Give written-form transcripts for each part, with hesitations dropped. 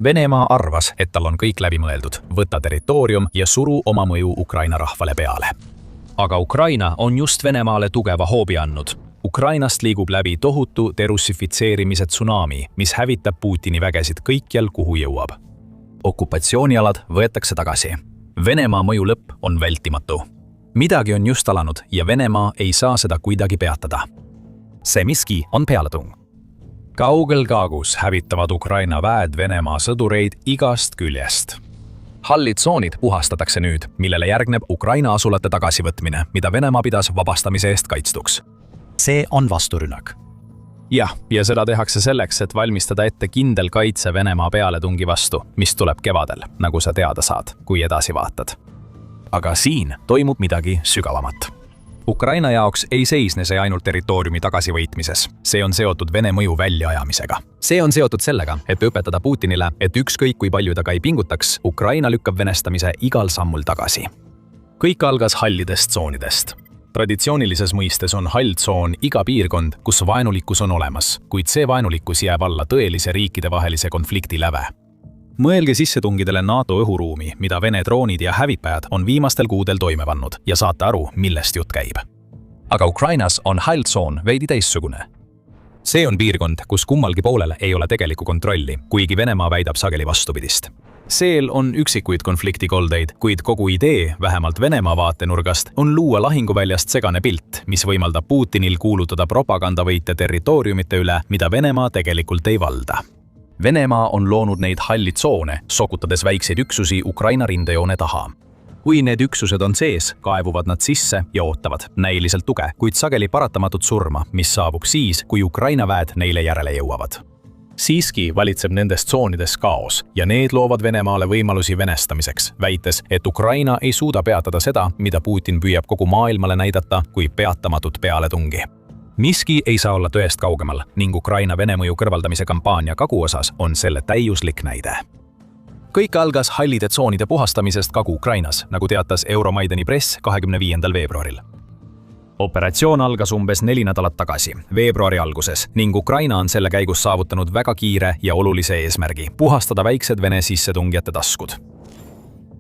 Venemaa arvas, et tal on kõik läbi mõeldud, võtta territoorium ja suru oma mõju Ukraina rahvale peale. Aga Ukraina on just Venemaale tugeva hoobi andnud. Ukrainast liigub läbi tohutu derussifitseerimise tsunami, mis hävitab Putini vägesid kõikjal, kuhu jõuab. Okupatsioonialad võetakse tagasi. Venemaa mõju lõpp on vältimatu. Midagi on just alanud ja Venemaa ei saa seda kuidagi peatada. See miski on pealetung. Kaugel kaagus hävitavad Ukraina väed Venemaa sõdureid igast küljest. Hallid tsoonid puhastatakse nüüd, millele järgneb Ukraina asulate tagasivõtmine, mida Venemaa pidas vabastamise eest kaitstuks. See on vasturünnak. Jah, ja seda tehakse selleks, et valmistada ette kindel kaitse Venemaa pealetungi vastu, mis tuleb kevadel, nagu sa teada saad, kui edasi vaatad. Aga siin toimub midagi sügavamat. Ukraina jaoks ei seisne see ainult territooriumi tagasivõitmises. See on seotud Vene mõju väljaajamisega. See on seotud sellega, et õpetada Putinile, et ükskõik kui palju ta ka ei pingutaks, Ukraina lükkab venestamise igal sammul tagasi. Kõik algas hallidest tsoonidest. Traditsioonilises mõistes on hall tsoon iga piirkond, kus vaenulikkus on olemas, kuid see vaenulikkus jääb alla tõelise riikidevahelise konflikti läve. Mõelge sissetungidele NATO õhuruumi, mida Vene droonid ja hävitajad on viimastel kuudel toime pannud ja saate aru, millest jutt käib. Aga Ukrainas on hall tsoon veidi teissugune. See on piirkond, kus kummalgi poolel ei ole tegelikku kontrolli, kuigi Venemaa väidab sageli vastupidist. Seel on üksikuid konfliktikoldeid, kuid kogu idee, vähemalt Venemaa vaatenurgast, on luua lahinguväljast segane pilt, mis võimaldab Putinil kuulutada propagandavõite territooriumite üle, mida Venemaa tegelikult ei valda. Venemaa on loonud neid halli tsoone, sokutades väikseid üksusi Ukraina rindejoone taha. Kui need üksused on sees, kaevuvad nad sisse ja ootavad näiliselt tuge, kuid sageli paratamatut surma, mis saabub siis, kui Ukraina väed neile järele jõuavad. Siiski valitseb nendes tsoonides kaos ja need loovad Venemaale võimalusi venestamiseks, väites, et Ukraina ei suuda peatada seda, mida Putin püüab kogu maailmale näidata kui peatamatut pealetungi. Miski ei saa olla tõest kaugemal ning Ukraina Vene mõju kõrvaldamise kampaania Kagu-osas on selle täiuslik näide. Kõik algas hallide tsoonide puhastamisest Kagu-Ukrainas, nagu teatas Euromaidani press 25. veebruaril. Operatsioon algas umbes 4 nädalat tagasi, veebruari alguses, ning Ukraina on selle käigus saavutanud väga kiire ja olulise eesmärgi – puhastada väiksed Vene sissetungijate taskud.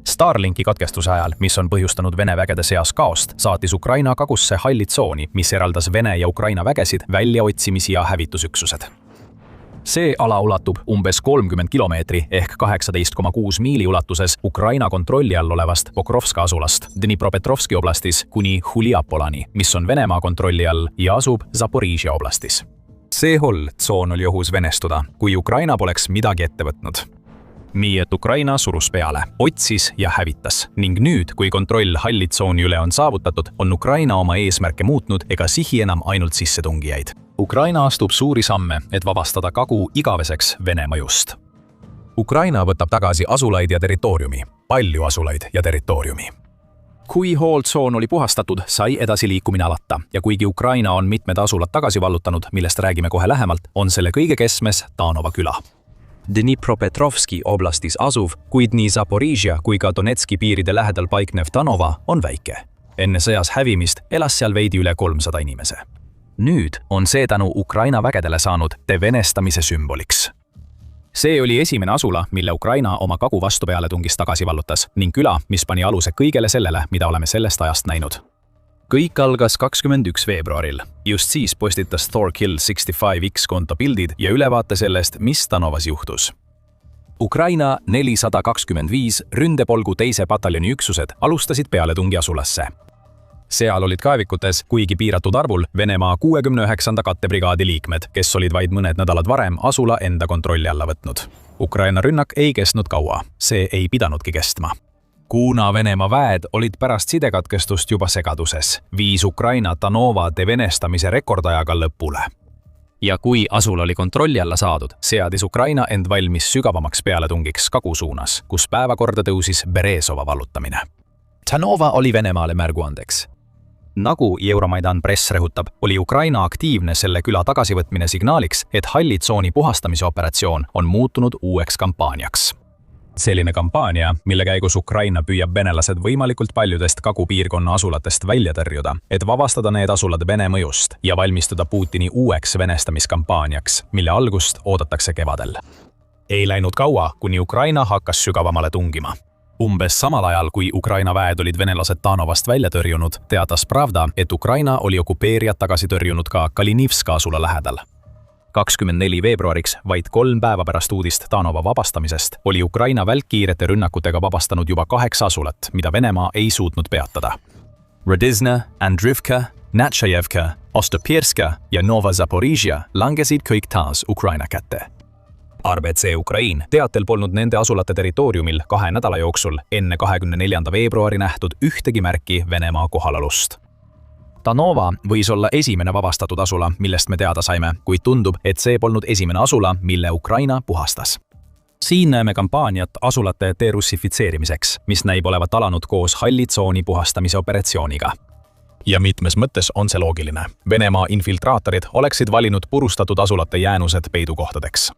Starlinki katkestuse ajal, mis on põhjustanud Vene vägede seas kaost, saatis Ukraina Kagusse halli tsooni, mis eraldas Vene ja Ukraina vägesid, väljaotsimis- ja hävitusüksused. See ala ulatub umbes 30 kilomeetri ehk 18,6 miili ulatuses Ukraina kontrolli all olevast Pokrovska asulast Dnipropetrovski oblastis kuni Huliapolani, mis on Venemaa kontrolli all ja asub Zaporižja oblastis. See hall tsoon oli ohus venestuda, kui Ukraina poleks midagi ette võtnud. Nii et Ukraina surus peale, otsis ja hävitas ning nüüd, kui kontroll halli tsooni üle on saavutatud, on Ukraina oma eesmärke muutnud ega sihi enam ainult sissetungijaid. Ukraina astub suuri samme, et vabastada Kagu igaveseks Vene mõjust. Ukraina võtab tagasi asulaid ja territooriumi, palju asulaid ja territooriumi. Kui hooltsoon oli puhastatud, sai edasiliikumine alata ja kuigi Ukraina on mitmed asulad tagasi vallutanud, millest räägime kohe lähemalt, on selle kõige keskmes Tanova küla. Dnipropetrovski oblastis asuv, kuid nii Zaporižja kui ka Donetski piiride lähedal paiknev Tanova on väike. Enne sõjas hävimist elas seal veidi üle 300 inimese. Nüüd on see tänu Ukraina vägedele saanud devenestamise sümboliks. See oli esimene asula, mille Ukraina oma Kagu vastupealetungis tagasi vallutas ning küla, mis pani aluse kõigele sellele, mida oleme sellest ajast näinud. Kõik algas 21. veebruaril. Just siis postitas Thorkill65X konto pildid ja ülevaate sellest, mis Tanovas juhtus. Ukraina 425 ründepolgu teise pataljoni üksused alustasid pealetungi asulasse. Seal olid kaevikutes, kuigi piiratud arvul, Venemaa 69. kattebrigaadi liikmed, kes olid vaid mõned nädalad varem asula enda kontrolli alla võtnud. Ukraina rünnak ei kestnud kaua, see ei pidanudki kestma. Kuna Venemaa väed olid pärast sidekatkestust juba segaduses, viis Ukraina Tanova devenestamise rekordajaga lõpule. Ja kui asul oli kontrolli alla saadud, seadis Ukraina end valmis sügavamaks pealetungiks Kagu suunas, kus päevakorda tõusis Berezova vallutamine. Tanova oli Venemaale märguandeks. Nagu Euromaidan press rõhutab, oli Ukraina aktiivne selle küla tagasivõtmine signaaliks, et halli tsooni puhastamise operatsioon on muutunud uueks kampaaniaks. Selline kampaania, mille käigus Ukraina püüab venelased võimalikult paljudest Kagu-piirkonna asulatest välja tõrjuda, et vabastada need asulad Vene mõjust ja valmistuda Putini uueks venestamiskampaaniaks, mille algust oodatakse kevadel. Ei läinud kaua, kuni Ukraina hakkas sügavamale tungima. Umbes samal ajal, kui Ukraina väed olid venelased Tanovast välja tõrjunud, teatas Pravda, et Ukraina oli okupeerijad tagasi tõrjunud ka Kalinivska asula lähedal. 24 veebruariks, vaid 3 päeva pärast uudist Tanova vabastamisest, oli Ukraina välkkiirete rünnakutega vabastanud juba 8 asulat, mida Venemaa ei suutnud peatada. Radizna, Andrivka, Natšajevka, Ostopirska ja Nova Zaporižja langesid kõik taas Ukraina kätte. RBC Ukrain teatel polnud nende asulate territooriumil 2 nädala jooksul enne 24. veebruari nähtud ühtegi märki Venemaa kohalolust. Tanova võis olla esimene vabastatud asula, millest me teada saime, kuid tundub, et see polnud esimene asula, mille Ukraina puhastas. Siin näeme kampaaniat asulate derussifitseerimiseks, mis näib olevat alanud koos halli tsooni puhastamise operatsiooniga. Ja mitmes mõttes on see loogiline. Venemaa infiltraatorid oleksid valinud purustatud asulate jäänused peidukohtadeks.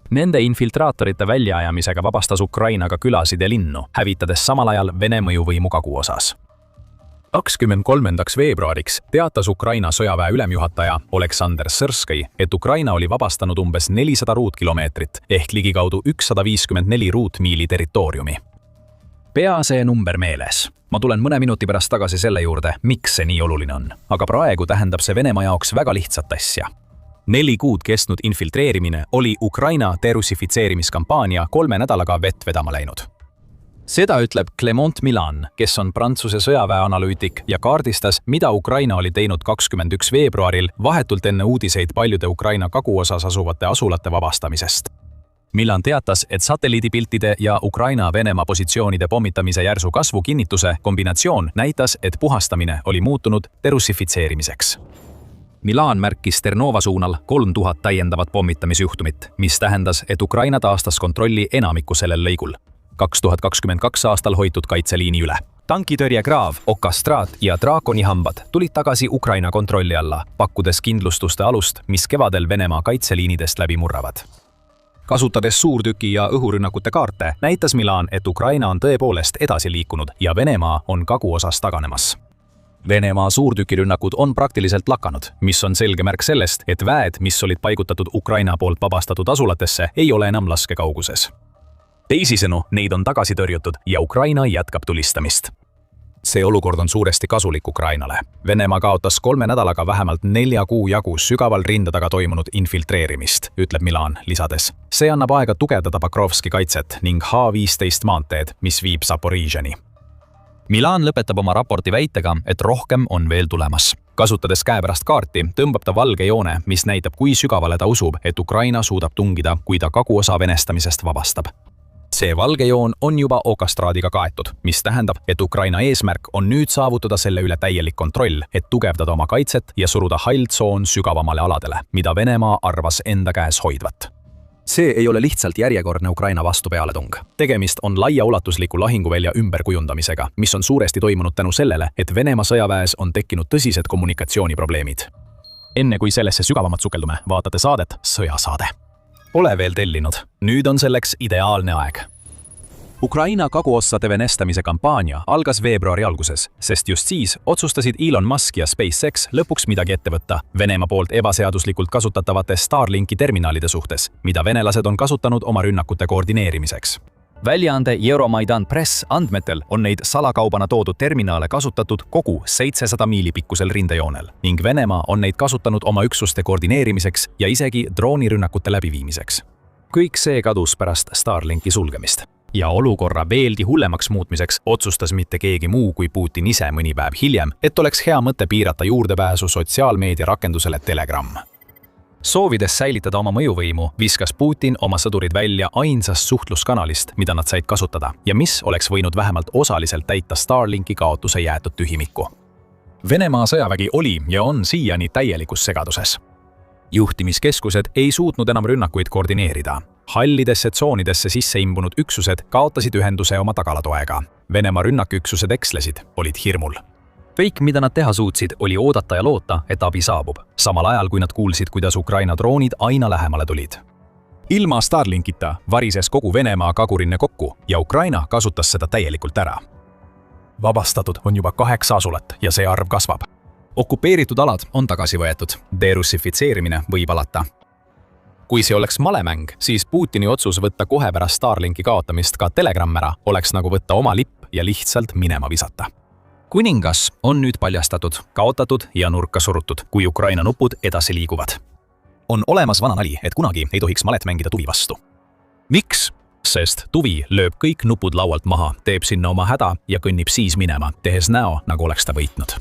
Nende infiltraatorite väljaajamisega vabastas Ukraina ka külasid ja linnu, hävitades samal ajal Vene mõjuvõimu kaguosas. 23. veebruariks teatas Ukraina sõjaväe ülemjuhataja Oleksandr Sõrskõi, et Ukraina oli vabastanud umbes 400 ruutkilomeetrit ehk ligikaudu 154 ruutmiili territooriumi. Pea see number meeles. Ma tulen mõne minuti pärast tagasi selle juurde, miks see nii oluline on. Aga praegu tähendab see Venemaa jaoks väga lihtsat asja. 4 kuud kestnud infiltreerimine oli Ukraina derussifitseerimiskampaania 3 nädalaga vett vedama läinud. Seda ütleb Clement Milan, kes on Prantsuse sõjaväeanalüütik ja kaardistas, mida Ukraina oli teinud 21. veebruaril vahetult enne uudiseid paljude Ukraina kaguosas asuvate asulate vabastamisest. Milan teatas, et satelliidipiltide ja Ukraina-Venemaa positsioonide pommitamise järsu kasvu kinnituse kombinatsioon näitas, et puhastamine oli muutunud derussifitseerimiseks. Milan märkis Ternova suunal 3000 täiendavat pommitamisjuhtumit, mis tähendas, et Ukraina taastas kontrolli enamiku sellel lõigul. 2022 aastal hoitud kaitseliini üle. Tankitõrjekraav, okastraat ja draakonihambad tulid tagasi Ukraina kontrolli alla, pakkudes kindlustuste alust, mis kevadel Venemaa kaitseliinidest läbi murravad. Kasutades suurtüki ja õhurünnakute kaarte, näitas Milan, et Ukraina on tõepoolest edasi liikunud ja Venemaa on kaguosas taganemas. Venemaa suurtükirünnakud on praktiliselt lakanud, mis on selge märk sellest, et väed, mis olid paigutatud Ukraina poolt vabastatud asulatesse, ei ole enam laskekauguses. Teisisõnu, neid on tagasi tõrjutud ja Ukraina jätkab tulistamist. See olukord on suuresti kasulik Ukrainale. Venemaa kaotas 3 nädalaga vähemalt 4 kuu jagu sügaval rinde taga toimunud infiltreerimist, ütleb Milan, lisades. See annab aega tugevdada Pakrovski kaitset ning H-15 maanteed, mis viib Zaporižjani. Milan lõpetab oma raporti väitega, et rohkem on veel tulemas. Kasutades käepärast kaarti, tõmbab ta valge joone, mis näitab, kui sügavale ta usub, et Ukraina suudab tungida, kui ta kaguosa venestamisest vabastab. See valge joon on juba okastraadiga kaetud, mis tähendab, et Ukraina eesmärk on nüüd saavutada selle üle täielik kontroll, et tugevdada oma kaitset ja suruda hall tsoon sügavamale aladele, mida Venemaa arvas enda käes hoidvat. See ei ole lihtsalt järjekordne Ukraina vastupealetung. Tegemist on laiaulatusliku lahinguvälja ümberkujundamisega, mis on suuresti toimunud tänu sellele, et Venemaa sõjaväes on tekkinud tõsised kommunikatsiooniprobleemid. Enne kui sellesse sügavamalt sukeldume, vaatate saadet Sõjasaade. Pole veel tellinud. Nüüd on selleks ideaalne aeg. Ukraina kaguossade venestamise kampaania algas veebruari alguses, sest just siis otsustasid Elon Musk ja SpaceX lõpuks midagi ette võtta Venemaa poolt ebaseaduslikult kasutatavate Starlinki terminalide suhtes, mida venelased on kasutanud oma rünnakute koordineerimiseks. Väljaande Euromaidan Press andmetel on neid salakaubana toodud terminale kasutatud kogu 700 miili pikkusel rindejoonel ning Venemaa on neid kasutanud oma üksuste koordineerimiseks ja isegi droonirünnakute läbiviimiseks. Kõik see kadus pärast Starlinki sulgemist. Ja olukorra veelgi hullemaks muutmiseks otsustas mitte keegi muu kui Putin ise mõni päev hiljem, et oleks hea mõte piirata juurdepääsu sotsiaalmeedia rakendusele Telegram. Soovides säilitada oma mõjuvõimu, viskas Putin oma sõdurid välja ainsast suhtluskanalist, mida nad said kasutada ja mis oleks võinud vähemalt osaliselt täita Starlinki kaotuse jäetud tühimikku. Venemaa sõjavägi oli ja on siiani täielikus segaduses. Juhtimiskeskused ei suutnud enam rünnakuid koordineerida. Hallidesse tsoonidesse sisse imbunud üksused kaotasid ühenduse oma tagalatoega. Venemaa rünnaküksused ekslesid, olid hirmul. Kõik, mida nad teha suutsid, oli oodata ja loota, et abi saabub, samal ajal kui nad kuulsid, kuidas Ukraina droonid aina lähemale tulid. Ilma Starlinkita varises kogu Venemaa kagurinne kokku ja Ukraina kasutas seda täielikult ära. Vabastatud on juba 8 asulat ja see arv kasvab. Okupeeritud alad on tagasi võetud, derussifitseerimine võib alata. Kui see oleks malemäng, siis Putini otsus võtta kohe pärast Starlinki kaotamist ka Telegram ära oleks nagu võtta oma lipp ja lihtsalt minema visata. kuningas on nüüd paljastatud, kaotatud ja nurka surutud, kui Ukraina nupud edasi liiguvad. On olemas vana nali, et kunagi ei tohiks malet mängida tuvi vastu. Miks? Sest tuvi lööb kõik nupud laualt maha, teeb sinna oma häda ja kõnnib siis minema, tehes näo, nagu oleks ta võitnud.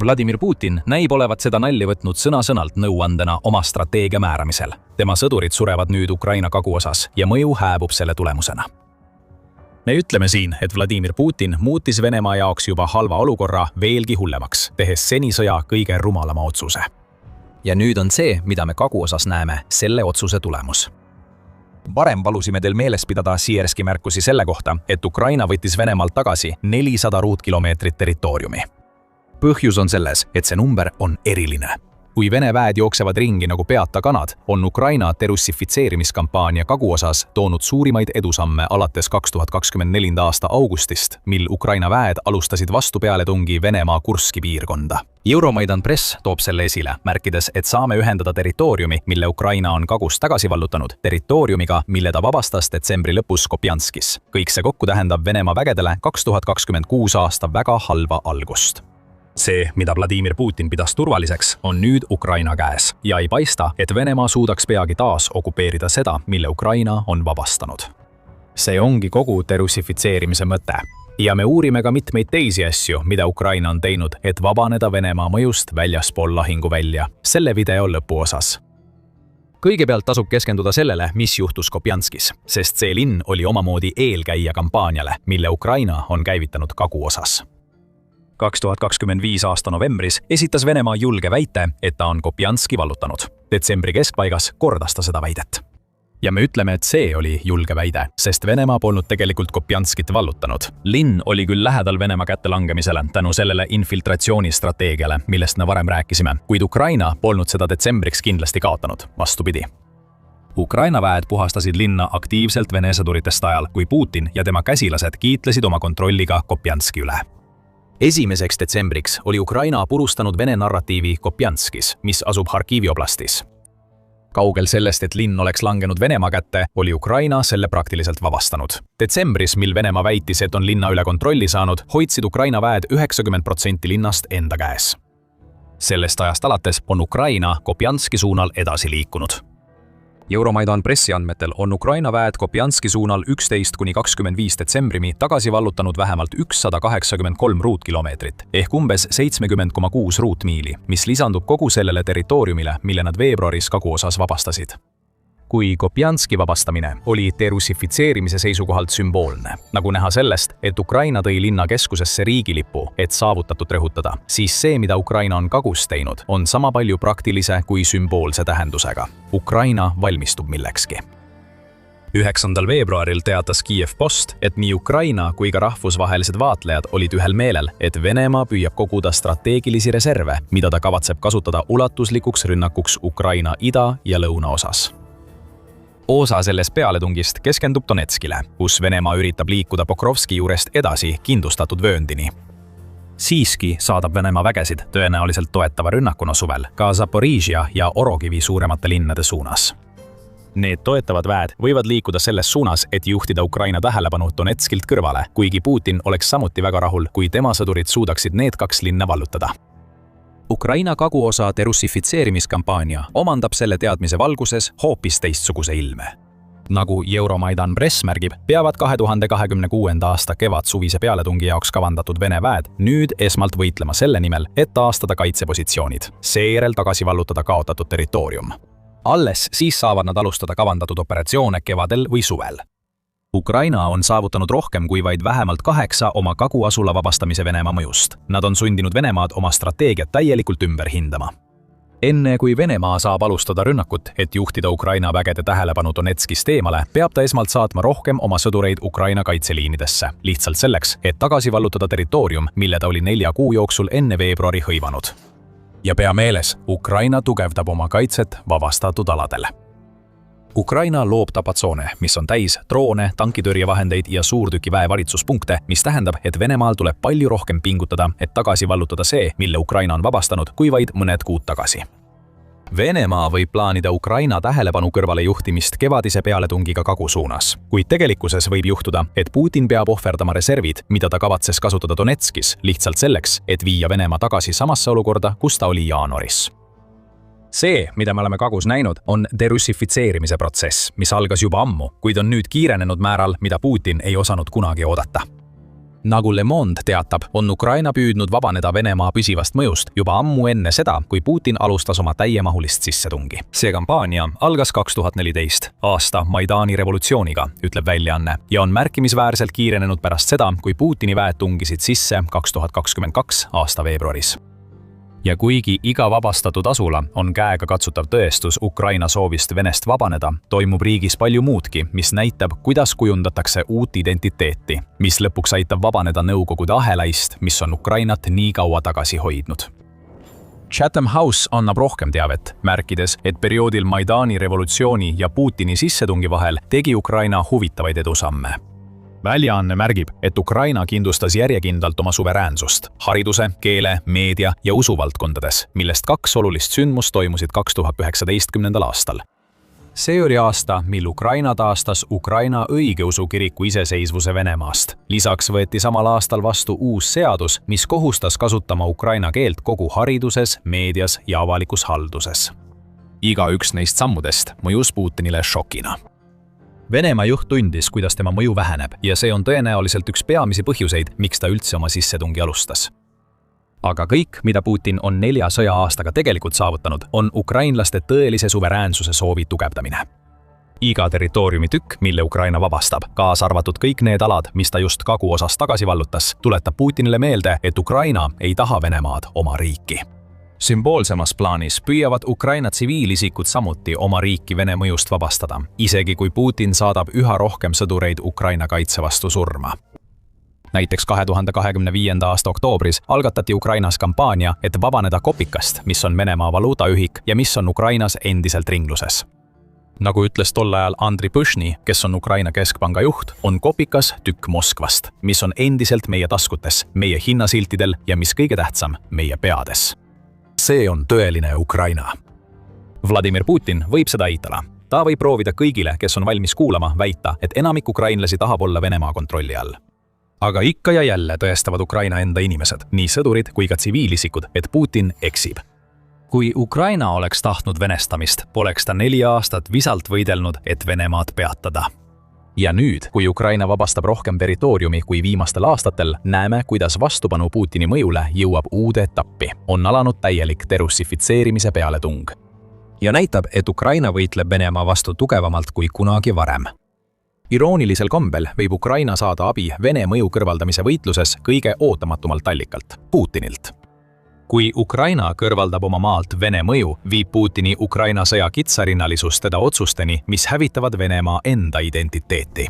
Vladimir Putin näib olevat seda nalli võtnud sõna-sõnalt nõuandena oma strateegia määramisel. Tema sõdurid surevad nüüd Ukraina kaguosas ja mõju hääbub selle tulemusena. Me ütleme siin, et Vladimir Putin muutis Venemaa jaoks juba halva olukorra veelgi hullemaks, tehes seni sõja kõige rumalama otsuse. Ja nüüd on see, mida me kaguosas näeme, selle otsuse tulemus. Varem palusime teil meeles pidada Sierski märkusi selle kohta, et Ukraina võttis Venemaalt tagasi 400 ruutkilomeetrit territooriumi. Põhjus on selles, et see number on eriline. Kui Vene väed jooksevad ringi nagu peata kanad, on Ukraina derussifitseerimiskampaania kaguosas toonud suurimaid edusamme alates 2024. aasta augustist, mil Ukraina väed alustasid vastupealetungi Venemaa Kurski piirkonda. Euromaidan Press toob selle esile, märkides, et saame ühendada territooriumi, mille Ukraina on kagust tagasi vallutanud, territooriumiga, mille ta vabastas detsembri lõpus Kopjanskis. Kõik see kokku tähendab Venemaa vägedele 2026 aasta väga halva algust. See, mida Vladimir Putin pidas turvaliseks, on nüüd Ukraina käes ja ei paista, et Venemaa suudaks peagi taas okupeerida seda, mille Ukraina on vabastanud. See ongi kogu derussifitseerimise mõte. Ja me uurime ka mitmeid teisi asju, mida Ukraina on teinud, et vabaneda Venemaa mõjust väljaspool lahinguvälja. Selle video lõpuosas. Kõigepealt tasub keskenduda sellele, mis juhtus Kopjanskis, sest see linn oli omamoodi eelkäija kampaaniale, mille Ukraina on käivitanud kaguosas. 2025 aasta novembris esitas Venemaa julge väite, et ta on Kopjanski vallutanud. Detsembri keskpaigas kordas ta seda väidet. Ja me ütleme, et see oli julge väide, sest Venemaa polnud tegelikult Kopjanskit vallutanud. Linn oli küll lähedal Venemaa kätte langemisele tänu sellele infiltratsioonistrateegiale, millest me varem rääkisime, kuid Ukraina polnud seda detsembriks kindlasti kaotanud, vastupidi. Ukraina väed puhastasid linna aktiivselt Vene sõduritest ajal, kui Putin ja tema käsilased kiitlesid oma kontrolliga Kopjanski üle. 1. detsembriks oli Ukraina purustanud Vene narratiivi Kopjanskis, mis asub Harkivi oblastis. Kaugel sellest, et linn oleks langenud Venemaa kätte, oli Ukraina selle praktiliselt vabastanud. Detsembris, mil Venemaa väitis, et on linna üle kontrolli saanud, hoidsid Ukraina väed 90% linnast enda käes. Sellest ajast alates on Ukraina Kopjanski suunal edasi liikunud. Euromaidan Pressi andmetel on Ukraina väed Kopjanski suunal 11–25 detsembrimi tagasi vallutanud vähemalt 183 ruutkilomeetrit ehk umbes 70,6 ruutmiili, mis lisandub kogu sellele territooriumile, mille nad veebruaris kaguosas vabastasid. Kui Kopjanski vabastamine oli derussifitseerimise seisukohalt sümboolne, nagu näha sellest, et Ukraina tõi linna keskusesse riigilipu, et saavutatut rõhutada, siis see, mida Ukraina on kagus teinud, on sama palju praktilise kui sümboolse tähendusega. Ukraina valmistub millekski. 9. veebruaril teatas Kiev Post, et nii Ukraina kui ka rahvusvahelised vaatlejad olid ühel meelel, et Venemaa püüab koguda strateegilisi reserve, mida ta kavatseb kasutada ulatuslikuks rünnakuks Ukraina ida- ja lõunaosas. Osa sellest pealetungist keskendub Donetskile, kus Venemaa üritab liikuda Pokrovski juurest edasi kindlustatud vööndini. Siiski saadab Venemaa vägesid tõenäoliselt toetava rünnakuna suvel ka Zaporižja ja Orogivi suuremate linnade suunas. Need toetavad väed võivad liikuda selles suunas, et juhtida Ukraina tähelepanu Donetskilt kõrvale, kuigi Putin oleks samuti väga rahul, kui tema sõdurid suudaksid need 2 linna vallutada. Ukraina kaguosa derussifitseerimiskampaania omandab selle teadmise valguses hoopis teistsuguse ilme. Nagu Euromaidan Press märgib, peavad 2026. aasta kevad-suvise pealetungi jaoks kavandatud Vene väed nüüd esmalt võitlema selle nimel, et taastada kaitsepositsioonid, seejärel tagasi vallutada kaotatud territoorium. Alles siis saavad nad alustada kavandatud operatsioone kevadel või suvel. Ukraina on saavutanud rohkem kui vaid vähemalt 8 oma kaguasula vabastamise Venemaa mõjust. Nad on sundinud Venemaad oma strateegiat täielikult ümber hindama. Enne kui Venemaa saab alustada rünnakut, et juhtida Ukraina vägede tähelepanu Donetskist eemale, peab ta esmalt saatma rohkem oma sõdureid Ukraina kaitseliinidesse, lihtsalt selleks, et tagasi vallutada territoorium, mille ta oli 4 kuu jooksul enne veebruari hõivanud. Ja pea meeles, Ukraina tugevdab oma kaitset vabastatud aladele. Ukraina loob tapatsoone, mis on täis droone, tankitõrjevahendeid ja suurtükiväe valitsuspunkte, mis tähendab, et Venemaal tuleb palju rohkem pingutada, et tagasi vallutada see, mille Ukraina on vabastanud, kui vaid mõned kuud tagasi. Venemaa võib plaanida Ukraina tähelepanu kõrvalejuhtimist kevadise pealetungiga Kagu suunas, kuid tegelikkuses võib juhtuda, et Putin peab ohverdama reservid, mida ta kavatses kasutada Donetskis, lihtsalt selleks, et viia Venemaa tagasi samasse olukorda, kus ta oli jaanuaris. See, mida me oleme Kagus näinud, on derussifitseerimise protsess, mis algas juba ammu, kuid on nüüd kiirenenud määral, mida Putin ei osanud kunagi oodata. Nagu Le Monde teatab, on Ukraina püüdnud vabaneda Venemaa püsivast mõjust juba ammu enne seda, kui Putin alustas oma täiemahulist sissetungi. See kampaania algas 2014 aasta Maidani revolutsiooniga, ütleb väljaanne, ja on märkimisväärselt kiirenenud pärast seda, kui Putini väed tungisid sisse 2022 aasta veebruaris. Ja kuigi iga vabastatud asula on käega katsutav tõestus Ukraina soovist Venest vabaneda, toimub riigis palju muudki, mis näitab, kuidas kujundatakse uut identiteeti, mis lõpuks aitab vabaneda Nõukogude ahelaist, mis on Ukrainat nii kaua tagasi hoidnud. Chatham House annab rohkem teavet, märkides, et perioodil Maidani revolutsiooni ja Putini sissetungi vahel tegi Ukraina huvitavaid edusamme. Väljaanne märgib, et Ukraina kindlustas järjekindlalt oma suveräänsust hariduse, keele, meedia ja usuvaldkondades, millest 2 olulist sündmust toimusid 2019. aastal. See oli aasta, mil Ukraina taastas Ukraina õigeusu kiriku iseseisvuse Venemaast. Lisaks võeti samal aastal vastu uus seadus, mis kohustas kasutama ukraina keelt kogu hariduses, meedias ja avalikus halduses. Igaüks neist sammudest mõjus Putinile šokina. Venemaa juht tundis, kuidas tema mõju väheneb ja see on tõenäoliselt üks peamisi põhjuseid, miks ta üldse oma sissetungi alustas. Aga kõik, mida Putin on 4 sõja-aastaga tegelikult saavutanud, on ukrainlaste tõelise suveräänsuse soovi tugevdamine. Iga territooriumi tükk, mille Ukraina vabastab, kaasa arvatud kõik need alad, mis ta just Kagu osas tagasi vallutas, tuletab Putinile meelde, et Ukraina ei taha Venemaad oma riiki. Sümboolsemas plaanis püüavad Ukraina tsiviilisikud samuti oma riiki Vene mõjust vabastada, isegi kui Putin saadab üha rohkem sõdureid Ukraina kaitse vastu surma. Näiteks 2025. aasta oktoobris algatati Ukrainas kampaania, et vabaneda kopikast, mis on Venemaa valuutaühik ja mis on Ukrainas endiselt ringluses. Nagu ütles tol ajal Andriy Põšni, kes on Ukraina keskpanga juht, on kopikas tükk Moskvast, mis on endiselt meie taskutes, meie hinnasiltidel ja mis kõige tähtsam, meie peades. See on tõeline Ukraina. Vladimir Putin võib seda eitada. Ta võib proovida kõigile, kes on valmis kuulama, väita, et enamik ukrainlasi tahab olla Venemaa kontrolli all. Aga ikka ja jälle tõestavad Ukraina enda inimesed, nii sõdurid kui ka tsiviilisikud, et Putin eksib. Kui Ukraina oleks tahtnud venestamist, poleks ta 4 aastat visalt võidelnud, et Venemaad peatada. Ja nüüd, kui Ukraina vabastab rohkem territooriumi kui viimastel aastatel, näeme, kuidas vastupanu Putini mõjule jõuab uude etappi. On alanud täielik derussifitseerimise pealetung. Ja näitab, et Ukraina võitleb Venemaa vastu tugevamalt kui kunagi varem. Iroonilisel kombel võib Ukraina saada abi Vene mõju kõrvaldamise võitluses kõige ootamatumalt allikalt, Putinilt. Kui Ukraina kõrvaldab oma maalt Vene mõju, viib Putini Ukraina sõja kitsarinnalisus teda otsusteni, mis hävitavad Venemaa enda identiteeti.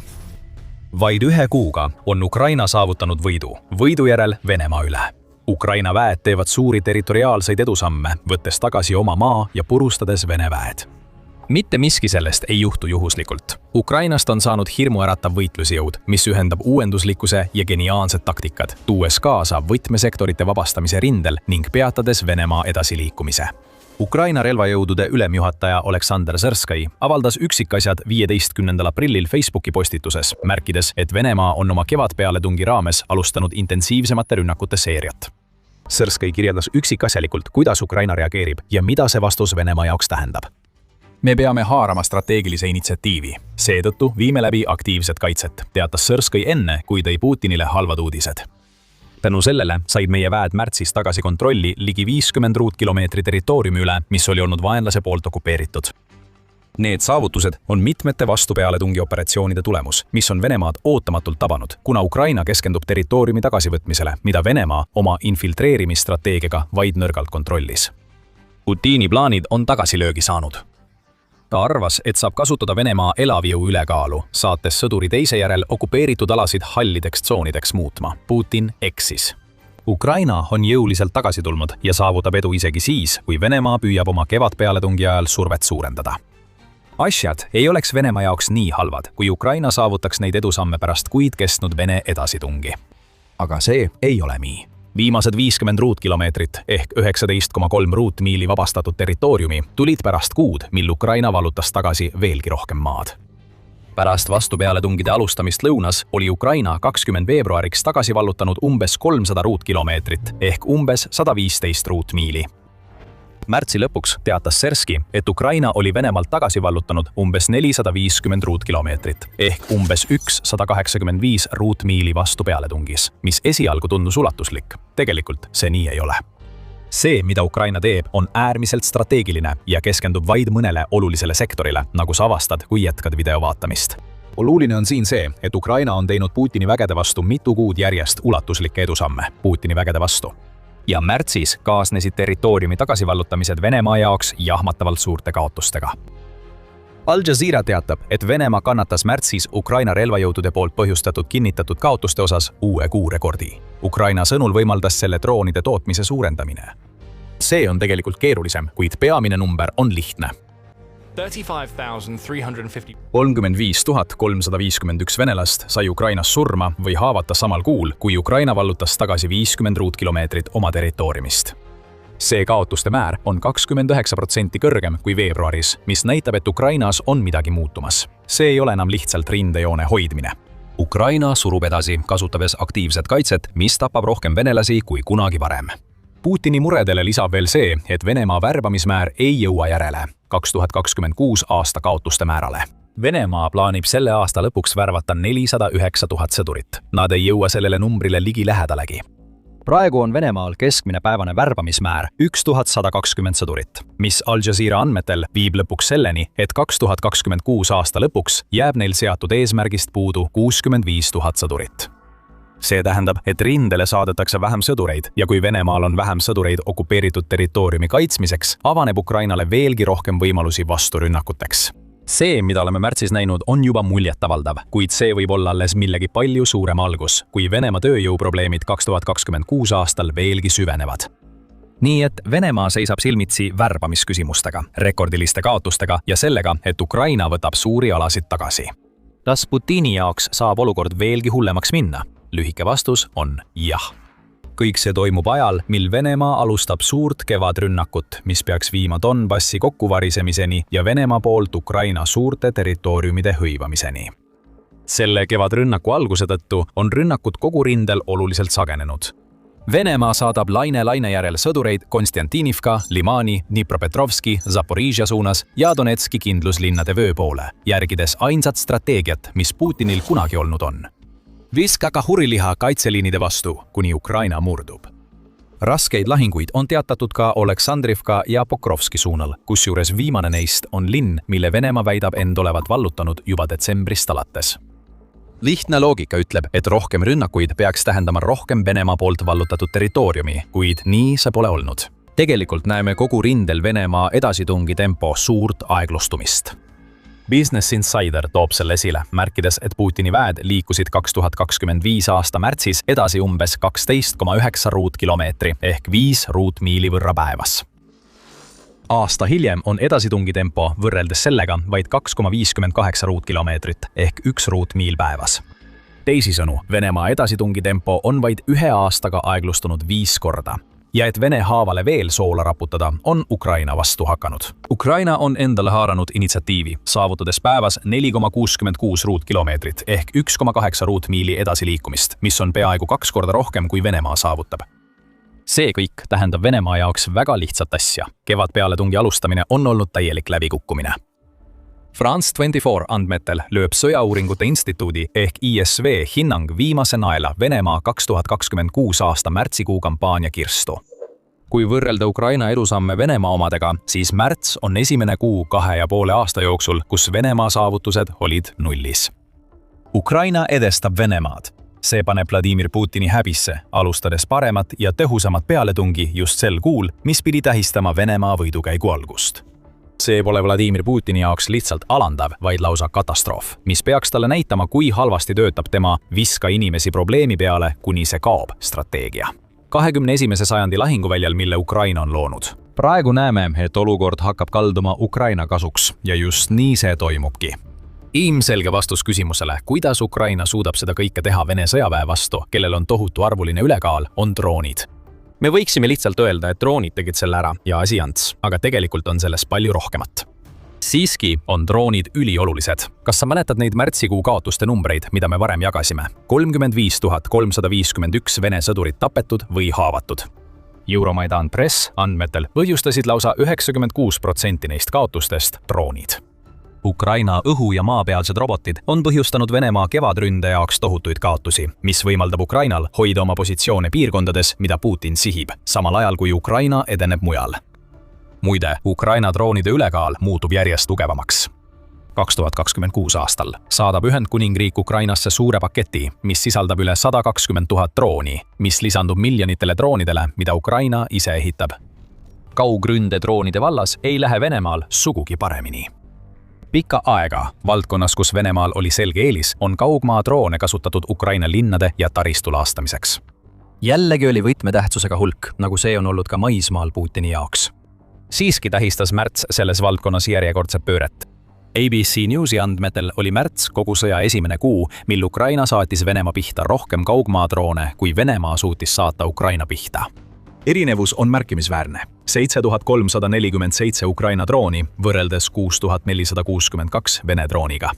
Vaid 1 kuuga on Ukraina saavutanud võidu järel Venemaa üle. Ukraina väed teevad suuri territoriaalseid edusamme, võttes tagasi oma maa ja purustades Vene väed. Mitte miski sellest ei juhtu juhuslikult. Ukrainast on saanud hirmuäratav võitlusjõud, mis ühendab uuenduslikkuse ja geniaalsed taktikad, tuues kaasa võtmesektorite vabastamise rindel ning peatades Venemaa edasiliikumise. Ukraina relvajõudude ülemjuhataja Oleksandr Sõrskõi avaldas üksikasjad 15. aprillil Facebooki postituses, märkides, et Venemaa on oma kevadpealetungi raames alustanud intensiivsemate rünnakute seeriat. Sõrskõi kirjeldas üksikasjalikult, kuidas Ukraina reageerib ja mida see vastus Venemaa jaoks tähendab. Me peame haarama strateegilise initsiatiivi. Seetõttu viime läbi aktiivset kaitset, teatas Sõrskõi enne, kui tõi Putinile halvad uudised. Tänu sellele said meie väed märtsis tagasi kontrolli ligi 50 ruutkilomeetri territooriumi üle, mis oli olnud vaenlase poolt okupeeritud. Need saavutused on mitmete vastupealetungi operatsioonide tulemus, mis on Venemaad ootamatult tabanud, kuna Ukraina keskendub territooriumi tagasivõtmisele, mida Venemaa oma infiltreerimisstrateegiaga vaid nõrgalt kontrollis. Putini plaanid on tagasilöögi saanud. Ta arvas, et saab kasutada Venemaa elavjõu ülekaalu, saates sõduri teise järel okupeeritud alasid hallideks tsoonideks muutma. Putin eksis. Ukraina on jõuliselt tagasi tulnud ja saavutab edu isegi siis, kui Venemaa püüab oma kevadpealetungi ajal survet suurendada. Asjad ei oleks Venemaa jaoks nii halvad, kui Ukraina saavutaks neid edusamme pärast kuid kestnud Vene edasitungi. Aga see ei ole nii. Viimased 50 ruutkilomeetrit ehk 19,3 ruutmiili vabastatud territooriumi tulid pärast kuud, mil Ukraina vallutas tagasi veelgi rohkem maad. Pärast vastupealetungide alustamist lõunas oli Ukraina 20 veebruariks tagasi vallutanud umbes 300 ruutkilomeetrit ehk umbes 115 ruutmiili. Märtsi lõpuks teatas Serski, et Ukraina oli Venemaalt tagasi vallutanud umbes 450 ruutkilomeetrit ehk umbes 185 ruutmiili vastupealetungis, mis esialgu tundus ulatuslik. Tegelikult see nii ei ole. See, mida Ukraina teeb, on äärmiselt strateegiline ja keskendub vaid mõnele olulisele sektorile, nagu sa avastad, kui jätkad video vaatamist. Oluline on siin see, et Ukraina on teinud Putini vägede vastu mitu kuud järjest ulatuslikke edusamme Putini vägede vastu. Ja märtsis kaasnesid territooriumi tagasivallutamised Venemaa jaoks jahmatavalt suurte kaotustega. Al Jazeera teatab, et Venemaa kannatas märtsis Ukraina relvajõudude poolt põhjustatud kinnitatud kaotuste osas uue kuurekordi. Ukraina sõnul võimaldas selle droonide tootmise suurendamine. See on tegelikult keerulisem, kuid peamine number on lihtne. 35 351 venelast sai Ukrainas surma või haavata samal kuul, kui Ukraina vallutas tagasi 50 ruutkilomeetrit oma territooriumist. See kaotuste määr on 29% kõrgem kui veebruaris, mis näitab, et Ukrainas on midagi muutumas. See ei ole enam lihtsalt rindejoone hoidmine. Ukraina surub edasi, kasutades aktiivset kaitset, mis tapab rohkem venelasi kui kunagi varem. Putini muredele lisab veel see, et Venemaa värbamismäär ei jõua järele 2026 aasta kaotuste määrale. Venemaa plaanib selle aasta lõpuks värvata 409 000 sõdurit. Nad ei jõua sellele numbrile ligi lähedalegi. Praegu on Venemaal keskmine päevane värbamismäär 1120 sõdurit, mis Al Jazeera andmetel viib lõpuks selleni, et 2026 aasta lõpuks jääb neil seatud eesmärgist puudu 65 000 sõdurit. See tähendab, et rindele saadetakse vähem sõdureid ja kui Venemaal on vähem sõdureid okupeeritud territooriumi kaitsmiseks, avaneb Ukrainale veelgi rohkem võimalusi vasturünnakuteks. See, mida oleme märtsis näinud, on juba muljetavaldav, kuid see võib olla alles millegi palju suurem algus, kui Venemaa tööjõuprobleemid 2026 aastal veelgi süvenevad. Nii et Venemaa seisab silmitsi värbamisküsimustega, rekordiliste kaotustega ja sellega, et Ukraina võtab suuri alasid tagasi. Kas Putini jaoks saab olukord veelgi hullemaks minna? Lühike vastus on jah. Kõik see toimub ajal, mil Venemaa alustab suurt kevadrünnakut, mis peaks viima Donbassi kokkuvarisemiseni ja Venemaa poolt Ukraina suurte territooriumide hõivamiseni. Selle kevadrünnaku alguse tõttu on rünnakud kogu rindel oluliselt sagenenud. Venemaa saadab laine järel sõdureid Konstantinivka, Limani, Dnipropetrovski, Zaporižja suunas ja Donetski kindluslinnade vöö poole, järgides ainsat strateegiat, mis Putinil kunagi olnud on. Viska kahuriliha kaitseliinide vastu, kuni Ukraina murdub. Raskeid lahinguid on teatatud ka Oleksandrivka ja Pokrovski suunal, kusjuures viimane neist on linn, mille Venemaa väidab end olevat vallutanud juba detsembrist alates. Lihtne loogika ütleb, et rohkem rünnakuid peaks tähendama rohkem Venemaa poolt vallutatud territooriumi, kuid nii see pole olnud. Tegelikult näeme kogu rindel Venemaa edasitungi tempo suurt aeglustumist. Business Insider toob selle esile, märkides, et Putini väed liikusid 2025 aasta märtsis edasi umbes 12,9 ruutkilomeetri ehk 5 ruutmiili võrra päevas. Aasta hiljem on edasitungitempo võrreldes sellega vaid 2,58 ruutkilomeetrit ehk 1 ruutmiil päevas. Teisisõnu, Venemaa edasitungitempo on vaid 1 aastaga aeglustunud 5 korda. Ja et Vene haavale veel soola raputada, on Ukraina vastu hakanud. Ukraina on endale haaranud initsiatiivi, saavutades päevas 4,66 ruutkilomeetrit ehk 1,8 ruutmiili edasiliikumist, mis on peaaegu 2 korda rohkem kui Venemaa saavutab. See kõik tähendab Venemaa jaoks väga lihtsat asja. Kevadpealetungi alustamine on olnud täielik läbikukkumine. France 24 andmetel lööb Sõjauuringute Instituudi ehk ISV hinnang viimase naela Venemaa 2026 aasta märtsikuu kampaania kirstu. Kui võrrelda Ukraina edusamme Venemaa omadega, siis märts on esimene kuu 2,5 aasta jooksul, kus Venemaa saavutused olid nullis. Ukraina edestab Venemaad. See paneb Vladimir Putini häbisse, alustades paremat ja tõhusamat pealetungi just sel kuul, mis pidi tähistama Venemaa võidukäigu algust. See pole Vladimir Putini jaoks lihtsalt alandav, vaid lausa katastroof, mis peaks talle näitama, kui halvasti töötab tema viska inimesi probleemi peale, kuni see kaob strateegia. 21. sajandi lahinguväljal, mille Ukraina on loonud. Praegu näeme, et olukord hakkab kalduma Ukraina kasuks ja just nii see toimubki. Ilmselge vastus küsimusele, kuidas Ukraina suudab seda kõike teha Vene sõjaväe vastu, kellel on tohutu arvuline ülekaal, on droonid. Me võiksime lihtsalt öelda, et droonid tegid selle ära ja asi ants, aga tegelikult on selles palju rohkemat. Siiski on droonid üliolulised. Kas sa mäletad neid märtsikuu kaotuste numbreid, mida me varem jagasime? 35 351 Vene sõdurit tapetud või haavatud. Euromaidan Press andmetel põhjustasid lausa 96% neist kaotustest droonid. Ukraina õhu- ja maapealsed robotid on põhjustanud Venemaa kevadründe jaoks tohutuid kaotusi, mis võimaldab Ukrainal hoida oma positsioone piirkondades, mida Putin sihib, samal ajal kui Ukraina edeneb mujal. Muide, Ukraina droonide ülekaal muutub järjest tugevamaks. 2026 aastal saadab Ühendkuningriik Ukrainasse suure paketi, mis sisaldab üle 120 000 drooni, mis lisandub miljonitele droonidele, mida Ukraina ise ehitab. Kaugründe droonide vallas ei lähe Venemaal sugugi paremini. Pikka aega, valdkonnas, kus Venemaal oli selge eelis, on kaugmaa droone kasutatud Ukraina linnade ja taristu laastamiseks. Jällegi oli võtmetähtsusega hulk, nagu see on olnud ka maismaal Putini jaoks. Siiski tähistas märts selles valdkonnas järjekordset pööret. ABC Newsi andmetel oli märts kogu sõja esimene kuu, mil Ukraina saatis Venemaa pihta rohkem kaugmaadroone, kui Venemaa suutis saata Ukraina pihta. Erinevus on märkimisväärne. 7347 Ukraina drooni võrreldes 6462 Vene drooniga.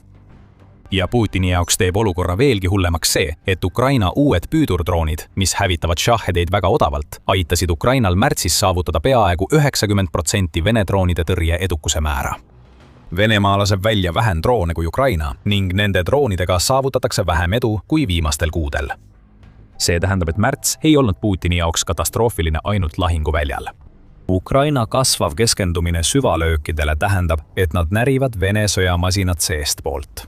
Ja Putini jaoks teeb olukorra veelgi hullemaks see, et Ukraina uued püüdurdroonid, mis hävitavad šahhedeid väga odavalt, aitasid Ukrainal märtsis saavutada peaaegu 90% Vene droonide tõrje edukuse määra. Venemaa laseb välja vähem droone kui Ukraina ning nende droonidega saavutatakse vähem edu kui viimastel kuudel. See tähendab, et märts ei olnud Putini jaoks katastroofiline ainult lahinguväljal. Ukraina kasvav keskendumine süvalöökidele tähendab, et nad närivad Vene sõjamasinat seestpoolt.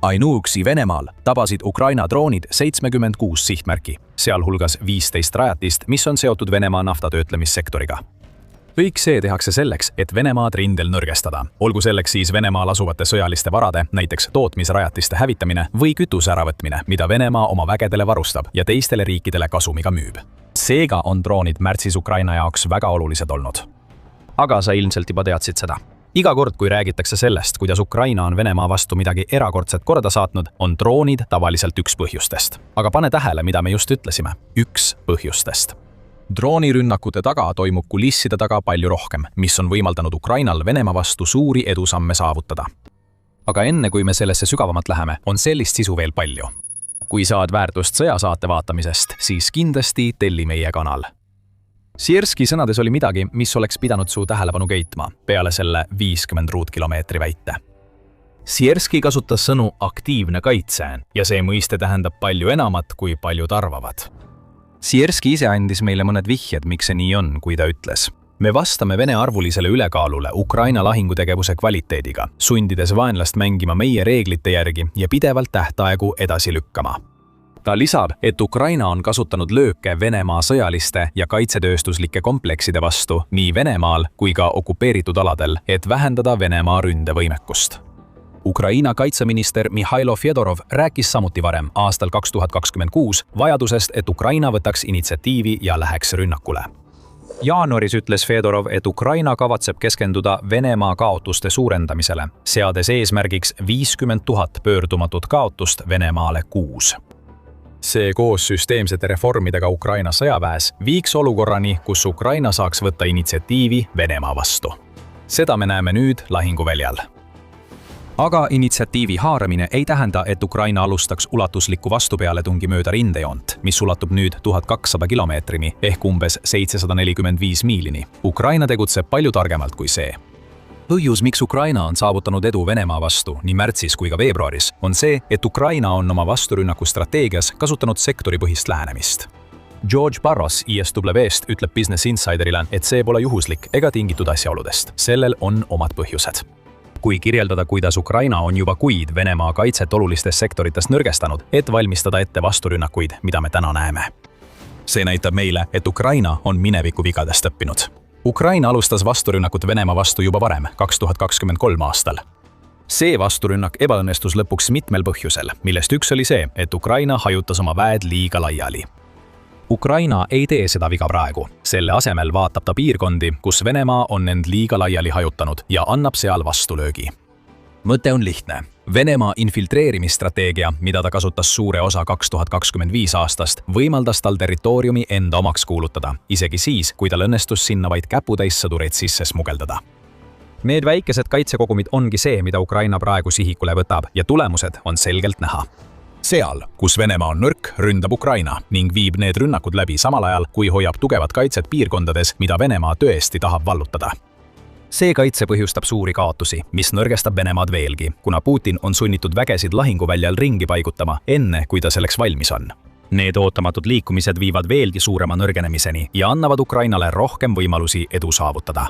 Ainuüksi Venemaal tabasid Ukraina droonid 76 sihtmärki, sealhulgas 15 rajatist, mis on seotud Venemaa naftatöötlemissektoriga. Kõik see tehakse selleks, et Venemaad rindel nõrgestada, olgu selleks siis Venemaal asuvate sõjaliste varade, näiteks tootmisrajatiste hävitamine või kütuse äravõtmine, mida Venemaa oma vägedele varustab ja teistele riikidele kasumiga müüb. Seega on droonid märtsis Ukraina jaoks väga olulised olnud. Aga sa ilmselt juba teadsid seda. Iga kord, kui räägitakse sellest, kuidas Ukraina on Venemaa vastu midagi erakordset korda saatnud, on droonid tavaliselt üks põhjustest. Aga pane tähele, mida me just ütlesime. Üks põhjustest. Droonirünnakute taga toimub kulisside taga palju rohkem, mis on võimaldanud Ukrainal Venemaa vastu suuri edusamme saavutada. Aga enne, kui me sellesse sügavamalt läheme, on sellist sisu veel palju. Kui saad väärtust sõjasaate vaatamisest, siis kindlasti telli meie kanal. Sierski sõnades oli midagi, mis oleks pidanud su tähelepanu köitma, peale selle 50 ruutkilomeetri väite. Sierski kasutas sõnu aktiivne kaitse ja see mõiste tähendab palju enamat, kui paljud arvavad. Sierski ise andis meile mõned vihjed, miks see nii on, kui ta ütles. Me vastame Vene arvulisele ülekaalule Ukraina lahingutegevuse kvaliteediga, sundides vaenlast mängima meie reeglite järgi ja pidevalt tähtaegu edasi lükkama. Ta lisab, et Ukraina on kasutanud lööke Venemaa sõjaliste ja kaitsetööstuslike komplekside vastu nii Venemaal kui ka okupeeritud aladel, et vähendada Venemaa ründevõimekust. Ukraina kaitseminister Mihhailo Fedorov rääkis samuti varem, aastal 2026, vajadusest, et Ukraina võtaks initsiatiivi ja läheks rünnakule. Jaanuaris ütles Fedorov, et Ukraina kavatseb keskenduda Venemaa kaotuste suurendamisele, seades eesmärgiks 50 000 pöördumatut kaotust Venemaale kuus. See koos süsteemsete reformidega Ukraina sõjaväes viiks olukorrani, kus Ukraina saaks võtta initsiatiivi Venemaa vastu. Seda me näeme nüüd lahinguväljal. Aga initsiatiivi haaramine ei tähenda, et Ukraina alustaks ulatuslikku vastupealetungi mööda rindejoont, mis ulatub nüüd 1200 kilomeetrini ehk umbes 745 miilini. Ukraina tegutseb palju targemalt kui see. Põhjus, miks Ukraina on saavutanud edu Venemaa vastu nii märtsis kui ka veebruaris, on see, et Ukraina on oma vasturünnaku strateegias kasutanud sektoripõhist lähenemist. George Barros ISW-st ütleb Business Insiderile, et see pole juhuslik ega tingitud asjaoludest. Sellel on omad põhjused. Kui kirjeldada, kuidas Ukraina on juba kuid Venemaa kaitset olulistes sektorites nõrgestanud, et valmistada ette vasturünnakuid, mida me täna näeme. See näitab meile, et Ukraina on mineviku vigadest õppinud. Ukraina alustas vasturünnakut Venemaa vastu juba varem, 2023 aastal. See vasturünnak ebaõnnestus lõpuks mitmel põhjusel, millest üks oli see, et Ukraina hajutas oma väed liiga laiali. Ukraina ei tee seda viga praegu. Selle asemel vaatab ta piirkondi, kus Venemaa on end liiga laiali hajutanud ja annab seal vastulöögi. Mõte on lihtne. Venemaa infiltreerimisstrateegia, mida ta kasutas suure osa 2025 aastast, võimaldas tal territooriumi enda omaks kuulutada, isegi siis, kui tal õnnestus sinna vaid käputäis sõdureid sisse smugeldada. Need väikesed kaitsekogumid ongi see, mida Ukraina praegu sihikule võtab ja tulemused on selgelt näha. Seal, kus Venemaa on nõrk, ründab Ukraina ning viib need rünnakud läbi samal ajal, kui hoiab tugevat kaitset piirkondades, mida Venemaa tõesti tahab vallutada. See kaitse põhjustab suuri kaotusi, mis nõrgestab Venemaad veelgi, kuna Putin on sunnitud vägesid lahinguväljal ringi paigutama enne, kui ta selleks valmis on. Need ootamatud liikumised viivad veelgi suurema nõrgenemiseni ja annavad Ukrainale rohkem võimalusi edu saavutada.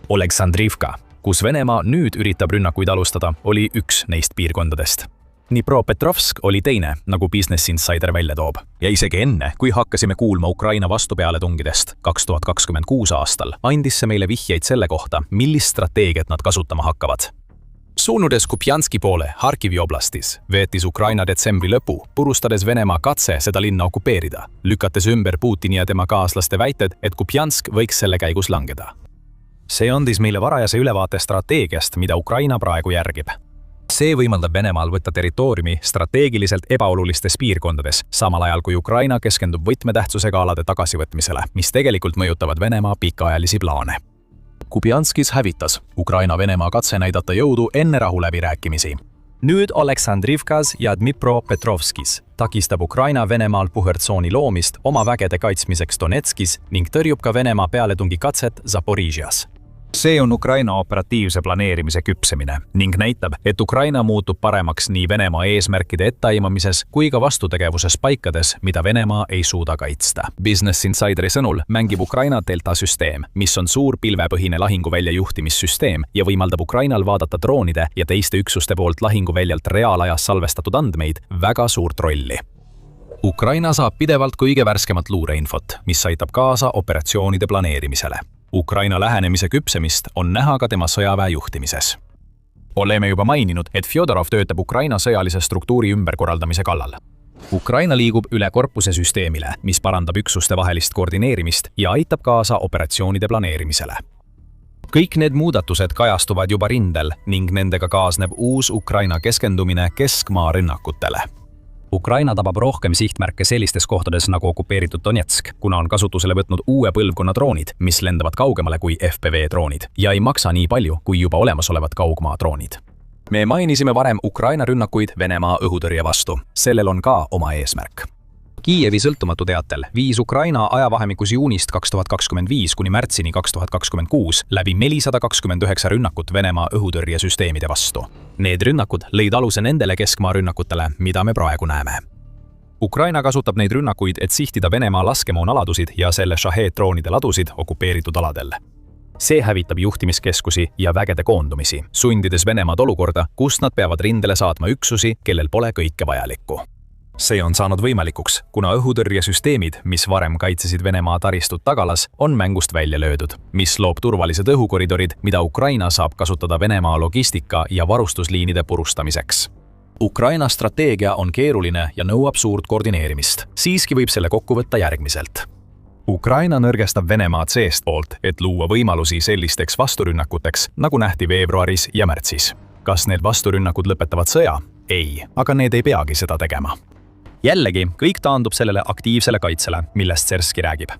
Oleksandrivka, kus Venemaa nüüd üritab rünnakuid alustada, oli üks neist piirkondadest. Dnipropetrovsk oli teine, nagu Business Insider välja toob. Ja isegi enne, kui hakkasime kuulma Ukraina vastupealetungidest 2026 aastal, andis see meile vihjeid selle kohta, millist strateegiat nad kasutama hakkavad. Suunudes Kupjanski poole Harkivi oblastis, veetis Ukraina detsembri lõpu, purustades Venemaa katse seda linna okupeerida, lükates ümber Putini ja tema kaaslaste väited, et Kupjansk võiks selle käigus langeda. See andis meile varajase ülevaate strateegiast, mida Ukraina praegu järgib. See võimaldab Venemaal võtta territooriumi strateegiliselt ebaolulistes piirkondades, samal ajal kui Ukraina keskendub võtmetähtsusega alade tagasivõtmisele, mis tegelikult mõjutavad Venemaa pikaajalisi plaane. Kupjanskis hävitas Ukraina-Venemaa katse näidata jõudu enne rahuläbirääkimisi. Nüüd Oleksandrivkas ja Dnipropetrovskis takistab Ukraina Venemaal puhvertsooni loomist oma vägede kaitsmiseks Donetskis ning tõrjub ka Venemaa pealetungi katset Zaporižias. See on Ukraina operatiivse planeerimise küpsemine ning näitab, et Ukraina muutub paremaks nii Venemaa eesmärkide etteaimamises kui ka vastutegevuses paikades, mida Venemaa ei suuda kaitsta. Business Insideri sõnul mängib Ukraina Delta-süsteem, mis on suur pilvepõhine lahinguvälja juhtimissüsteem ja võimaldab Ukrainal vaadata droonide ja teiste üksuste poolt lahinguväljalt reaalajas salvestatud andmeid väga suurt rolli. Ukraina saab pidevalt kõige värskemat luureinfot, mis aitab kaasa operatsioonide planeerimisele. Ukraina lähenemise küpsemist on näha ka tema sõjaväe juhtimises. Oleme juba maininud, et Fjodorov töötab Ukraina sõjalise struktuuri ümberkorraldamise kallal. Ukraina liigub üle korpuse süsteemile, mis parandab üksuste vahelist koordineerimist ja aitab kaasa operatsioonide planeerimisele. Kõik need muudatused kajastuvad juba rindel ning nendega kaasneb uus Ukraina keskendumine keskmaa rünnakutele. Ukraina tabab rohkem sihtmärke sellistes kohtades nagu okupeeritud Donetsk, kuna on kasutusele võtnud uue põlvkonna droonid, mis lendavad kaugemale kui FPV-droonid ja ei maksa nii palju kui juba olemasolevad kaugmaa-droonid. Me mainisime varem Ukraina rünnakuid Venemaa õhutõrje vastu. Sellel on ka oma eesmärk. Kiievi sõltumatu teatel viis Ukraina ajavahemikus juunist 2025 kuni märtsini 2026 läbi 429 rünnakut Venemaa õhutõrjesüsteemide vastu. Need rünnakud lõid aluse nendele keskmaa rünnakutele, mida me praegu näeme. Ukraina kasutab neid rünnakuid, et sihtida Venemaa laskemoonaladusid ja selle Shahed-droonide ladusid okupeeritud aladel. See hävitab juhtimiskeskusi ja vägede koondumisi, sundides Venemaad olukorda, kus nad peavad rindele saatma üksusi, kellel pole kõike vajalikku. See on saanud võimalikuks, kuna õhutõrjesüsteemid, mis varem kaitsesid Venemaa taristut tagalas, on mängust välja löödud, mis loob turvalised õhukoridorid, mida Ukraina saab kasutada Venemaa logistika ja varustusliinide purustamiseks. Ukraina strateegia on keeruline ja nõuab suurt koordineerimist. Siiski võib selle kokku võtta järgmiselt. Ukraina nõrgestab Venemaad seestpoolt, et luua võimalusi sellisteks vasturünnakuteks, nagu nähti veebruaris ja märtsis. Kas need vasturünnakud lõpetavad sõja? Ei, aga need ei peagi seda tegema. Jällegi, kõik taandub sellele aktiivsele kaitsele, millest Serski räägib.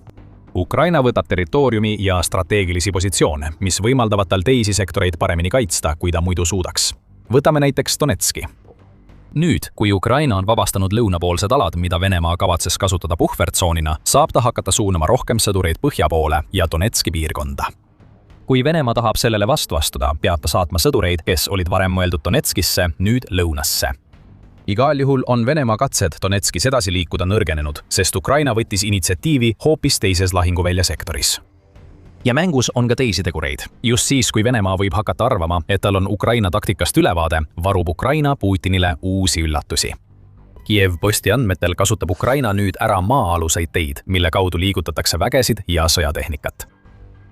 Ukraina võtab territooriumi ja strateegilisi positsioone, mis võimaldavad tal teisi sektoreid paremini kaitsta, kui ta muidu suudaks. Võtame näiteks Donetski. Nüüd, kui Ukraina on vabastanud lõunapoolsed alad, mida Venemaa kavatses kasutada puhvertsoonina, saab ta hakata suunama rohkem sõdureid põhja poole ja Donetski piirkonda. Kui Venemaa tahab sellele vastu astuda, peab ta saatma sõdureid, kes olid varem mõeldud Donetskisse, nüüd lõunasse. Igal juhul on Venemaa katsed Donetskis edasi liikuda nõrgenenud, sest Ukraina võttis initsiatiivi hoopis teises lahinguvälja sektoris. Ja mängus on ka teisi tegureid. Just siis, kui Venemaa võib hakata arvama, et tal on Ukraina taktikast ülevaade, varub Ukraina Putinile uusi üllatusi. Kiev Posti andmetel kasutab Ukraina nüüd ära maa-aluseid teid, mille kaudu liigutatakse vägesid ja sõjatehnikat.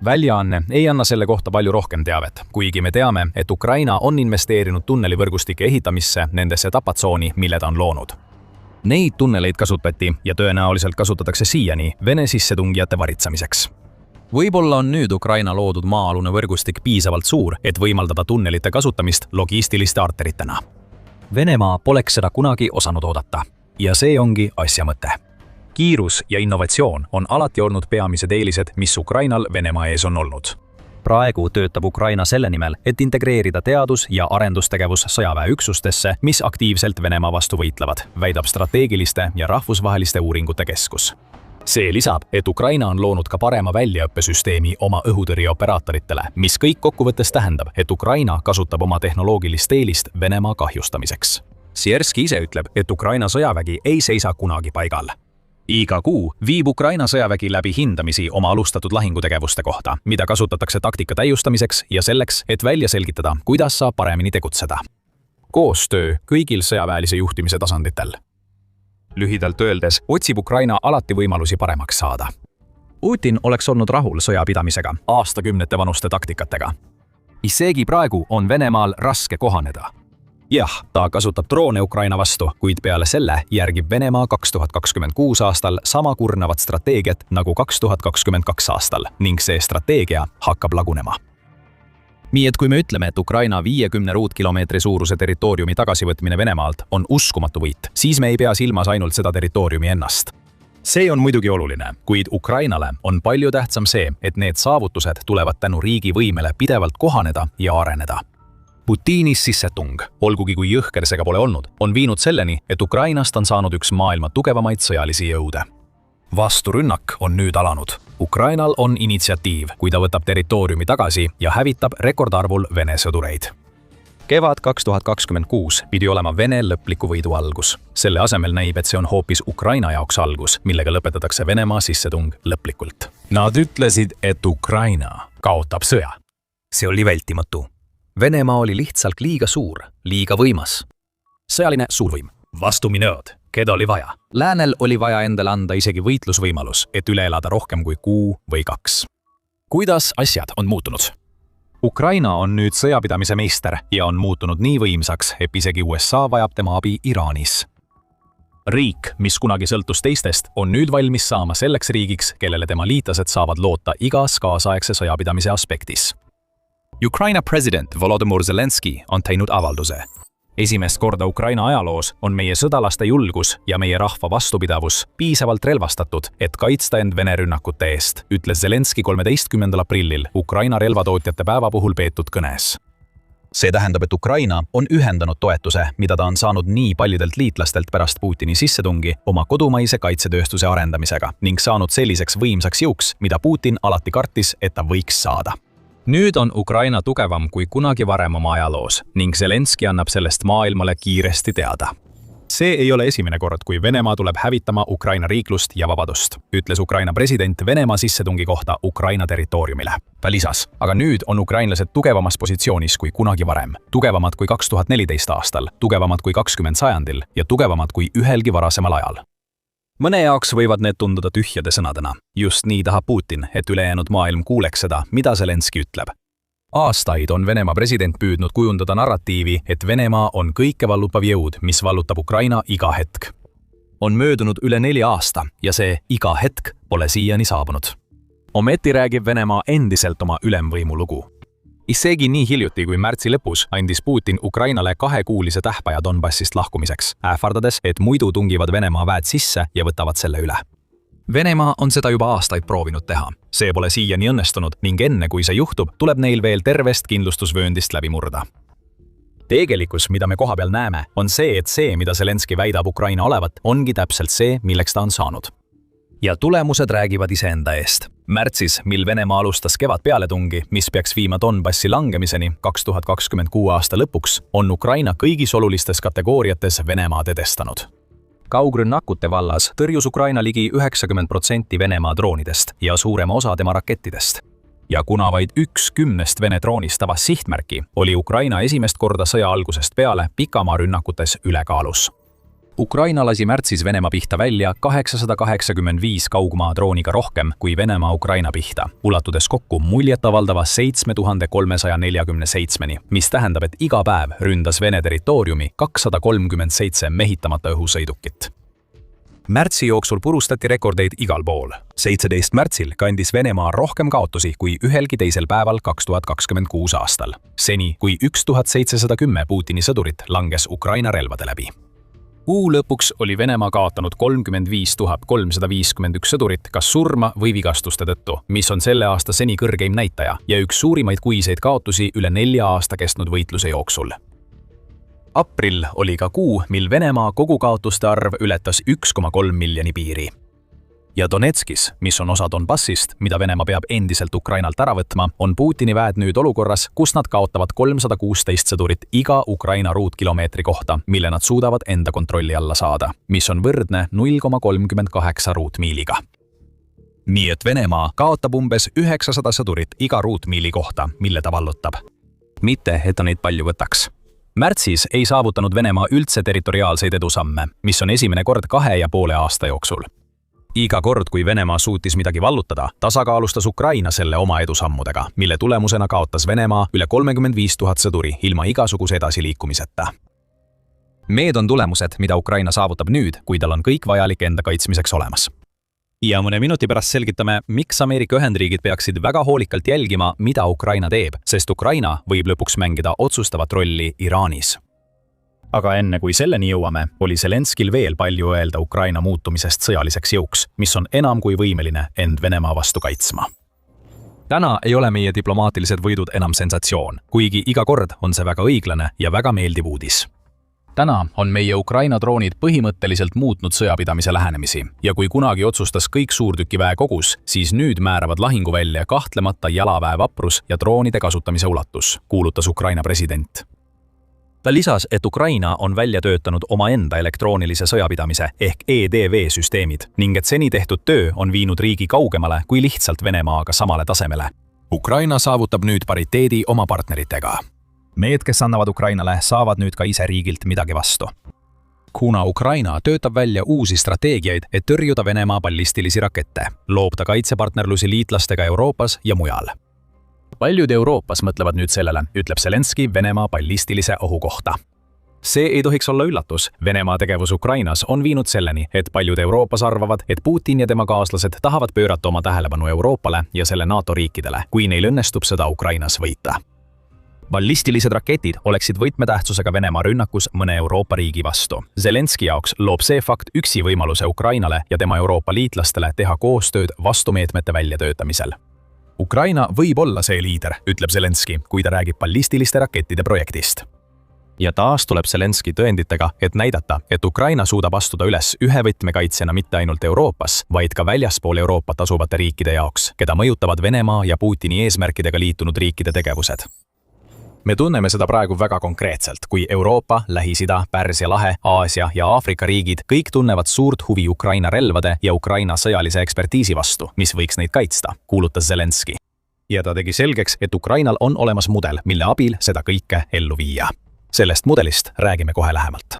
Väljaanne ei anna selle kohta palju rohkem teavet, kuigi me teame, et Ukraina on investeerinud tunnelivõrgustike ehitamisse nendesse tapatsooni, mille ta on loonud. Neid tunneleid kasutati ja tõenäoliselt kasutatakse siiani Vene sissetungijate varitsamiseks. Võib-olla on nüüd Ukraina loodud maa-alune võrgustik piisavalt suur, et võimaldada tunnelite kasutamist logistiliste arteritena. Venemaa poleks seda kunagi osanud oodata. Ja see ongi asja mõte. Kiirus ja innovatsioon on alati olnud peamised eelised, mis Ukrainal Venemaa ees on olnud. Praegu töötab Ukraina selle nimel, et integreerida teadus- ja arendustegevus sõjaväeüksustesse, mis aktiivselt Venemaa vastu võitlevad, väidab strateegiliste ja rahvusvaheliste uuringute keskus. See lisab, et Ukraina on loonud ka parema väljaõppesüsteemi oma õhutõrjeoperaatoritele, mis kõik kokkuvõttes tähendab, et Ukraina kasutab oma tehnoloogilist eelist Venemaa kahjustamiseks. Sierski ise ütleb, et Ukraina sõjavägi ei seisa kunagi paigal. Iga kuu viib Ukraina sõjavägi läbi hindamisi oma alustatud lahingutegevuste kohta, mida kasutatakse taktika täiustamiseks ja selleks, et välja selgitada, kuidas saab paremini tegutseda. Koostöö kõigil sõjaväelise juhtimise tasanditel. Lühidalt öeldes otsib Ukraina alati võimalusi paremaks saada. Putin oleks olnud rahul sõjapidamisega, aastakümnete vanuste taktikatega. Isegi praegu on Venemaal raske kohaneda. Jah, ta kasutab droone Ukraina vastu, kuid peale selle järgib Venemaa 2026 aastal sama kurnavat strateegiat nagu 2022 aastal ning see strateegia hakkab lagunema. Nii et kui me ütleme, et Ukraina 50 ruutkilomeetri suuruse territooriumi tagasivõtmine Venemaalt on uskumatu võit, siis me ei pea silmas ainult seda territooriumi ennast. See on muidugi oluline, kuid Ukrainale on palju tähtsam see, et need saavutused tulevad tänu riigi võimele pidevalt kohaneda ja areneda. Putini sissetung, olgugi kui jõhker see ka pole olnud, on viinud selleni, et Ukrainast on saanud üks maailma tugevamaid sõjalisi jõude. Vasturünnak on nüüd alanud. Ukrainal on initsiatiiv, kui ta võtab territooriumi tagasi ja hävitab rekordarvul Vene sõdureid. Kevad 2026 pidi olema Vene lõpliku võidu algus. Selle asemel näib, et see on hoopis Ukraina jaoks algus, millega lõpetatakse Venemaa sissetung lõplikult. Nad ütlesid, et Ukraina kaotab sõja. See oli vältimatu. Venemaa oli lihtsalt liiga suur, liiga võimas. Sõjaline suurvõim. Vastuminööd, keda oli vaja. Läänel oli vaja endale anda isegi võitlusvõimalus, et üle elada rohkem kui kuu või 2. Kuidas asjad on muutunud? Ukraina on nüüd sõjapidamise meister ja on muutunud nii võimsaks, et isegi USA vajab tema abi Iraanis. Riik, mis kunagi sõltus teistest, on nüüd valmis saama selleks riigiks, kellele tema liitlased saavad loota igas kaasaegse sõjapidamise aspektis. Ukraina president Volodymyr Zelenski on teinud avalduse. Esimest korda Ukraina ajaloos on meie sõdalaste julgus ja meie rahva vastupidavus piisavalt relvastatud, et kaitsta end Vene rünnakute eest, ütles Zelenski 13. aprillil Ukraina relvatootjate päeva puhul peetud kõnes. See tähendab, et Ukraina on ühendanud toetuse, mida ta on saanud nii paljudelt liitlastelt pärast Putini sissetungi oma kodumaise kaitsetööstuse arendamisega ning saanud selliseks võimsaks jõuks, mida Putin alati kartis, et ta võiks saada. Nüüd on Ukraina tugevam kui kunagi varem oma ajaloos ning Zelenski annab sellest maailmale kiiresti teada. See ei ole esimene kord, kui Venemaa tuleb hävitama Ukraina riiklust ja vabadust, ütles Ukraina president Venemaa sissetungi kohta Ukraina territooriumile. Ta lisas, aga nüüd on ukrainlased tugevamas positsioonis kui kunagi varem, tugevamad kui 2014 aastal, tugevamad kui 20 sajandil ja tugevamad kui ühelgi varasemal ajal. Mõne jaoks võivad need tunduda tühjade sõnadena. Just nii tahab Putin, et ülejäänud maailm kuuleks seda, mida Zelenski ütleb. Aastaid on Venemaa president püüdnud kujundada narratiivi, et Venemaa on kõike vallupav jõud, mis vallutab Ukraina iga hetk. On möödunud üle 4 aasta ja see iga hetk pole siiani saabunud. Ometi räägib Venemaa endiselt oma ülemvõimu lugu. Isegi nii hiljuti kui märtsi lõpus andis Putin Ukrainale 2-kuulise tähpaja Donbassist lahkumiseks, ähvardades, et muidu tungivad Venemaa väed sisse ja võtavad selle üle. Venemaa on seda juba aastaid proovinud teha. See pole siiani õnnestunud ning enne kui see juhtub, tuleb neil veel tervest kindlustusvööndist läbi murda. Tegelikkus, mida me kohapeal näeme, on see, et see, mida Zelenski väidab Ukraina olevat, ongi täpselt see, milleks ta on saanud. Ja tulemused räägivad iseenda eest. Märtsis, mil Venemaa alustas kevadpealetungi, mis peaks viima Donbassi langemiseni 2026 aasta lõpuks, on Ukraina kõigis olulistes kategooriates Venemaad edestanud. Kaugrünnakute vallas tõrjus Ukraina ligi 90% Venemaa droonidest ja suurema osa tema rakettidest. Ja kuna vaid 1/10 Vene droonist tabas sihtmärki, oli Ukraina esimest korda sõja algusest peale pikamaarünnakutes ülekaalus. Ukraina lasi märtsis Venemaa pihta välja 885 kaugmaadrooniga rohkem kui Venemaa Ukraina pihta, ulatudes kokku muljetavaldava 7347-ni, mis tähendab, et iga päev ründas Vene territooriumi 237 mehitamata õhusõidukit. Märtsi jooksul purustati rekordeid igal pool. 17. märtsil kandis Venemaa rohkem kaotusi kui ühelgi teisel päeval 2026 aastal. Seni, kui 1710 Putini sõdurit langes Ukraina relvade läbi. Kuu lõpuks oli Venemaa kaotanud 35 351 sõdurit kas surma või vigastuste tõttu, mis on selle aasta seni kõrgeim näitaja ja üks suurimaid kuiseid kaotusi üle 4 aasta kestnud võitluse jooksul. Aprill oli ka kuu, mil Venemaa kogukaotuste arv ületas 1,3 miljoni piiri. Ja Donetskis, mis on osa Donbassist, mida Venemaa peab endiselt Ukrainalt ära võtma, on Putini väed nüüd olukorras, kus nad kaotavad 316 sõdurit iga Ukraina ruutkilomeetri kohta, mille nad suudavad enda kontrolli alla saada, mis on võrdne 0,38 ruutmiiliga. Nii et Venemaa kaotab umbes 900 sõdurit iga ruutmiili kohta, mille ta vallutab. Mitte, et ta neid palju võtaks. Märtsis ei saavutanud Venemaa üldse territoriaalseid edusamme, mis on esimene kord 2,5 aasta jooksul. Iga kord, kui Venemaa suutis midagi vallutada, tasakaalustas Ukraina selle oma edusammudega, mille tulemusena kaotas Venemaa üle 35 000 sõduri ilma igasuguse edasiliikumiseta. Need on tulemused, mida Ukraina saavutab nüüd, kui tal on kõik vajalik enda kaitsmiseks olemas. Ja mõne minuti pärast selgitame, miks Ameerika Ühendriigid peaksid väga hoolikalt jälgima, mida Ukraina teeb, sest Ukraina võib lõpuks mängida otsustavat rolli Iraanis. Aga enne kui selleni jõuame, oli Zelenskil veel palju öelda Ukraina muutumisest sõjaliseks jõuks, mis on enam kui võimeline end Venemaa vastu kaitsma. Täna ei ole meie diplomaatilised võidud enam sensatsioon, kuigi iga kord on see väga õiglane ja väga meeldiv uudis. Täna on meie Ukraina droonid põhimõtteliselt muutnud sõjapidamise lähenemisi ja kui kunagi otsustas kõik suurtükiväe kogus, siis nüüd määravad lahingu välja kahtlemata jalaväe vaprus ja droonide kasutamise ulatus, kuulutas Ukraina president. Ta lisas, et Ukraina on välja töötanud omaenda elektroonilise sõjapidamise ehk EDV-süsteemid ning et seni tehtud töö on viinud riigi kaugemale kui lihtsalt Venemaaga samale tasemele. Ukraina saavutab nüüd pariteedi oma partneritega. Need, kes annavad Ukrainale, saavad nüüd ka ise riigilt midagi vastu. Kuna Ukraina töötab välja uusi strateegiaid, et tõrjuda Venemaa ballistilisi rakette, loob ta kaitsepartnerlusi liitlastega Euroopas ja mujal. Paljud Euroopas mõtlevad nüüd sellele, ütleb Zelenski Venemaa ballistilise ohu kohta. See ei tohiks olla üllatus. Venemaa tegevus Ukrainas on viinud selleni, et paljud Euroopas arvavad, et Putin ja tema kaaslased tahavad pöörata oma tähelepanu Euroopale ja selle NATO riikidele, kui neil õnnestub sõda Ukrainas võita. Ballistilised raketid oleksid võtmetähtsusega Venemaa rünnakus mõne Euroopa riigi vastu. Zelenski jaoks loob see fakt üksi võimaluse Ukrainale ja tema Euroopa liitlastele teha koostööd vastumeetmete väljatöötamisel. Ukraina võib olla see liider, ütleb Zelenski, kui ta räägib ballistiliste rakettide projektist. Ja taas tuleb Zelenski tõenditega, et näidata, et Ukraina suudab astuda üles ühe võtmekaitsjana mitte ainult Euroopas, vaid ka väljaspool Euroopat asuvate riikide jaoks, keda mõjutavad Venemaa ja Putini eesmärkidega liitunud riikide tegevused. Me tunneme seda praegu väga konkreetselt, kui Euroopa, Lähis-Ida, Pärsia lahe, Aasia ja Aafrika riigid kõik tunnevad suurt huvi Ukraina relvade ja Ukraina sõjalise ekspertiisi vastu, mis võiks neid kaitsta, kuulutas Zelenski. Ja ta tegi selgeks, et Ukrainal on olemas mudel, mille abil seda kõike ellu viia. Sellest mudelist räägime kohe lähemalt.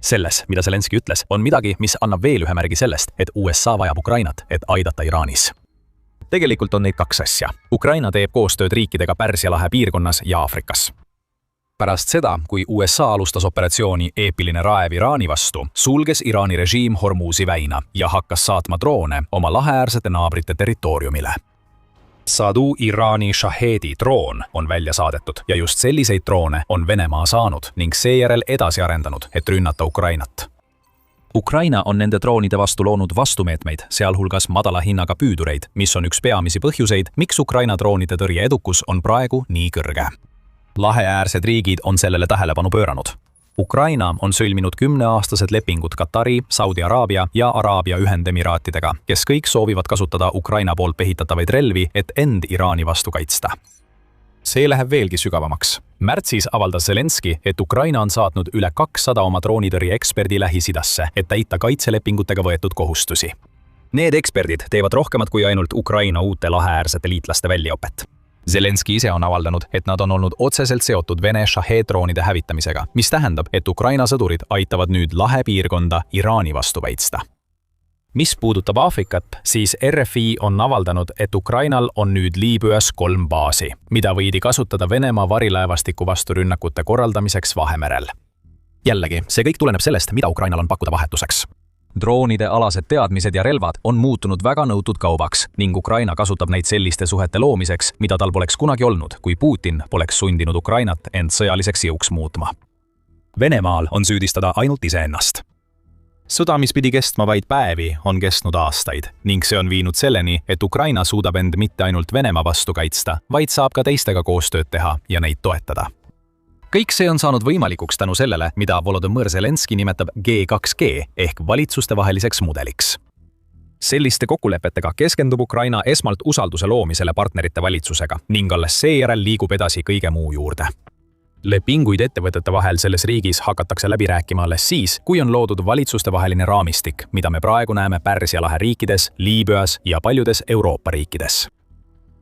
Selles, mida Zelenski ütles, on midagi, mis annab veel ühe märgi sellest, et USA vajab Ukrainat, et aidata Iraanis. Tegelikult on neid kaks asja. Ukraina teeb koostööd riikidega Pärsia lahe piirkonnas ja Aafrikas. Pärast seda, kui USA alustas operatsiooni Eepiline raev Iraani vastu, sulges Iraani režiim Hormuzi väina ja hakkas saatma droone oma laheäärsete naabrite territooriumile. Sadu Iraani Shahedi droon on välja saadetud ja just selliseid droone on Venemaa saanud ning seejärel edasi arendanud, et rünnata Ukrainat. Ukraina on nende droonide vastu loonud vastumeetmeid, sealhulgas madala hinnaga püüdureid, mis on üks peamisi põhjuseid, miks Ukraina droonide tõrje edukus on praegu nii kõrge. Laheäärsed riigid on sellele tähelepanu pööranud. Ukraina on sõlminud 10-aastased lepingud Katari, Saudi Araabia ja Araabia Ühendemiraatidega, kes kõik soovivad kasutada Ukraina poolt pehitatavaid relvi, et end Iraani vastu kaitsta. See läheb veelgi sügavamaks. Märtsis avaldas Zelenski, et Ukraina on saatnud üle 200 oma droonitõrje eksperdi Lähis-Idasse, et täita kaitselepingutega võetud kohustusi. Need eksperdid teevad rohkemat kui ainult Ukraina uute laheäärsete liitlaste väljaõpet. Zelenski ise on avaldanud, et nad on olnud otseselt seotud Vene Shahed-droonide hävitamisega, mis tähendab, et Ukraina sõdurid aitavad nüüd lahe piirkonda Iraani vastu väitsta. Mis puudutab Aafrikat, siis RFI on avaldanud, et Ukrainal on nüüd Liibüas 3 baasi, mida võidi kasutada Venemaa varilaevastiku vastu rünnakute korraldamiseks Vahemerel. Jällegi, see kõik tuleneb sellest, mida Ukrainal on pakkuda vahetuseks. Droonide alased teadmised ja relvad on muutunud väga nõutud kaubaks ning Ukraina kasutab neid selliste suhete loomiseks, mida tal poleks kunagi olnud, kui Putin poleks sundinud Ukrainat end sõjaliseks jõuks muutma. Venemaal on süüdistada ainult iseennast. Sõda, mis pidi kestma vaid päevi, on kestnud aastaid ning see on viinud selleni, et Ukraina suudab end mitte ainult Venemaa vastu kaitsta, vaid saab ka teistega koostööd teha ja neid toetada. Kõik see on saanud võimalikuks tänu sellele, mida Volodõmõr Zelenski nimetab G2G ehk valitsustevaheliseks mudeliks. Selliste kokkulepetega keskendub Ukraina esmalt usalduse loomisele partnerite valitsusega ning alles seejärel liigub edasi kõige muu juurde. Lepinguid ettevõtete vahel selles riigis hakatakse läbi rääkima alles siis, kui on loodud valitsustevaheline raamistik, mida me praegu näeme Pärsia lahe riikides, Liibüas ja paljudes Euroopa riikides.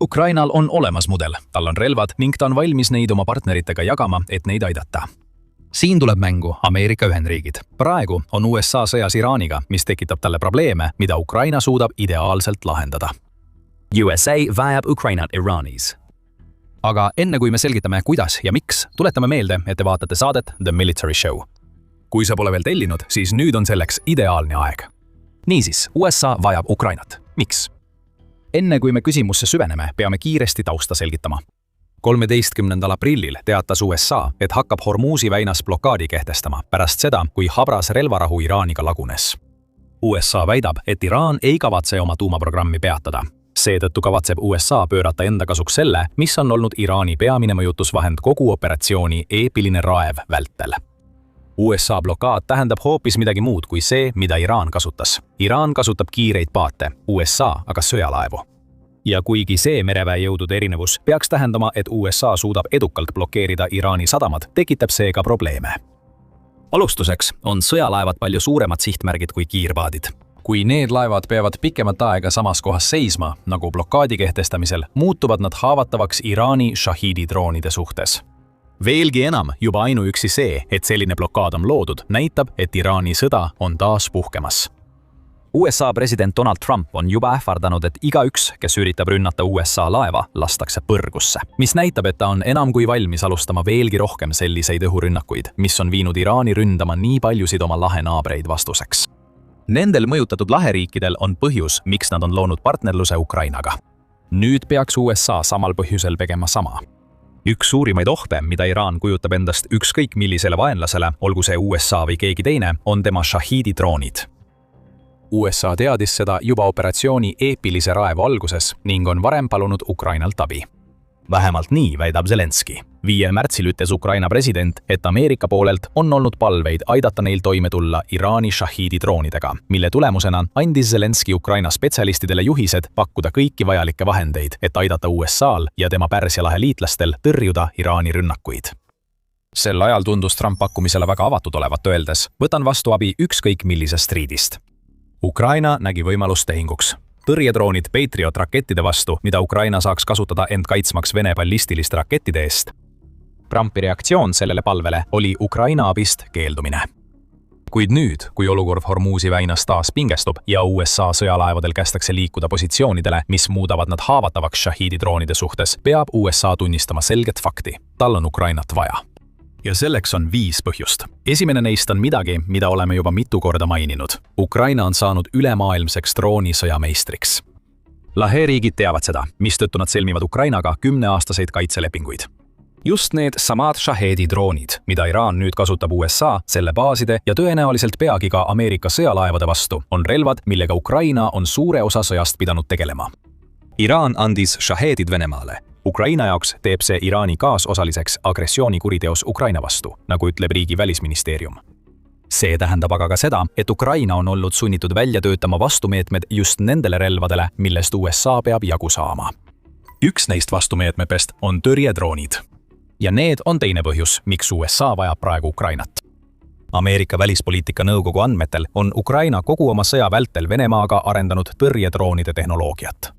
Ukrainal on olemas mudel, tal on relvad ning ta on valmis neid oma partneritega jagama, et neid aidata. Siin tuleb mängu Ameerika Ühendriigid. Praegu on USA sõjas Iraaniga, mis tekitab talle probleeme, mida Ukraina suudab ideaalselt lahendada. USA vajab Ukrainat Iraanis. Aga enne kui me selgitame, kuidas ja miks, tuletame meelde, et te vaatate saadet The Military Show. Kui sa pole veel tellinud, siis nüüd on selleks ideaalne aeg. Niisiis, USA vajab Ukrainat. Miks? Enne kui me küsimusse süveneme, peame kiiresti tausta selgitama. 13. aprillil teatas USA, et hakkab Hormuzi väinas blokaadi kehtestama pärast seda, kui habras relvarahu Iraaniga lagunes. USA väidab, et Iraan ei kavatse oma tuumaprogrammi peatada. Seetõttu kavatseb USA pöörata enda kasuks selle, mis on olnud Iraani peamine mõjutusvahend kogu operatsiooni Eepiline raev vältel. USA blokaad tähendab hoopis midagi muud kui see, mida Iraan kasutas. Iraan kasutab kiireid paate, USA aga sõjalaevu. Ja kuigi see mereväejõudude erinevus peaks tähendama, et USA suudab edukalt blokeerida Iraani sadamad, tekitab see ka probleeme. Alustuseks on sõjalaevad palju suuremad sihtmärgid kui kiirpaadid. Kui need laevad peavad pikemat aega samas kohas seisma, nagu blokaadi kehtestamisel, muutuvad nad haavatavaks Iraani Shahidi droonide suhtes. Veelgi enam, juba ainuüksi see, et selline blokaad on loodud, näitab, et Iraani sõda on taas puhkemas. USA president Donald Trump on juba ähvardanud, et igaüks, kes üritab rünnata USA laeva, lastakse põrgusse, mis näitab, et ta on enam kui valmis alustama veelgi rohkem selliseid õhurünnakuid, mis on viinud Iraani ründama nii paljusid oma lahenaabreid vastuseks. Nendel mõjutatud laheriikidel on põhjus, miks nad on loonud partnerluse Ukrainaga. Nüüd peaks USA samal põhjusel tegema sama. Üks suurimaid ohte, mida Iraan kujutab endast ükskõik millisele vaenlasele, olgu see USA või keegi teine, on tema Shahidi droonid. USA teadis seda juba operatsiooni Eepilise raevu alguses ning on varem palunud Ukrainalt abi. Vähemalt nii väidab Zelenski. 5. märtsil ütles Ukraina president, et Ameerika poolelt on olnud palveid aidata neil toime tulla Iraani Shahidi droonidega, mille tulemusena andis Zelenski Ukraina spetsialistidele juhised pakkuda kõiki vajalikke vahendeid, et aidata USA'l ja tema Pärsia lahe liitlastel tõrjuda Iraani rünnakuid. Sel ajal tundus Trump pakkumisele väga avatud olevat öeldes, võtan vastu abi ükskõik millisest riidist. Ukraina nägi võimalust tehinguks. Tõrjedroonid Patriot rakettide vastu, mida Ukraina saaks kasutada end kaitsmaks Vene ballistiliste rakettide eest. Trumpi reaktsioon sellele palvele oli Ukraina abist keeldumine. Kuid nüüd, kui olukord Hormuzi väinas taas pingestub ja USA sõjalaevadel kästakse liikuda positsioonidele, mis muudavad nad haavatavaks Shahidi droonide suhtes, peab USA tunnistama selget fakti. Tal on Ukrainat vaja. Ja selleks on 5 põhjust. Esimene neist on midagi, mida oleme juba mitu korda maininud. Ukraina on saanud ülemaailmseks droonisõjameistriks. Laheriigid teavad seda, mistõttu nad sõlmivad Ukrainaga 10-aastaseid kaitselepinguid. Just need samad Shahedi droonid, mida Iraan nüüd kasutab USA, selle baaside ja tõenäoliselt peagi ka Ameerika sõjalaevade vastu, on relvad, millega Ukraina on suure osa sõjast pidanud tegelema. Iraan andis Shahedid Venemaale. Ukraina jaoks teeb see Iraani kaasosaliseks agressioonikuriteos Ukraina vastu, nagu ütleb riigi välisministeerium. See tähendab aga ka seda, et Ukraina on olnud sunnitud välja töötama vastumeetmed just nendele relvadele, millest USA peab jagu saama. Üks neist vastumeetmepest on tõrjedroonid. Ja need on teine põhjus, miks USA vajab praegu Ukrainat. Ameerika välispoliitika nõukogu andmetel on Ukraina kogu oma sõja vältel Venemaaga arendanud tõrjedroonide tehnoloogiat.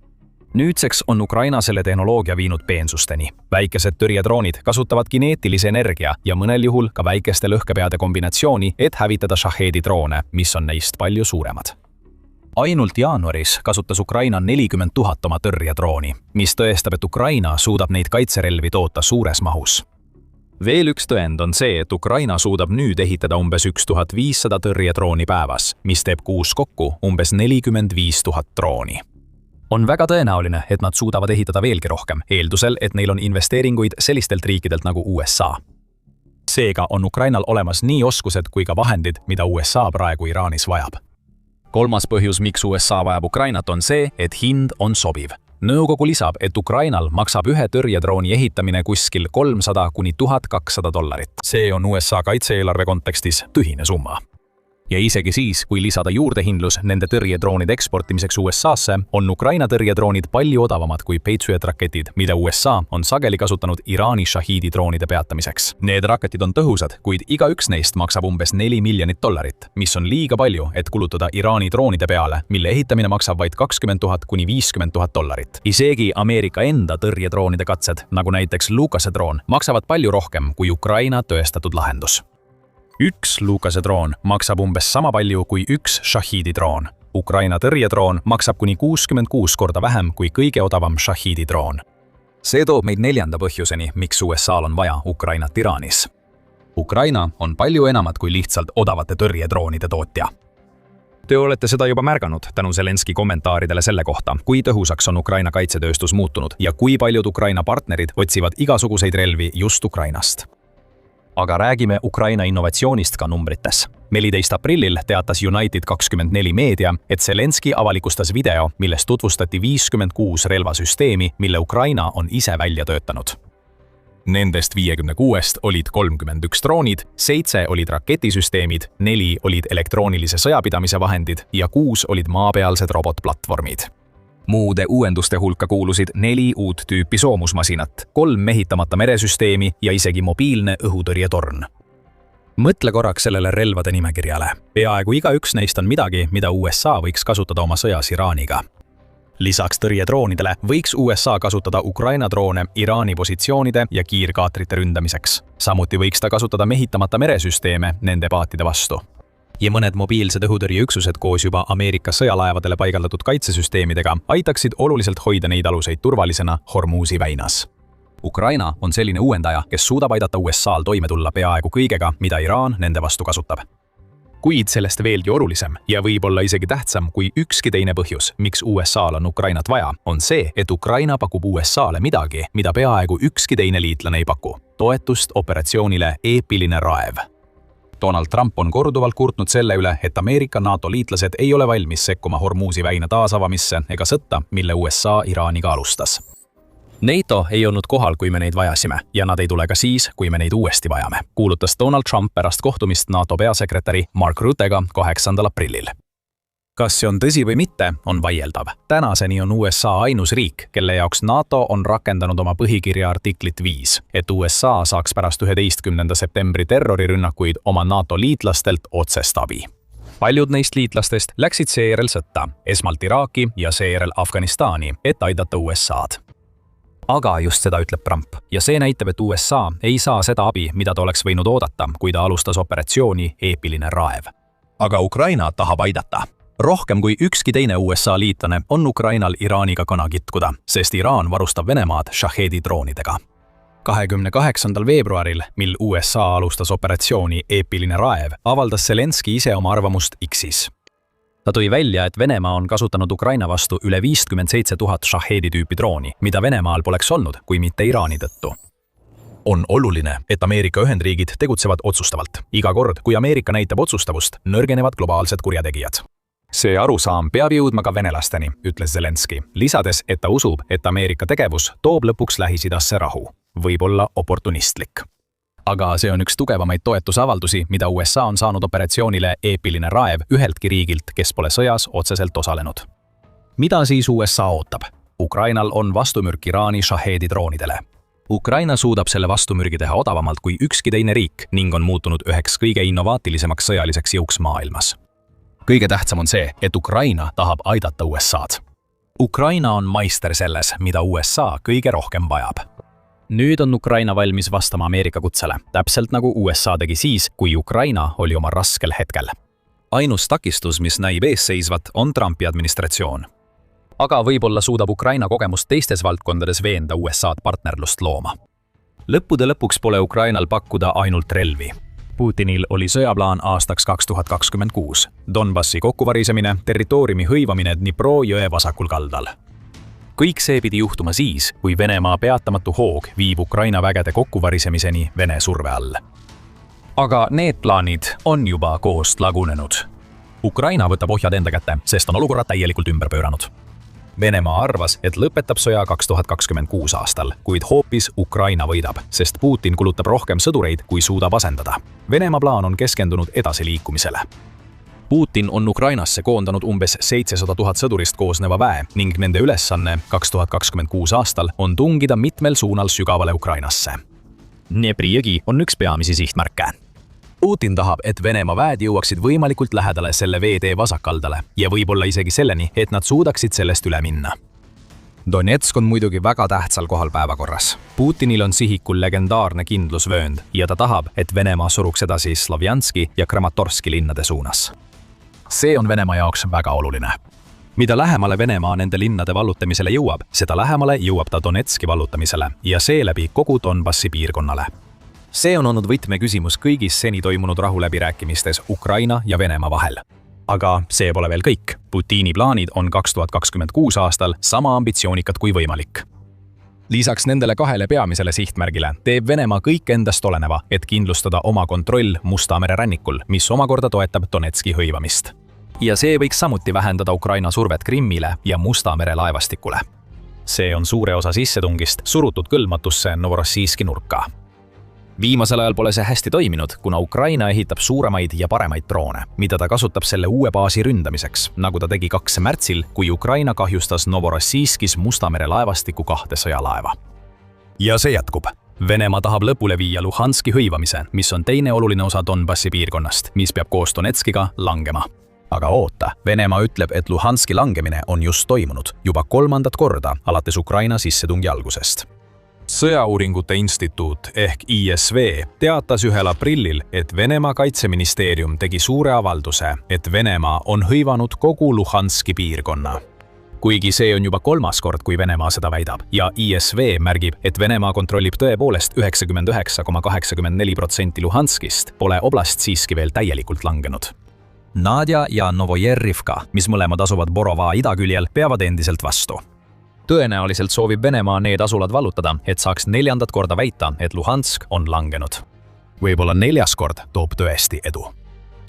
Nüüdseks on Ukraina selle tehnoloogia viinud peensusteni. Väikesed tõrjedroonid kasutavad kineetilise energia ja mõnel juhul ka väikeste lõhkepeade kombinatsiooni, et hävitada Shahedi droone, mis on neist palju suuremad. Ainult jaanuaris kasutas Ukraina 40 000 oma tõrjedrooni, mis tõestab, et Ukraina suudab neid kaitserelvi toota suures mahus. Veel üks tõend on see, et Ukraina suudab nüüd ehitada umbes 1500 tõrjedrooni päevas, mis teeb kuus kokku umbes 45 000 drooni. On väga tõenäoline, et nad suudavad ehitada veelgi rohkem, eeldusel, et neil on investeeringuid sellistelt riikidelt nagu USA. Seega on Ukrainal olemas nii oskused kui ka vahendid, mida USA praegu Iraanis vajab. Kolmas põhjus, miks USA vajab Ukrainat, on see, et hind on sobiv. Nõukogu lisab, et Ukrainal maksab ühe tõrjedrooni ehitamine kuskil $300 kuni $1200. See on USA kaitse-eelarve kontekstis tühine summa. Ja isegi siis, kui lisada juurdehindlus nende tõrjedroonide eksportimiseks USA-sse, on Ukraina tõrjedroonid palju odavamad kui Patriot-raketid, mida USA on sageli kasutanud Iraani Shahidi droonide peatamiseks. Need raketid on tõhusad, kuid igaüks neist maksab umbes $4 miljonit, mis on liiga palju, et kulutada Iraani droonide peale, mille ehitamine maksab vaid $20 000 kuni $50 000. Isegi Ameerika enda tõrjedroonide katsed, nagu näiteks Lucase droon, maksavad palju rohkem kui Ukraina tõestatud lahendus. Üks Lucase droon maksab umbes sama palju kui üks Shahidi droon. Ukraina tõrjedroon maksab kuni 66 korda vähem kui kõige odavam Shahidi droon. See toob meid neljanda põhjuseni, miks USA-l on vaja Ukrainat Iraanis. Ukraina on palju enamat kui lihtsalt odavate tõrjedroonide tootja. Te olete seda juba märganud tänu Zelenski kommentaaridele selle kohta, kui tõhusaks on Ukraina kaitsetööstus muutunud ja kui paljud Ukraina partnerid otsivad igasuguseid relvi just Ukrainast. Aga räägime Ukraina innovatsioonist ka numbrites. 14. aprillil teatas United24 meedia, et Zelenski avalikustas video, milles tutvustati 56 relvasüsteemi, mille Ukraina on ise välja töötanud. Nendest 56 olid 31 droonid, 7 olid raketisüsteemid, 4 olid elektroonilise sõjapidamise vahendid ja 6 olid maapealsed robotplatvormid. Muude uuenduste hulka kuulusid 4 uut tüüpi soomusmasinat, 3 mehitamata meresüsteemi ja isegi mobiilne õhutõrjetorn. Mõtle korraks sellele relvade nimekirjale. Peaaegu igaüks neist on midagi, mida USA võiks kasutada oma sõjas Iraaniga. Lisaks tõrjedroonidele võiks USA kasutada Ukraina droone Iraani positsioonide ja kiirkaatrite ründamiseks. Samuti võiks ta kasutada mehitamata meresüsteeme nende paatide vastu. Ja mõned mobiilsed õhutõrjeüksused koos juba Ameerika sõjalaevadele paigaldatud kaitsesüsteemidega aitaksid oluliselt hoida neid aluseid turvalisena Hormuzi väinas. Ukraina on selline uuendaja, kes suudab aidata USA-l toime tulla peaaegu kõigega, mida Iraan nende vastu kasutab. Kuid sellest veelgi olulisem ja võib-olla isegi tähtsam kui ükski teine põhjus, miks USA-l on Ukrainat vaja, on see, et Ukraina pakub USA-le midagi, mida peaaegu ükski teine liitlane ei paku. Toetust operatsioonile Eepiline raev. Donald Trump on korduvalt kurtnud selle üle, et Ameerika NATO liitlased ei ole valmis sekkuma Hormuzi väina taasavamisse ega sõtta, mille USA Iraaniga alustas. NATO ei olnud kohal, kui me neid vajasime, ja nad ei tule ka siis, kui me neid uuesti vajame, kuulutas Donald Trump pärast kohtumist NATO peasekretäri Mark Ruttega 8. aprillil. Kas see on tõsi või mitte, on vaieldav. Tänaseni on USA ainus riik, kelle jaoks NATO on rakendanud oma põhikirja artiklit 5, et USA saaks pärast 11. septembri terrorirünnakuid oma NATO liitlastelt otsest abi. Paljud neist liitlastest läksid seejärel sõtta, esmalt Iraaki ja seejärel Afganistani, et aidata USA-d. Aga just seda ütleb Trump ja see näitab, et USA ei saa seda abi, mida ta oleks võinud oodata, kui ta alustas operatsiooni Eepiline raev. Aga Ukraina tahab aidata. Rohkem kui ükski teine USA liitlane on Ukrainal Iraaniga kana kitkuda, sest Iraan varustab Venemaad Shahedi droonidega. 28. veebruaril, mil USA alustas operatsiooni Eepiline raev, avaldas Zelenski ise oma arvamust X-is. Ta tõi välja, et Venemaa on kasutanud Ukraina vastu üle 57 000 Shahedi tüüpi drooni, mida Venemaal poleks olnud, kui mitte Iraani tõttu. On oluline, et Ameerika Ühendriigid tegutsevad otsustavalt. Iga kord, kui Ameerika näitab otsustavust, nõrgenevad globaalsed kurjategijad. See arusaam peab jõudma ka venelasteni, ütles Zelenski, lisades, et ta usub, et Ameerika tegevus toob lõpuks Lähis-Idasse rahu. Võib olla oportunistlik. Aga see on üks tugevamaid toetusavaldusi, mida USA on saanud operatsioonile Eepiline raev üheltki riigilt, kes pole sõjas otseselt osalenud. Mida siis USA ootab? Ukrainal on vastumürk Iraani Shahedi droonidele. Ukraina suudab selle vastumürgi teha odavamalt kui ükski teine riik ning on muutunud üheks kõige innovaatilisemaks sõjaliseks jõuks maailmas. Kõige tähtsam on see, et Ukraina tahab aidata USA-d. Ukraina on maister selles, mida USA kõige rohkem vajab. Nüüd on Ukraina valmis vastama Ameerika kutsele, täpselt nagu USA tegi siis, kui Ukraina oli oma raskel hetkel. Ainus takistus, mis näib eesseisvat, on Trumpi administratsioon. Aga võib-olla suudab Ukraina kogemust teistes valdkondades veenda USA-d partnerlust looma. Lõppude lõpuks pole Ukrainal pakkuda ainult relvi. Putinil oli sõjaplaan aastaks 2026. Donbassi kokkuvarisemine, territooriumi hõivamine Dnipro jõe vasakul kaldal. Kõik see pidi juhtuma siis, kui Venemaa peatamatu hoog viib Ukraina vägede kokkuvarisemiseni Vene surve all. Aga need plaanid on juba koost lagunenud. Ukraina võtab ohjad enda kätte, sest on olukorra täielikult ümber pööranud. Venemaa arvas, et lõpetab sõja 2026 aastal, kuid hoopis Ukraina võidab, sest Putin kulutab rohkem sõdureid, kui suudab asendada. Venemaa plaan on keskendunud edasiliikumisele. Putin on Ukrainasse koondanud umbes 700 000 sõdurist koosneva väe ning nende ülesanne 2026 aastal on tungida mitmel suunal sügavale Ukrainasse. Dnepri jõgi on üks peamisi sihtmärke. Putin tahab, et Venemaa väed jõuaksid võimalikult lähedale selle veetee vasakkaldale ja võib-olla isegi selleni, et nad suudaksid sellest üle minna. Donetsk on muidugi väga tähtsal kohal päevakorras. Putinil on sihikul legendaarne kindlusvöönd ja ta tahab, et Venemaa suruks edasi Slovjanski ja Kramatorski linnade suunas. See on Venemaa jaoks väga oluline. Mida lähemale Venemaa nende linnade vallutamisele jõuab, seda lähemale jõuab ta Donetski vallutamisele ja seeläbi kogu Donbassi piirkonnale. See on olnud võtmeküsimus kõigis seni toimunud rahuläbirääkimistes Ukraina ja Venemaa vahel. Aga see pole veel kõik. Putini plaanid on 2026 aastal sama ambitsioonikad kui võimalik. Lisaks nendele kahele peamisele sihtmärgile teeb Venemaa kõik endast oleneva, et kindlustada oma kontroll Musta mere rannikul, mis omakorda toetab Donetski hõivamist. Ja see võiks samuti vähendada Ukraina survet Krimmile ja Musta mere laevastikule. See on suure osa sissetungist surutud kõlmatusse Novorossijski nurka. Viimasel ajal pole see hästi toiminud, kuna Ukraina ehitab suuremaid ja paremaid droone, mida ta kasutab selle uue baasi ründamiseks, nagu ta tegi 2. märtsil, kui Ukraina kahjustas Novorossijskis Musta mere laevastiku 2 sõjalaeva. Ja see jätkub. Venemaa tahab lõpule viia Luhanski hõivamise, mis on teine oluline osa Donbassi piirkonnast, mis peab koos Donetskiga langema. Aga oota, Venemaa ütleb, et Luhanski langemine on just toimunud juba 3. korda alates Ukraina sissetungi algusest. Sõjauuringute instituut ehk ISV teatas 1. aprillil, et Venemaa kaitseministeerium tegi suure avalduse, et Venemaa on hõivanud kogu Luhanski piirkonna. Kuigi see on juba 3. kord, kui Venemaa seda väidab ja ISV märgib, et Venemaa kontrollib tõepoolest 99,84% Luhanskist, pole oblast siiski veel täielikult langenud. Nadja ja Novojerivka, mis mõlemad asuvad Borova idaküljel, peavad endiselt vastu. Tõenäoliselt soovib Venemaa need asulad vallutada, et saaks 4. korda väita, et Luhansk on langenud. Võib-olla 4. kord toob tõesti edu.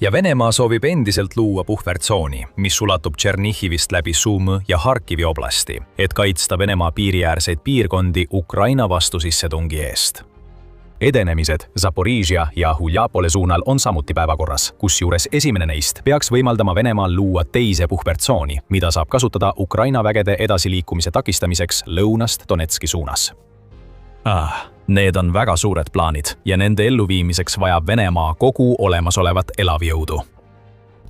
Ja Venemaa soovib endiselt luua puhvertsooni, mis ulatub Tšernihivist läbi Sumõ ja Harkivi oblasti, et kaitsta Venemaa piiriäärseid piirkondi Ukraina vastu sissetungi eest. Edenemised Zaporižja ja Huljapole suunal on samuti päevakorras, kusjuures esimene neist peaks võimaldama Venemaal luua teise puhvertsooni, mida saab kasutada Ukraina vägede edasiliikumise takistamiseks lõunast Donetski suunas. Need on väga suured plaanid ja nende elluviimiseks vajab Venemaa kogu olemasolevat elavjõudu.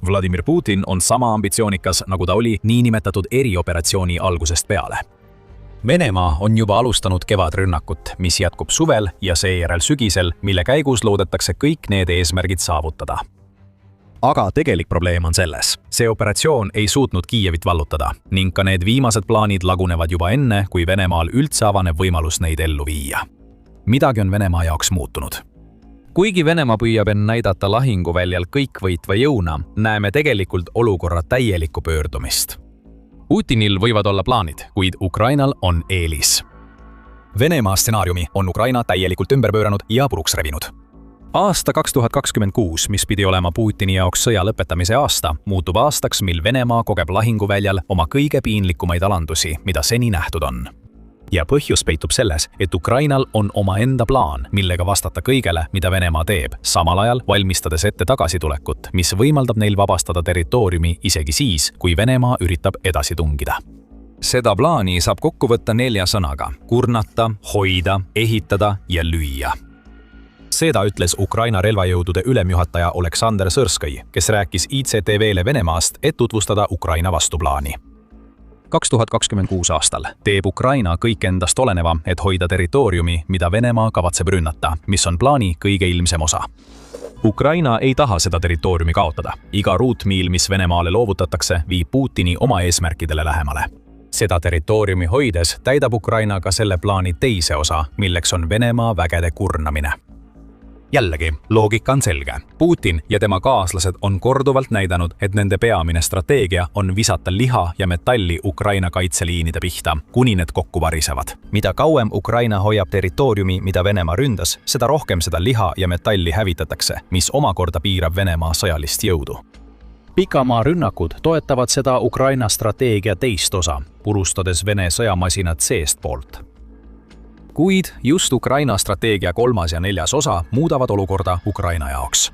Vladimir Putin on sama ambitsioonikas, nagu ta oli niinimetatud erioperatsiooni algusest peale. Venemaa on juba alustanud kevadrünnakut, mis jätkub suvel ja seejärel sügisel, mille käigus loodetakse kõik need eesmärgid saavutada. Aga tegelik probleem on selles. See operatsioon ei suutnud Kiievit vallutada ning ka need viimased plaanid lagunevad juba enne, kui Venemaal üldse avaneb võimalus neid ellu viia. Midagi on Venemaa jaoks muutunud. Kuigi Venemaa püüab end näidata lahinguväljal kõikvõitva jõuna, näeme tegelikult olukorra täielikku pöördumist. Putinil võivad olla plaanid, kuid Ukrainal on eelis. Venemaa stsenaariumi on Ukraina täielikult ümber pööranud ja puruks revinud. Aasta 2026, mis pidi olema Putini jaoks sõja lõpetamise aasta, muutub aastaks, mil Venemaa kogeb lahinguväljal oma kõige piinlikumaid alandusi, mida seni nähtud on. Ja põhjus peitub selles, et Ukrainal on omaenda plaan, millega vastata kõigele, mida Venemaa teeb, samal ajal valmistades ette tagasitulekut, mis võimaldab neil vabastada territooriumi isegi siis, kui Venemaa üritab edasi tungida. Seda plaani saab kokku võtta 4 sõnaga: kurnata, hoida, ehitada ja lüüa. Seda ütles Ukraina relvajõudude ülemjuhataja Oleksandr Sõrskõi, kes rääkis ICTV-le Venemaast, et tutvustada Ukraina vastuplaani. 2026 aastal teeb Ukraina kõik endast oleneva, et hoida territooriumi, mida Venemaa kavatseb rünnata, mis on plaani kõige ilmsem osa. Ukraina ei taha seda territooriumi kaotada. Iga ruutmiil, mis Venemaale loovutatakse, viib Putini oma eesmärkidele lähemale. Seda territooriumi hoides täidab Ukraina ka selle plaani teise osa, milleks on Venemaa vägede kurnamine. Jällegi, loogika on selge. Putin ja tema kaaslased on korduvalt näidanud, et nende peamine strateegia on visata liha ja metalli Ukraina kaitseliinide pihta, kuni need kokku varisevad. Mida kauem Ukraina hoiab territooriumi, mida Venemaa ründas, seda rohkem seda liha ja metalli hävitatakse, mis omakorda piirab Venemaa sõjalist jõudu. Pikamaa rünnakud toetavad seda Ukraina strateegia teist osa, purustades Vene sõjamasinad seestpoolt. Kuid just Ukraina strateegia 3. ja 4. osa muudavad olukorda Ukraina jaoks.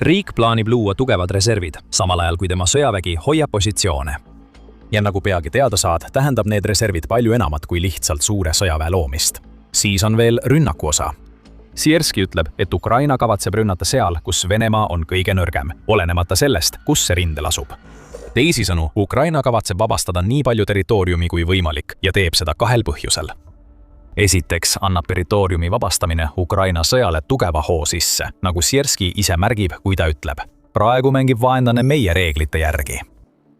Riik plaanib luua tugevad reservid, samal ajal kui tema sõjavägi hoiab positsioone. Ja nagu peagi teada saad, tähendab need reservid palju enamat kui lihtsalt suure sõjaväe loomist. Siis on veel rünnaku osa. Sierski ütleb, et Ukraina kavatseb rünnata seal, kus Venemaa on kõige nõrgem, olenemata sellest, kus see rindel asub. Teisisõnu, Ukraina kavatseb vabastada nii palju territooriumi kui võimalik ja teeb seda 2 põhjusel. Esiteks annab territooriumi vabastamine Ukraina sõjale tugeva hoo sisse, nagu Sierski ise märgib, kui ta ütleb. Praegu mängib vaenlane meie reeglite järgi.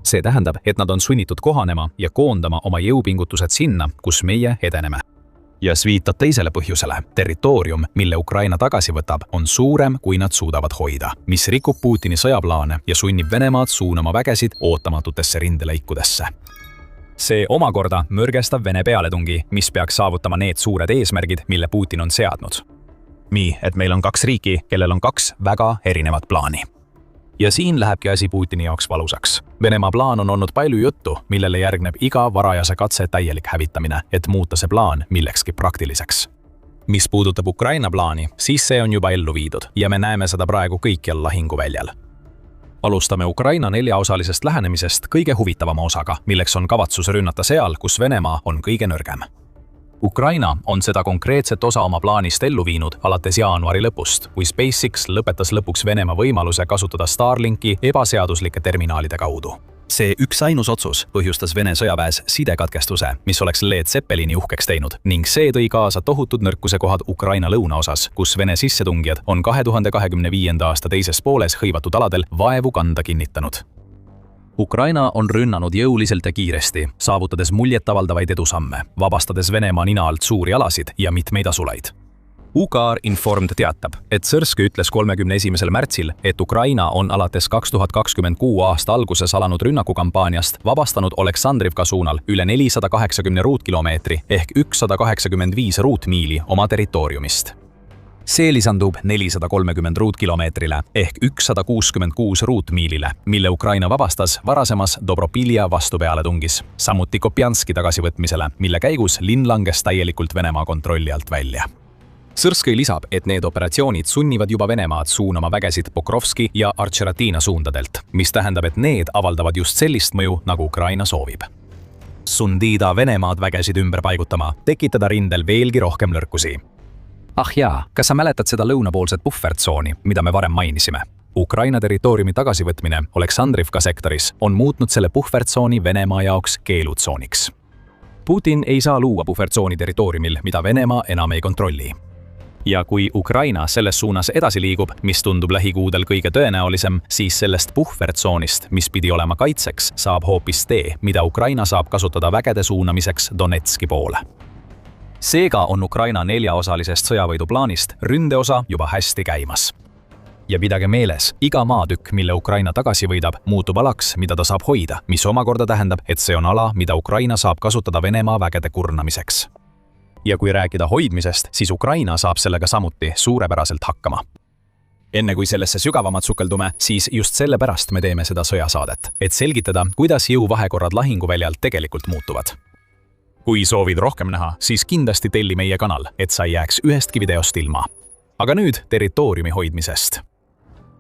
See tähendab, et nad on sunnitud kohanema ja koondama oma jõupingutused sinna, kus meie edeneme. Ja viitab teisele põhjusele. Territoorium, mille Ukraina tagasi võtab, on suurem, kui nad suudavad hoida, mis rikub Putini sõjaplaane ja sunnib Venemaad suunama vägesid ootamatutesse rindelõikudesse. See omakorda mürgestab Vene pealetungi, mis peaks saavutama need suured eesmärgid, mille Putin on seadnud. Nii, et meil on 2 riiki, kellel on 2 väga erinevat plaani. Ja siin lähebki asi Putini jaoks valusaks. Venemaa plaan on olnud palju juttu, millele järgneb iga varajase katse täielik hävitamine, et muuta see plaan millekski praktiliseks. Mis puudutab Ukraina plaani, siis see on juba ellu viidud ja me näeme seda praegu kõikjal lahinguväljal. Alustame Ukraina 4-osalisest lähenemisest kõige huvitavama osaga, milleks on kavatsus rünnata seal, kus Venemaa on kõige nõrgem. Ukraina on seda konkreetset osa oma plaanist ellu viinud alates jaanuari lõpust, kui SpaceX lõpetas lõpuks Venemaa võimaluse kasutada Starlinki ebaseaduslike terminaalide kaudu. See üksainus otsus põhjustas Vene sõjaväes sidekatkestuse, mis oleks Led Zeppelini uhkeks teinud, ning see tõi kaasa tohutud nõrkuse kohad Ukraina lõunaosas, kus Vene sissetungijad on 2025. aasta teises pooles hõivatud aladel vaevu kanda kinnitanud. Ukraina on rünnanud jõuliselt ja kiiresti, saavutades muljetavaldavaid edusamme, vabastades Venemaa nina alt suuri alasid ja mitmeid asulaid. Ukar Informed teatab, et Sõrskõ ütles 31. märtsil, et Ukraina on alates 2026. aasta alguses alanud rünnakukampaaniast vabastanud Oleksandrivka suunal üle 480 ruutkilomeetri ehk 185 ruutmiili oma territooriumist. See lisandub 430 ruutkilomeetrile ehk 166 ruutmiilile, mille Ukraina vabastas varasemas Dobropilja vastupealetungis, samuti Kopjanski tagasivõtmisele, mille käigus linn langes täielikult Venemaa kontrolli alt välja. Sõrskõi lisab, et need operatsioonid sunnivad juba Venemaad suunama vägesid Pokrovski ja Artšeratina suundadelt, mis tähendab, et need avaldavad just sellist mõju, nagu Ukraina soovib. Sundida Venemaad vägesid ümber paigutama, tekitada rindel veelgi rohkem lõrkusi. Ah jaa, kas sa mäletad seda lõunapoolset puhvertsooni, mida me varem mainisime? Ukraina territooriumi tagasivõtmine Oleksandrivka sektoris on muutnud selle puhvertsooni Venemaa jaoks keelutsooniks. Putin ei saa luua puhvertsooni territooriumil, mida Venemaa enam ei kontrolli. Ja kui Ukraina selles suunas edasi liigub, mis tundub lähikuudel kõige tõenäolisem, siis sellest puhvertsoonist, mis pidi olema kaitseks, saab hoopis tee, mida Ukraina saab kasutada vägede suunamiseks Donetski poole. Seega on Ukraina 4-osalisest sõjavõiduplaanist ründeosa juba hästi käimas. Ja pidage meeles, iga maatükk, mille Ukraina tagasi võidab, muutub alaks, mida ta saab hoida, mis omakorda tähendab, et see on ala, mida Ukraina saab kasutada Venemaa vägede kurnamiseks. Ja kui rääkida hoidmisest, siis Ukraina saab sellega samuti suurepäraselt hakkama. Enne kui sellesse sügavamalt sukeldume, siis just sellepärast me teeme seda sõjasaadet, et selgitada, kuidas jõuvahekorrad lahinguväljal tegelikult muutuvad. Kui soovid rohkem näha, siis kindlasti telli meie kanal, et sa ei jääks ühestki videost ilma. Aga nüüd territooriumi hoidmisest.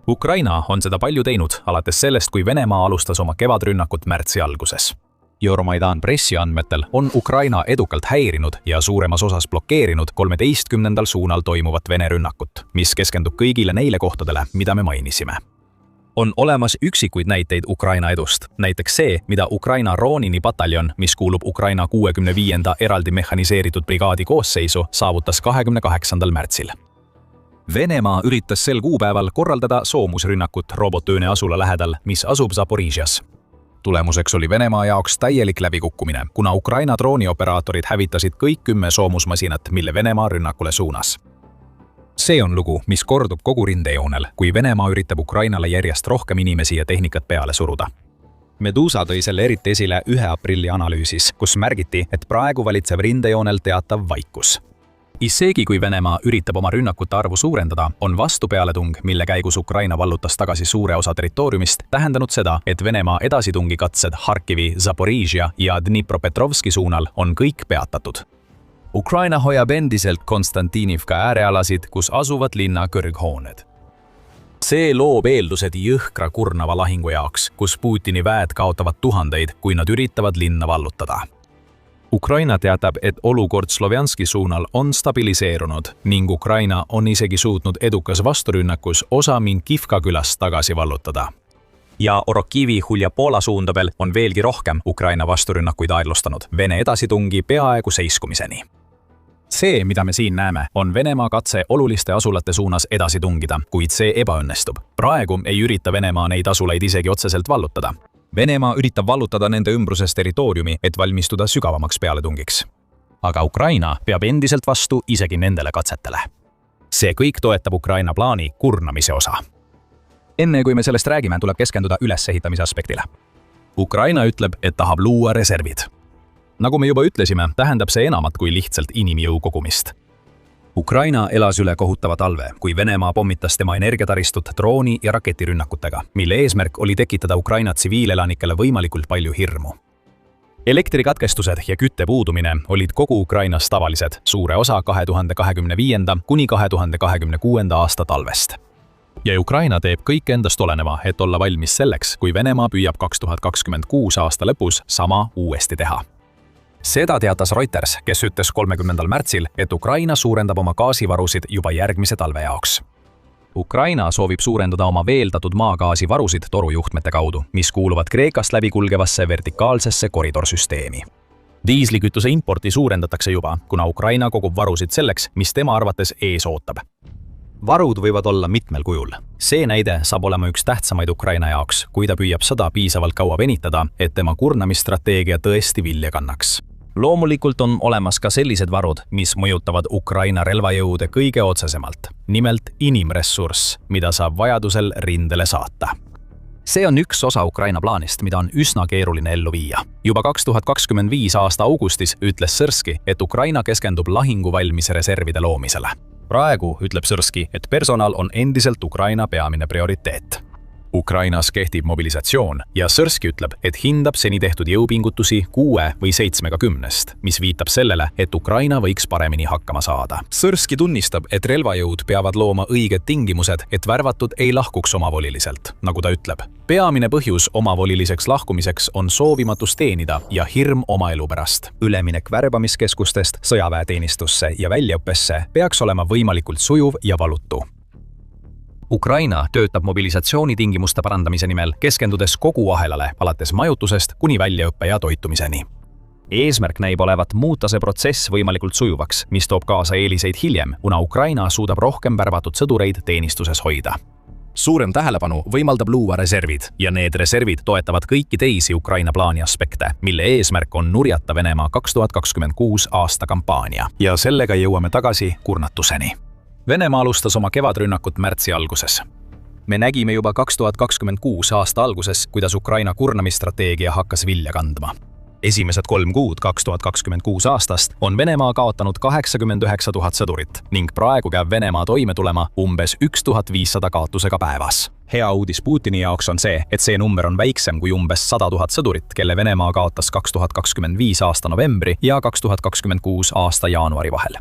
Ukraina on seda palju teinud, alates sellest, kui Venemaa alustas oma kevadrünnakut märtsi alguses. Euromaidan pressi andmetel on Ukraina edukalt häirinud ja suuremas osas blokeerinud 13. suunal toimuvat Vene rünnakut, mis keskendub kõigile neile kohtadele, mida me mainisime. On olemas üksikuid näiteid Ukraina edust, näiteks see, mida Ukraina Ronini pataljon, mis kuulub Ukraina 65. eraldi mehhaniseeritud brigaadi koosseisu, saavutas 28. märtsil. Venemaa üritas sel kuupäeval korraldada soomusrünnakut Robotööne asula lähedal, mis asub Zaporižjas. Tulemuseks oli Venemaa jaoks täielik läbikukkumine, kuna Ukraina droonioperaatorid hävitasid kõik 10 soomusmasinat, mille Venemaa rünnakule suunas. See on lugu, mis kordub kogu rindejoonel, kui Venemaa üritab Ukrainale järjest rohkem inimesi ja tehnikat peale suruda. Medusa tõi selle eriti esile 1. aprilli analüüsis, kus märgiti, et praegu valitseb rindejoonel teatav vaikus. Isegi kui Venemaa üritab oma rünnakute arvu suurendada, on vastupealetung, mille käigus Ukraina vallutas tagasi suure osa territooriumist, tähendanud seda, et Venemaa edasitungikatsed Harkivi, Zaporižja ja Dnipropetrovski suunal on kõik peatatud. Ukraina hoiab endiselt Konstantinivka äärealasid, kus asuvad linna kõrghooned. See loob eeldused jõhkra kurnava lahingu jaoks, kus Putini väed kaotavad tuhandeid, kui nad üritavad linna vallutada. Ukraina teatab, et olukord Slovjanski suunal on stabiliseerunud ning Ukraina on isegi suutnud edukas vasturünnakus osa Minkivka külast tagasi vallutada. Ja Orokivi Hulja-Poola suundadel on veelgi rohkem Ukraina vasturünnakuid aeglustanud Vene edasitungi peaaegu seiskumiseni. See, mida me siin näeme, on Venemaa katse oluliste asulate suunas edasi tungida, kuid see ebaõnnestub. Praegu ei ürita Venemaa neid asulaid isegi otseselt vallutada. Venemaa üritab vallutada nende ümbruses territooriumi, et valmistuda sügavamaks pealetungiks. Aga Ukraina peab endiselt vastu isegi nendele katsetele. See kõik toetab Ukraina plaani kurnamise osa. Enne kui me sellest räägime, tuleb keskenduda ülesehitamise aspektile. Ukraina ütleb, et tahab luua reservid. Nagu me juba ütlesime, tähendab see enamat kui lihtsalt inimjõu kogumist. Ukraina elas üle kohutava talve, kui Venemaa pommitas tema energiataristut drooni- ja raketirünnakutega, mille eesmärk oli tekitada Ukraina tsiviilelanikele võimalikult palju hirmu. Elektrikatkestused ja kütte puudumine olid kogu Ukrainas tavalised, suure osa 2025. kuni 2026. aasta talvest. Ja Ukraina teeb kõik endast oleneva, et olla valmis selleks, kui Venemaa püüab 2026. aasta lõpus sama uuesti teha. Seda teatas Reuters, kes ütles 30. märtsil, et Ukraina suurendab oma gaasivarusid juba järgmise talve jaoks. Ukraina soovib suurendada oma veeldatud maagaasivarusid torujuhtmete kaudu, mis kuuluvad Kreekast läbi kulgevasse vertikaalsesse koridorsüsteemi. Diislikütuse importi suurendatakse juba, kuna Ukraina kogub varusid selleks, mis tema arvates ees ootab. Varud võivad olla mitmel kujul. See näide saab olema üks tähtsamaid Ukraina jaoks, kui ta püüab sõda piisavalt kaua venitada, et tema kurnamisstrateegia tõesti vilja kannaks. Loomulikult on olemas ka sellised varud, mis mõjutavad Ukraina relvajõude kõige otsesemalt, nimelt inimressurss, mida saab vajadusel rindele saata. See on üks osa Ukraina plaanist, mida on üsna keeruline ellu viia. Juba 2025. aasta augustis ütles Sõrski, et Ukraina keskendub lahinguvalmis reservide loomisele. Praegu ütleb Sõrski, et personal on endiselt Ukraina peamine prioriteet. Ukrainas kehtib mobilisatsioon ja Sõrski ütleb, et hindab seni tehtud jõupingutusi 6 või 7-10, mis viitab sellele, et Ukraina võiks paremini hakkama saada. Sõrski tunnistab, et relvajõud peavad looma õiged tingimused, et värvatud ei lahkuks omavoliliselt, nagu ta ütleb. Peamine põhjus omavoliliseks lahkumiseks on soovimatus teenida ja hirm oma elu pärast. Üleminek värbamiskeskustest sõjaväeteenistusse ja väljaõppesse peaks olema võimalikult sujuv ja valutu. Ukraina töötab mobilisatsioonitingimuste parandamise nimel, keskendudes kogu ahelale, alates majutusest kuni väljaõppe ja toitumiseni. Eesmärk näib olevat muuta see protsess võimalikult sujuvaks, mis toob kaasa eeliseid hiljem, kuna Ukraina suudab rohkem värvatud sõdureid teenistuses hoida. Suurem tähelepanu võimaldab luua reservid ja need reservid toetavad kõiki teisi Ukraina plaani aspekte, mille eesmärk on nurjata Venemaa 2026. aasta kampaania. Ja sellega jõuame tagasi kurnatuseni. Venemaa alustas oma kevadrünnakut märtsi alguses. Me nägime juba 2026. aasta alguses, kuidas Ukraina kurnamisstrateegia hakkas vilja kandma. Esimesed 3 kuud 2026 aastast on Venemaa kaotanud 89 000 sõdurit ning praegu käib Venemaa toime tulema umbes 1500 kaotusega päevas. Hea uudis Putini jaoks on see, et see number on väiksem kui umbes 100 000 sõdurit, kelle Venemaa kaotas 2025 aasta novembri ja 2026 aasta jaanuari vahel.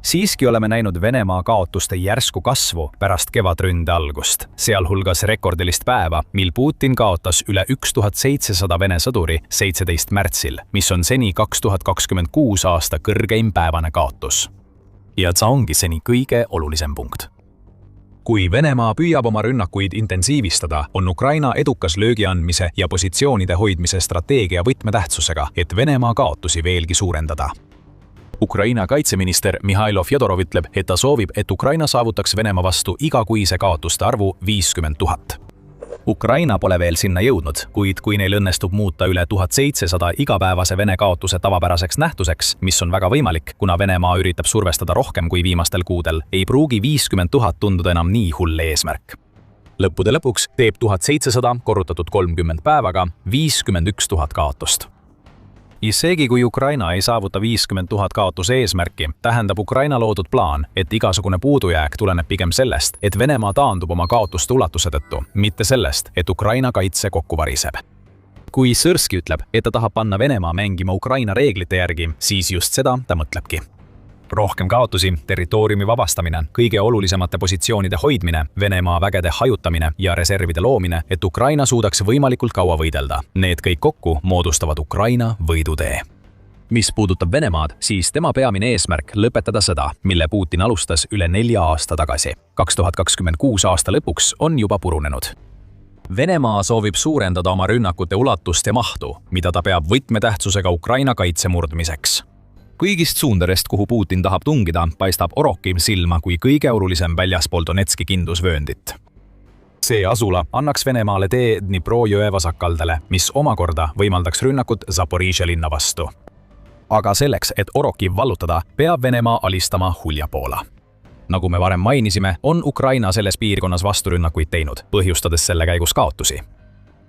Siiski oleme näinud Venemaa kaotuste järsku kasvu pärast kevadründe algust, sealhulgas rekordilist päeva, mil Putin kaotas üle 1700 Vene sõduri 17 märtsil, mis on seni 2026 aasta kõrgeim päevane kaotus. Ja see ongi seni kõige olulisem punkt. Kui Venemaa püüab oma rünnakuid intensiivistada, on Ukraina edukas löögi andmise ja positsioonide hoidmise strateegia võtmetähtsusega, et Venemaa kaotusi veelgi suurendada. Ukraina kaitseminister Mihhailo Fjodorov ütleb, et ta soovib, et Ukraina saavutaks Venemaa vastu igakuise kaotuste arvu 50 000. Ukraina pole veel sinna jõudnud, kuid kui neil õnnestub muuta üle 1700 igapäevase Vene kaotuse tavapäraseks nähtuseks, mis on väga võimalik, kuna Venemaa üritab survestada rohkem kui viimastel kuudel, ei pruugi 50 000 tunduda enam nii hull eesmärk. Lõppude lõpuks teeb 1700 korrutatud 30 päevaga 51 000 kaotust. Isegi kui Ukraina ei saavuta 50 000 kaotuse eesmärki, tähendab Ukraina loodud plaan, et igasugune puudujääk tuleneb pigem sellest, et Venemaa taandub oma kaotuste ulatuse tõttu, mitte sellest, et Ukraina kaitse kokku variseb. Kui Sõrski ütleb, et ta tahab panna Venemaa mängima Ukraina reeglite järgi, siis just seda ta mõtlebki. Rohkem kaotusi, territooriumi vabastamine, kõige olulisemate positsioonide hoidmine, Venemaa vägede hajutamine ja reservide loomine, et Ukraina suudaks võimalikult kaua võidelda. Need kõik kokku moodustavad Ukraina võidutee. Mis puudutab Venemaad, siis tema peamine eesmärk lõpetada sõda, mille Putin alustas üle 4 aasta tagasi. 2026 aasta lõpuks on juba purunenud. Venemaa soovib suurendada oma rünnakute ulatust ja mahtu, mida ta peab võtmetähtsusega Ukraina kaitse murdmiseks. Kõigist suundadest, kuhu Putin tahab tungida, paistab Oroki silma kui kõige olulisem väljaspool Donetski kindlusvööndit. See asula annaks Venemaale tee Dnipro jõe vasakkaldale, mis omakorda võimaldaks rünnakut Zaporižžja linna vastu. Aga selleks, et Oroki vallutada, peab Venemaa alistama Huljapoola. Nagu me varem mainisime, on Ukraina selles piirkonnas vasturünnakuid teinud, põhjustades selle käigus kaotusi.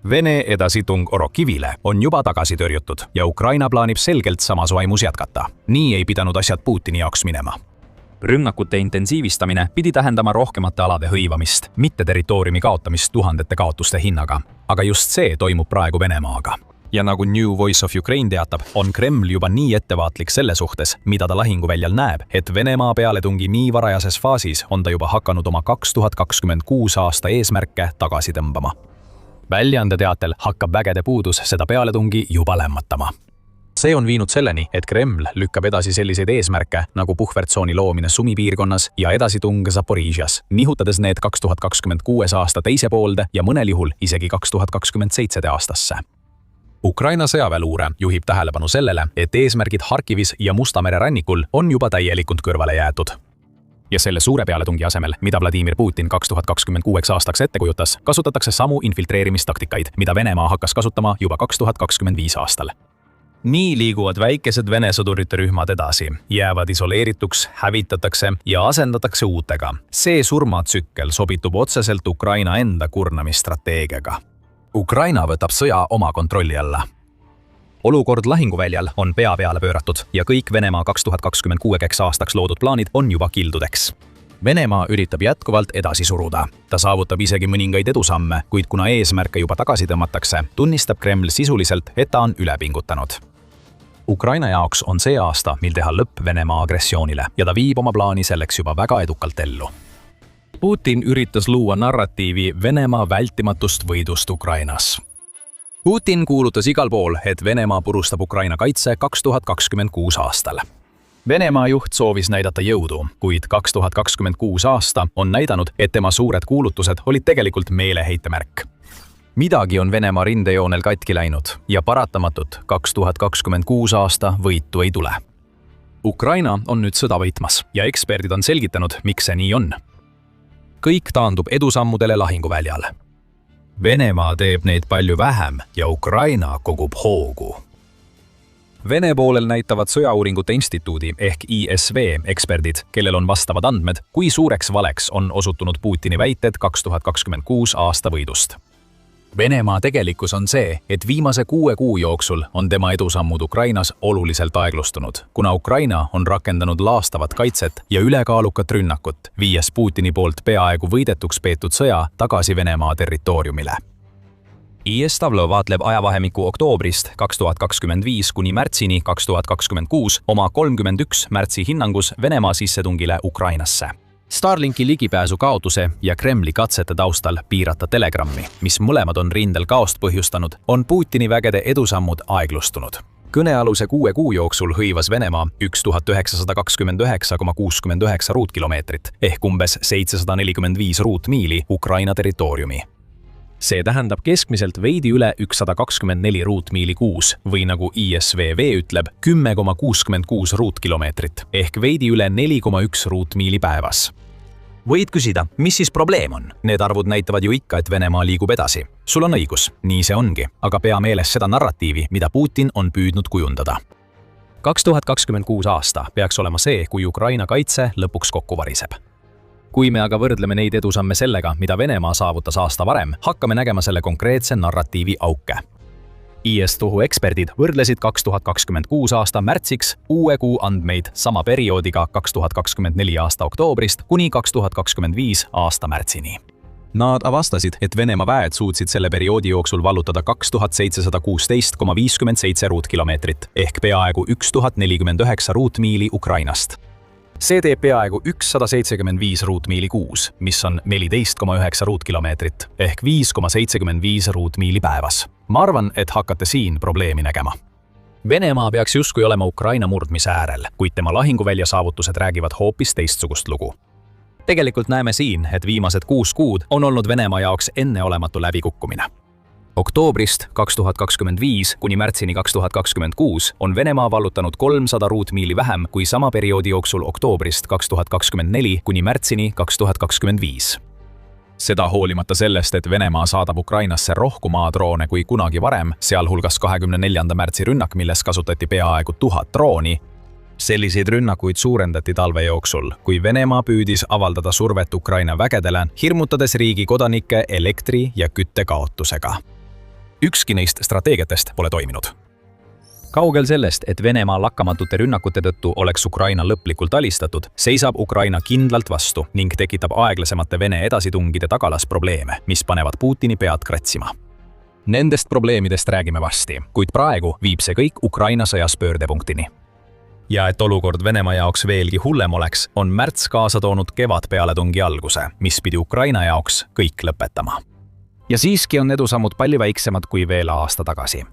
Vene edasitung Orokivile on juba tagasi tõrjutud ja Ukraina plaanib selgelt samas vaimus jätkata. Nii ei pidanud asjad Putini jaoks minema. Rünnakute intensiivistamine pidi tähendama rohkemate alade hõivamist, mitte territooriumi kaotamist tuhandete kaotuste hinnaga. Aga just see toimub praegu Venemaaga. Ja nagu New Voice of Ukraine teatab, on Kreml juba nii ettevaatlik selle suhtes, mida ta lahinguväljal näeb, et Venemaa pealetungi nii varajases faasis on ta juba hakanud oma 2026 aasta eesmärke tagasi tõmbama. Väljaande teatel hakkab vägede puudus seda pealetungi juba lämmatama. See on viinud selleni, et Kreml lükkab edasi selliseid eesmärke nagu puhvertsooni loomine Sumi piirkonnas ja edasitung Zaporižžjas, nihutades need 2026 aasta teise poolde ja mõnel juhul isegi 2027 aastasse. Ukraina sõjaväeluure juhib tähelepanu sellele, et eesmärgid Harkivis ja Musta mere rannikul on juba täielikult kõrvale jäetud. Ja selle suure pealetungi asemel, mida Vladimir Putin 2026 aastaks ette kujutas, kasutatakse samu infiltreerimistaktikaid, mida Venemaa hakkas kasutama juba 2025 aastal. Nii liiguvad väikesed Vene sõdurite rühmad edasi, jäävad isoleerituks, hävitatakse ja asendatakse uutega. See surmatsükkel sobitub otseselt Ukraina enda kurnamisstrateegiaga. Ukraina võtab sõja oma kontrolli alla. Olukord lahinguväljal on pea peale pööratud ja kõik Venemaa 2026 aastaks loodud plaanid on juba kildudeks. Venemaa üritab jätkuvalt edasi suruda. Ta saavutab isegi mõningaid edusamme, kuid kuna eesmärke juba tagasi tõmmatakse, tunnistab Kreml sisuliselt, et ta on üle pingutanud. Ukraina jaoks on see aasta, mil teha lõpp Venemaa agressioonile ja ta viib oma plaani selleks juba väga edukalt ellu. Putin üritas luua narratiivi Venemaa vältimatust võidust Ukrainas. Putin kuulutas igal pool, et Venemaa purustab Ukraina kaitse 2026 aastal. Venemaa juht soovis näidata jõudu, kuid 2026 aasta on näidanud, et tema suured kuulutused olid tegelikult meeleheite-märk. Midagi on Venemaa rindejoonel katki läinud ja paratamatult 2026 aasta võitu ei tule. Ukraina on nüüd sõda võitmas ja eksperdid on selgitanud, miks see nii on. Kõik taandub edusammudele lahinguväljal. Venemaa teeb neid palju vähem ja Ukraina kogub hoogu. Vene poolel näitavad Sõjauuringute Instituudi ehk ISV eksperdid, kellel on vastavad andmed, kui suureks valeks on osutunud Putini väited 2026 aasta võidust. Venemaa tegelikkus on see, et viimase 6 kuu jooksul on tema edusammud Ukrainas oluliselt aeglustunud, kuna Ukraina on rakendanud laastavat kaitset ja ülekaalukat rünnakut, viies Putini poolt peaaegu võidetuks peetud sõja tagasi Venemaa territooriumile. IS-Stavlo vaatleb ajavahemiku oktoobrist 2025 kuni märtsini 2026 oma 31 märtsi hinnangus Venemaa sissetungile Ukrainasse. Starlinki ligipääsu kaotuse ja Kremli katsete taustal piirata Telegrammi, mis mõlemad on rindel kaost põhjustanud, on Putini vägede edusammud aeglustunud. Kõnealuse 6 kuu jooksul hõivas Venemaa 1929,69 ruutkilomeetrit ehk umbes 745 ruutmiili Ukraina territooriumi. See tähendab keskmiselt veidi üle 124 ruutmiili kuus või nagu ISVV ütleb 10,66 ruutkilomeetrit ehk veidi üle 4,1 ruutmiili päevas. Võid küsida, mis siis probleem on? Need arvud näitavad ju ikka, et Venemaa liigub edasi. Sul on õigus, nii see ongi, aga pea meeles seda narratiivi, mida Putin on püüdnud kujundada. 2026 aasta peaks olema see, kui Ukraina kaitse lõpuks kokku variseb. Kui me aga võrdleme neid edusamme sellega, mida Venemaa saavutas aasta varem, hakkame nägema selle konkreetse narratiivi auke. IS-Tuhu eksperdid võrdlesid 2026 aasta märtsiks uue kuu andmeid sama perioodiga 2024 aasta oktoobrist kuni 2025 aasta märtsini. Nad avastasid, et Venemaa väed suutsid selle perioodi jooksul vallutada 2716,57 ruutkilomeetrit ehk peaaegu 1049 ruutmiili Ukrainast. See teeb peaaegu 175 ruutmiili kuus, mis on 14,9 ruutkilomeetrit ehk 5,75 ruutmiili päevas. Ma arvan, et hakkate siin probleemi nägema. Venemaa peaks justkui olema Ukraina murdmise äärel, kuid tema lahinguvälja saavutused räägivad hoopis teistsugust lugu. Tegelikult näeme siin, et viimased 6 kuud on olnud Venemaa jaoks enneolematu läbikukkumine. Oktoobrist 2025 kuni märtsini 2026 on Venemaa vallutanud 300 ruutmiili vähem kui sama perioodi jooksul oktoobrist 2024 kuni märtsini 2025. Seda hoolimata sellest, et Venemaa saadab Ukrainasse rohkem maadroone kui kunagi varem, sealhulgas 24. märtsi rünnak, milles kasutati peaaegu 1000 drooni. Selliseid rünnakuid suurendati talve jooksul, kui Venemaa püüdis avaldada survet Ukraina vägedele, hirmutades riigi kodanikke elektri- ja küttekaotusega. Ükski neist strateegiatest pole toiminud. Kaugel sellest, et Venemaa lakkamatute rünnakute tõttu oleks Ukraina lõplikult alistatud, seisab Ukraina kindlalt vastu ning tekitab aeglasemate Vene edasitungide tagalas probleeme, mis panevad Putini pead kratsima. Nendest probleemidest räägime varsti, kuid praegu viib see kõik Ukraina sõjas pöördepunktini. Ja et olukord Venemaa jaoks veelgi hullem oleks, on märts kaasa toonud kevadpealetungi alguse, mis pidi Ukraina jaoks kõik lõpetama. Ja siiski on edusammud palju väiksemad kui veel aasta tagasi.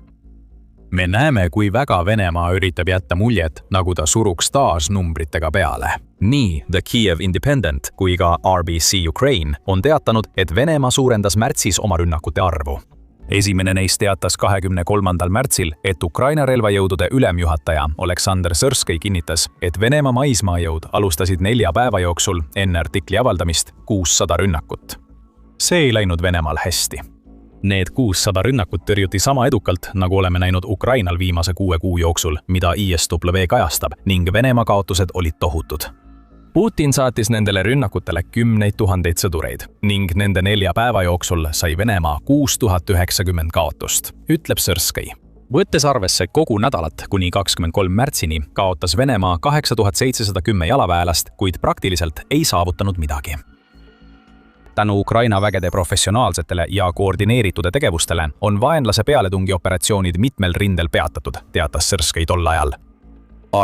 Me näeme, kui väga Venemaa üritab jätta muljet, nagu ta suruks taas numbritega peale. Nii The Kiev Independent kui ka RBC Ukraine on teatanud, et Venemaa suurendas märtsis oma rünnakute arvu. Esimene neist teatas 23. märtsil, et Ukraina relvajõudude ülemjuhataja Oleksandr Sõrskõi kinnitas, et Venemaa maismaajõud alustasid 4 päeva jooksul enne artikli avaldamist 600 rünnakut. See ei läinud Venemaal hästi. Need 600 rünnakut tõrjuti sama edukalt, nagu oleme näinud Ukrainal viimase 6 kuu jooksul, mida ISW kajastab, ning Venemaa kaotused olid tohutud. Putin saatis nendele rünnakutele 10 000 sõdureid ning nende 4 päeva jooksul sai Venemaa 6090 kaotust, ütleb Sõrskõi. Võttes arvesse kogu nädalat kuni 23. märtsini kaotas Venemaa 8710 jalaväelast, kuid praktiliselt ei saavutanud midagi. Tänu Ukraina vägede professionaalsetele ja koordineeritud tegevustele on vaenlase pealetungioperatsioonid mitmel rindel peatatud, teatas Sõrskõi tol ajal.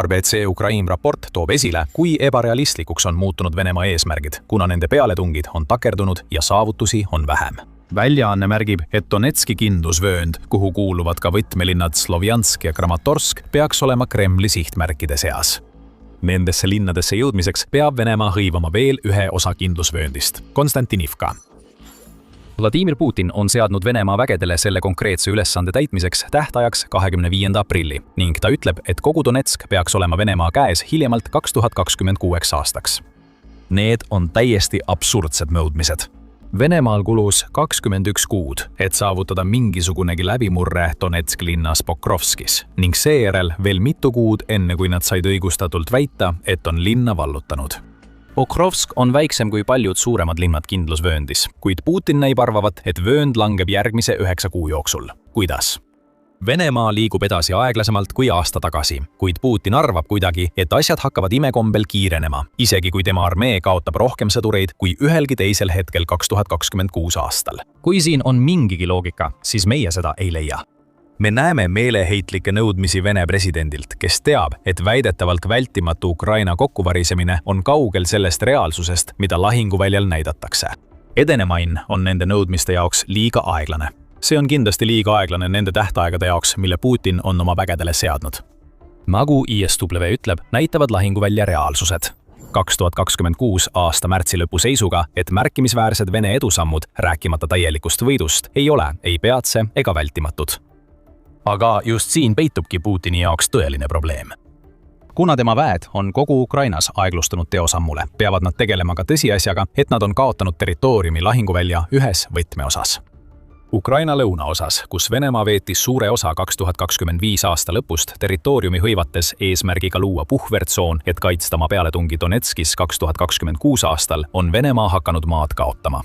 RBC Ukraina raport toob esile, kui ebarealistlikuks on muutunud Venemaa eesmärgid, kuna nende pealetungid on takerdunud ja saavutusi on vähem. Väljaanne märgib, et Donetski kindlusvöönd, kuhu kuuluvad ka võtmelinnad Slovjansk ja Kramatorsk, peaks olema Kremli sihtmärkide seas. Nendesse linnadesse jõudmiseks peab Venemaa hõivama veel ühe osa kindlusvööndist, Konstantinivka. Vladimir Putin on seadnud Venemaa vägedele selle konkreetse ülesande täitmiseks tähtajaks 25. aprilli ning ta ütleb, et kogu Donetsk peaks olema Venemaa käes hiljemalt 2026 aastaks. Need on täiesti absurdsed nõudmised. Venemaal kulus 21 kuud, et saavutada mingisugunegi läbimurre Donetsk linnas Pokrovskis ning seejärel veel mitu kuud enne, kui nad said õigustatult väita, et on linna vallutanud. Pokrovsk on väiksem kui paljud suuremad linnad kindlusvööndis, kuid Putin näib arvavat, et vöönd langeb järgmise 9 kuu jooksul. Kuidas? Venemaa liigub edasi aeglasemalt kui aasta tagasi, kuid Putin arvab kuidagi, et asjad hakkavad imekombel kiirenema, isegi kui tema armee kaotab rohkem sõdureid kui ühelgi teisel hetkel 2026 aastal. Kui siin on mingigi loogika, siis meie seda ei leia. Me näeme meeleheitlikke nõudmisi Vene presidendilt, kes teab, et väidetavalt vältimatu Ukraina kokkuvarisemine on kaugel sellest reaalsusest, mida lahinguväljal näidatakse. Edenemain on nende nõudmiste jaoks liiga aeglane. See on kindlasti liiga aeglane nende tähtaegade jaoks, mille Putin on oma vägedele seadnud. Nagu ISW ütleb, näitavad lahinguvälja reaalsused. 2026 aasta märtsi lõpu seisuga, et märkimisväärsed Vene edusammud, rääkimata täielikust võidust, ei ole ei peatse ega vältimatud. Aga just siin peitubki Putini jaoks tõeline probleem. Kuna tema väed on kogu Ukrainas aeglustunud teosammule, peavad nad tegelema ka tõsiasjaga, et nad on kaotanud territooriumi lahinguvälja ühes võtmeosas. Ukraina lõunaosas, kus Venemaa veetis suure osa 2025 aasta lõpust territooriumi hõivates eesmärgiga luua puhvertsoon, et kaitsta oma pealetungi Donetskis 2026 aastal, on Venemaa hakanud maad kaotama.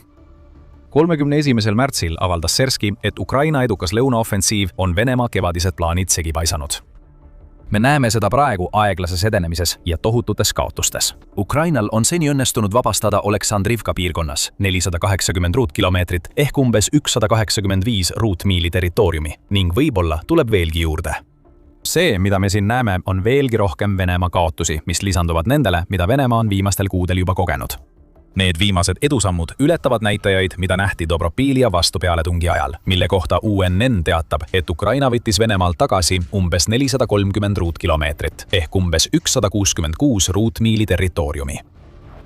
31. märtsil avaldas Serski, et Ukraina edukas lõunaoffensiiv on Venemaa kevadised plaanid segi paisanud. Me näeme seda praegu aeglases edenemises ja tohututes kaotustes. Ukrainal on seni õnnestunud vabastada Oleksandrivka piirkonnas 480 ruutkilomeetrit ehk umbes 185 ruutmiili territooriumi ning võib-olla tuleb veelgi juurde. See, mida me siin näeme, on veelgi rohkem Venemaa kaotusi, mis lisanduvad nendele, mida Venemaa on viimastel kuudel juba kogenud. Need viimased edusammud ületavad näitajaid, mida nähti Dobropilia vastupealetungi ajal, mille kohta UNN teatab, et Ukraina võttis Venemaalt tagasi umbes 430 ruutkilomeetrit ehk umbes 166 ruutmiili territooriumi.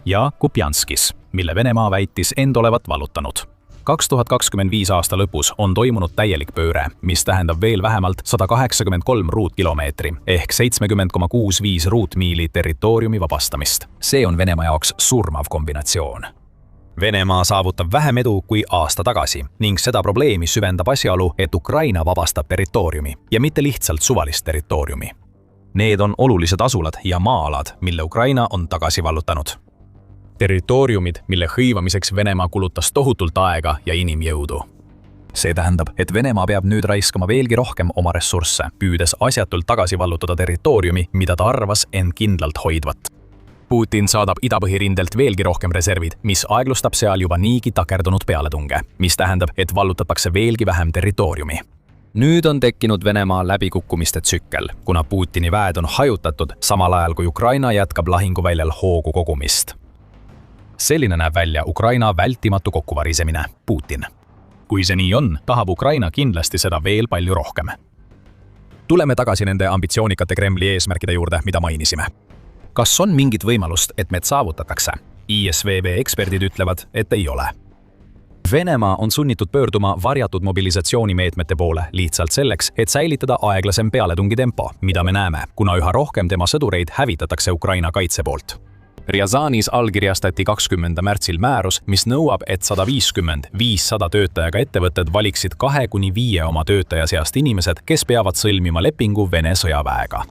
Ja Kupjanskis, mille Venemaa väitis end olevat vallutanud. 2025 aasta lõpus on toimunud täielik pööre, mis tähendab veel vähemalt 183 ruutkilomeetri ehk 70,65 ruutmiili territooriumi vabastamist. See on Venemaa jaoks surmav kombinatsioon. Venemaa saavutab vähem edu kui aasta tagasi ning seda probleemi süvendab asjaolu, et Ukraina vabastab territooriumi ja mitte lihtsalt suvalist territooriumi. Need on olulised asulad ja maa-alad, mille Ukraina on tagasi vallutanud. Territooriumid, mille hõivamiseks Venemaa kulutas tohutult aega ja inimjõudu. See tähendab, et Venemaa peab nüüd raiskama veelgi rohkem oma ressursse, püüdes asjatult tagasi vallutada territooriumi, mida ta arvas end kindlalt hoidvat. Putin saadab idapõhirindelt veelgi rohkem reservid, mis aeglustab seal juba niigi takerdunud pealetunge, mis tähendab, et vallutatakse veelgi vähem territooriumi. Nüüd on tekkinud Venemaa läbikukkumiste tsükkel, kuna Putini väed on hajutatud, samal ajal kui Ukraina jätkab lahinguväljal hoogu kogumist. Selline näeb välja Ukraina vältimatu kokkuvarisemine, Putin. Kui see nii on, tahab Ukraina kindlasti seda veel palju rohkem. Tuleme tagasi nende ambitsioonikate Kremli eesmärkide juurde, mida mainisime. Kas on mingit võimalust, et meid saavutatakse? ISVV eksperdid ütlevad, et ei ole. Venemaa on sunnitud pöörduma varjatud mobilisatsioonimeetmete poole lihtsalt selleks, et säilitada aeglasem pealetungi tempo, mida me näeme, kuna üha rohkem tema sõdureid hävitatakse Ukraina kaitse poolt. Rjazanis allkirjastati 20. märtsil määrus, mis nõuab, et 150-500 töötajaga ettevõtted valiksid 2-5 oma töötaja seast inimesed, kes peavad sõlmima lepingu Vene sõjaväega.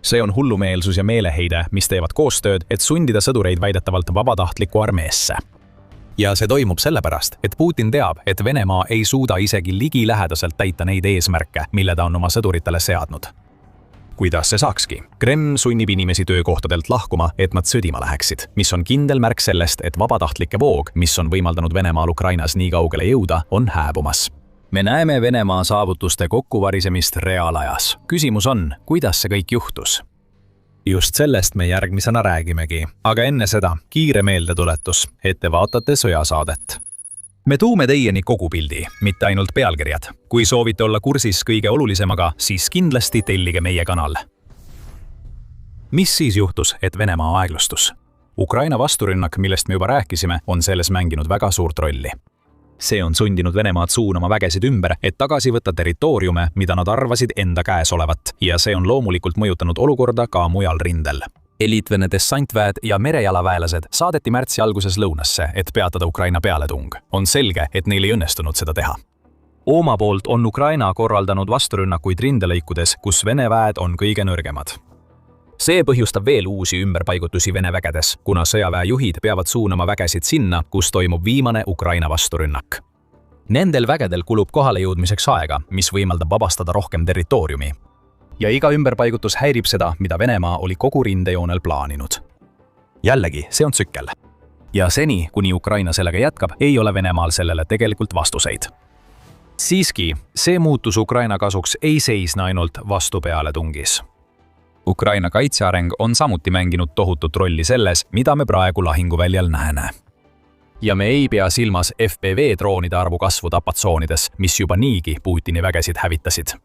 See on hullumeelsus ja meeleheide, mis teevad koostööd, et sundida sõdureid väidetavalt vabatahtliku armeesse. Ja see toimub sellepärast, et Putin teab, et Venemaa ei suuda isegi ligilähedaselt täita neid eesmärke, mille ta on oma sõduritele seadnud. Kuidas see saakski? Kreml sunnib inimesi töökohtadelt lahkuma, et nad sõdima läheksid, mis on kindel märk sellest, et vabatahtlike voog, mis on võimaldanud Venemaal Ukrainas nii kaugele jõuda, on hääbumas. Me näeme Venemaa saavutuste kokkuvarisemist reaalajas. Küsimus on, kuidas see kõik juhtus? Just sellest me järgmisena räägimegi, aga enne seda kiire meeldetuletus, et te vaatate sõjasaadet. Me tuume teieni kogu pildi, mitte ainult pealkirjad. Kui soovite olla kursis kõige olulisemaga, siis kindlasti tellige meie kanal. Mis siis juhtus, et Venemaa aeglustus? Ukraina vasturünnak, millest me juba rääkisime, on selles mänginud väga suurt rolli. See on sundinud Venemaad suunama vägesid ümber, et tagasi võtta territooriume, mida nad arvasid enda käes olevat, ja see on loomulikult mõjutanud olukorda ka mujal rindel. Eliitvene dessantväed ja merejalaväelased saadeti märtsi alguses lõunasse, et peatada Ukraina pealetung. On selge, et neil ei õnnestunud seda teha. Oma poolt on Ukraina korraldanud vasturünnakuid rindelõikudes, kus Vene väed on kõige nõrgemad. See põhjustab veel uusi ümberpaigutusi Vene vägedes, kuna sõjaväejuhid peavad suunama vägesid sinna, kus toimub viimane Ukraina vasturünnak. Nendel vägedel kulub kohale jõudmiseks aega, mis võimaldab vabastada rohkem territooriumi. Ja iga ümberpaigutus häirib seda, mida Venemaa oli kogu rindejoonel plaaninud. Jällegi, see on tsükkel. Ja seni, kuni Ukraina sellega jätkab, ei ole Venemaal sellele tegelikult vastuseid. Siiski, see muutus Ukraina kasuks ei seisne ainult vastupealetungis. Ukraina kaitseareng on samuti mänginud tohutut rolli selles, mida me praegu lahinguväljal näeme. Ja me ei pea silmas FPV-droonide arvu kasvu tapatsoonides, mis juba niigi Putini vägesid hävitasid.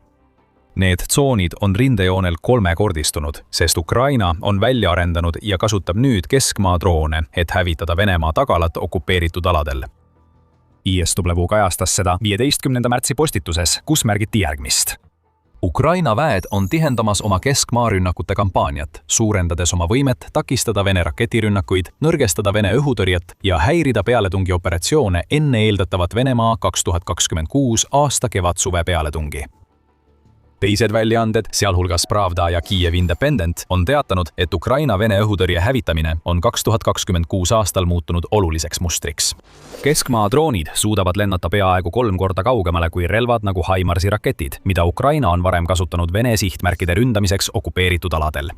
Need tsoonid on rindejoonel kolmekordistunud, sest Ukraina on välja arendanud ja kasutab nüüd keskmaa droone, et hävitada Venemaa tagalat okupeeritud aladel. ISW kajastas seda 15. märtsi postituses, kus märgiti järgmist. Ukraina väed on tihendamas oma keskmaarünnakute kampaaniat, suurendades oma võimet takistada Vene raketirünnakuid, nõrgestada Vene õhutõrjet ja häirida pealetungioperatsioone enne eeldatavat Venemaa 2026 aasta kevad-suve pealetungi. Teised väljaanded, sealhulgas Pravda ja Kiev Independent, on teatanud, et Ukraina-Vene õhutõrje hävitamine on 2026 aastal muutunud oluliseks mustriks. Keskmaa droonid suudavad lennata peaaegu 3 korda kaugemale kui relvad nagu HIMARS-i raketid, mida Ukraina on varem kasutanud Vene sihtmärkide ründamiseks okupeeritud aladel.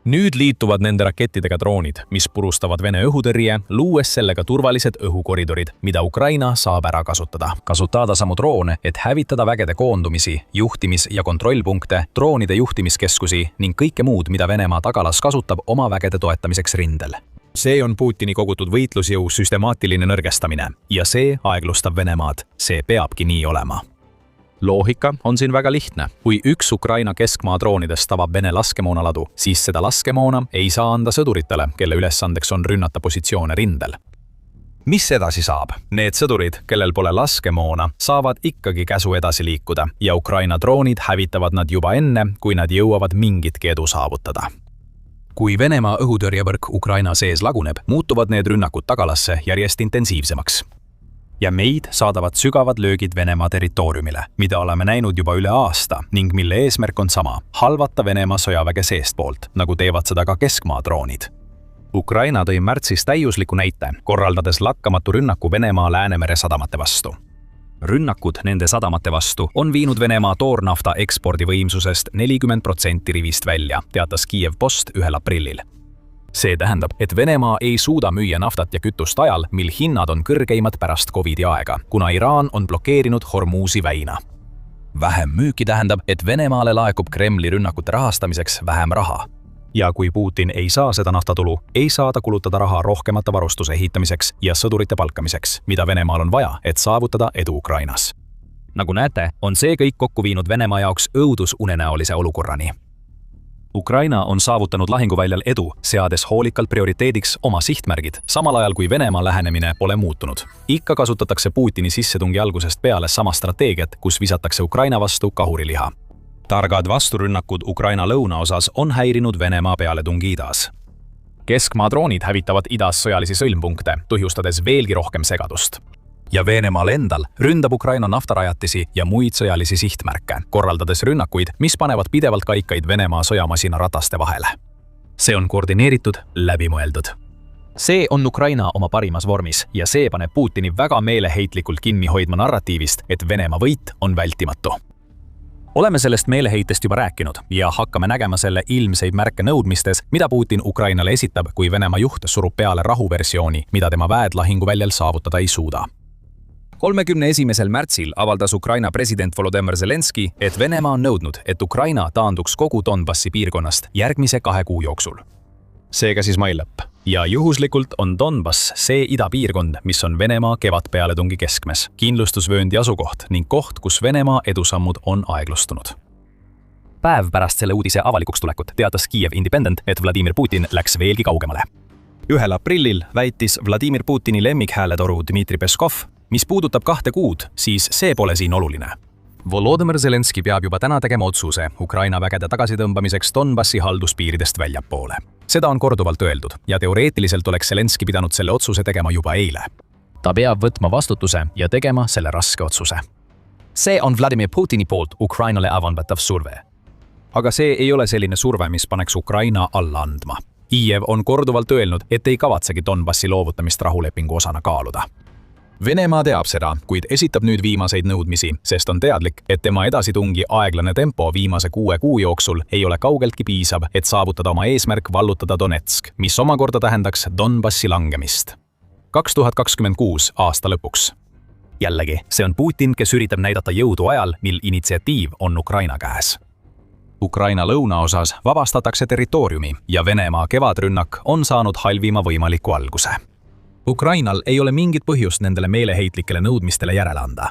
Nüüd liituvad nende rakettidega droonid, mis purustavad Vene õhutõrje, luues sellega turvalised õhukoridorid, mida Ukraina saab ära kasutada. Kasutada samu droone, et hävitada vägede koondumisi, juhtimis- ja kontrollpunkte, droonide juhtimiskeskusi ning kõike muud, mida Venemaa tagalas kasutab oma vägede toetamiseks rindel. See on Putini kogutud võitlusjõu süstemaatiline nõrgestamine ja see aeglustab Venemaad. See peabki nii olema. Loogika on siin väga lihtne. Kui üks Ukraina keskmaa droonidest tabab Vene laskemoonaladu, siis seda laskemoona ei saa anda sõduritele, kelle ülesandeks on rünnata positsioone rindel. Mis edasi saab? Need sõdurid, kellel pole laskemoona, saavad ikkagi käsu edasi liikuda ja Ukraina droonid hävitavad nad juba enne, kui nad jõuavad mingitki edu saavutada. Kui Venemaa õhutõrjevõrk Ukraina sees laguneb, muutuvad need rünnakud tagalasse järjest intensiivsemaks. Ja meid saadavad sügavad löögid Venemaa territooriumile, mida oleme näinud juba üle aasta ning mille eesmärk on sama, halvata Venemaa sõjaväge seestpoolt, nagu teevad seda ka keskmaa droonid. Ukraina tõi märtsis täiusliku näite, korraldades lakkamatu rünnaku Venemaa Läänemere sadamate vastu. Rünnakud nende sadamate vastu on viinud Venemaa toornafta ekspordivõimsusest 40% rivist välja, teatas Kiev Post 1. aprillil. See tähendab, et Venemaa ei suuda müüa naftat ja kütust ajal, mil hinnad on kõrgeimad pärast Covidi aega, kuna Iraan on blokeerinud Hormuzi väina. Vähem müüki tähendab, et Venemaale laekub Kremli rünnakute rahastamiseks vähem raha. Ja kui Putin ei saa seda naftatulu, ei saa ta kulutada raha rohkemate varustuse ehitamiseks ja sõdurite palkamiseks, mida Venemaal on vaja, et saavutada edu Ukrainas. Nagu näete, on see kõik kokku viinud Venemaa jaoks õudusunenäolise olukorrani. Ukraina on saavutanud lahinguväljal edu, seades hoolikalt prioriteediks oma sihtmärgid, samal ajal kui Venemaa lähenemine pole muutunud. Ikka kasutatakse Putini sissetungi algusest peale sama strateegiat, kus visatakse Ukraina vastu kahuriliha. Targad vasturünnakud Ukraina lõunaosas on häirinud Venemaa pealetungi idas. Keskmaa droonid hävitavad idas sõjalisi sõlmpunkte, põhjustades veelgi rohkem segadust. Ja Venemaal endal ründab Ukraina naftarajatisi ja muid sõjalisi sihtmärke, korraldades rünnakuid, mis panevad pidevalt kaikaid Venemaa sõjamasina rataste vahele. See on koordineeritud, läbimõeldud. See on Ukraina oma parimas vormis ja see paneb Putini väga meeleheitlikult kinni hoidma narratiivist, et Venemaa võit on vältimatu. Oleme sellest meeleheitest juba rääkinud ja hakkame nägema selle ilmseid märke nõudmistes, mida Putin Ukrainale esitab, kui Venemaa juht surub peale rahuversiooni, mida tema väed lahinguväljal saavutada ei suuda. 31. märtsil avaldas Ukraina president Volodymyr Zelenski, et Venemaa on nõudnud, et Ukraina taanduks kogu Donbassi piirkonnast järgmise 2 kuu jooksul. Seega siis mai lõpp. Ja juhuslikult on Donbass see idapiirkond, mis on Venemaa kevadpealetungi keskmes, kindlustusvööndi asukoht ning koht, kus Venemaa edusammud on aeglustunud. Päev pärast selle uudise avalikuks tulekut teatas Kiev Independent, et Vladimir Putin läks veelgi kaugemale. 1. aprillil väitis Vladimir Putini lemmikhääletoru Dmitri Peskov, mis puudutab 2 kuud, siis see pole siin oluline. Volodymyr Zelenski peab juba täna tegema otsuse Ukraina vägede tagasitõmbamiseks Donbassi halduspiiridest väljapoole. Seda on korduvalt öeldud ja teoreetiliselt oleks Zelenski pidanud selle otsuse tegema juba eile. Ta peab võtma vastutuse ja tegema selle raske otsuse. See on Vladimir Putini poolt Ukrainale avaldatav surve. Aga see ei ole selline surve, mis paneks Ukraina alla andma. Kiev on korduvalt öelnud, et ei kavatsegi Donbassi loovutamist rahulepingu osana kaaluda. Venemaa teab seda, kuid esitab nüüd viimaseid nõudmisi, sest on teadlik, et tema edasitungi aeglane tempo viimase 6 kuu jooksul ei ole kaugeltki piisav, et saavutada oma eesmärk vallutada Donetsk, mis omakorda tähendaks Donbassi langemist. 2026 aasta lõpuks. Jällegi, see on Putin, kes üritab näidata jõudu ajal, mil initsiatiiv on Ukraina käes. Ukraina lõunaosas vabastatakse territooriumi ja Venemaa kevadrünnak on saanud halvima võimaliku alguse. Ukrainal ei ole mingit põhjust nendele meeleheitlikele nõudmistele järele anda.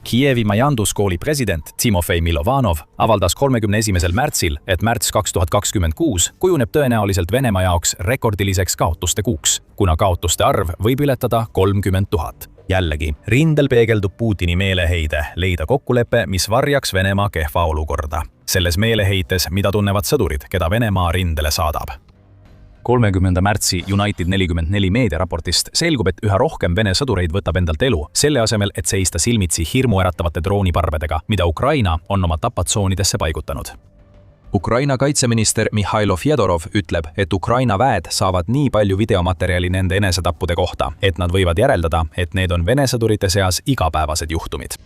Kievi majanduskooli president Timofei Milovanov avaldas 31. märtsil, et märts 2026 kujuneb tõenäoliselt Venemaa jaoks rekordiliseks kaotuste kuuks, kuna kaotuste arv võib ületada 30 000. Jällegi, rindel peegeldub Putini meeleheide leida kokkulepe, mis varjaks Venemaa kehva olukorda. Selles meeleheites, mida tunnevad sõdurid, keda Venemaa rindele saadab. 30. märtsi United 44 meediaraportist selgub, et üha rohkem Vene sõdureid võtab endalt elu, selle asemel, et seista silmitsi hirmuäratavate drooniparvedega, mida Ukraina on oma tapatsoonidesse paigutanud. Ukraina kaitseminister Mihhailo Fjodorov ütleb, et Ukraina väed saavad nii palju videomaterjali nende enesetappude kohta, et nad võivad järeldada, et need on Vene sõdurite seas igapäevased juhtumid.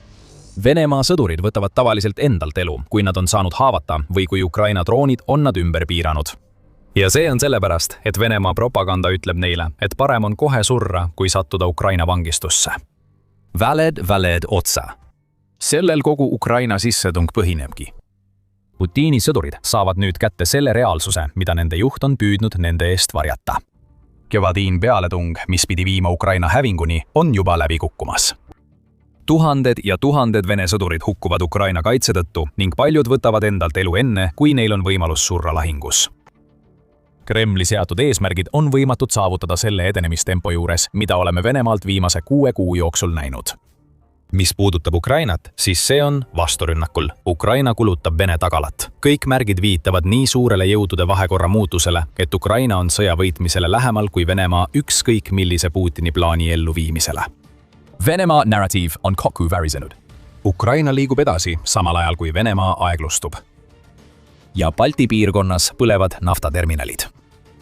Venemaa sõdurid võtavad tavaliselt endalt elu, kui nad on saanud haavata või kui Ukraina droonid on nad ümber piiranud. Ja see on sellepärast, et Venemaa propaganda ütleb neile, et parem on kohe surra, kui sattuda Ukraina vangistusse. Valed otsa. Sellel kogu Ukraina sissetung põhinebki. Putini sõdurid saavad nüüd kätte selle reaalsuse, mida nende juht on püüdnud nende eest varjata. Kevadiin pealetung, mis pidi viima Ukraina hävinguni, on juba läbi kukkumas. Tuhanded ja tuhanded Vene sõdurid hukkuvad Ukraina kaitse tõttu ning paljud võtavad endalt elu enne, kui neil on võimalus surra lahingus. Kremli seatud eesmärgid on võimatud saavutada selle edenemistempo juures, mida oleme Venemaalt viimase 6 kuu jooksul näinud. Mis puudutab Ukrainat, siis see on vasturünnakul. Ukraina kulutab Vene tagalat. Kõik märgid viitavad nii suurele jõudude vahekorra muutusele, et Ukraina on sõja võitmisele lähemal kui Venemaa ükskõik millise Putini plaani elluviimisele. Venemaa narratiiv on kokku värisenud. Ukraina liigub edasi, samal ajal kui Venemaa aeglustub. Ja Balti piirkonnas põlevad naftaterminalid.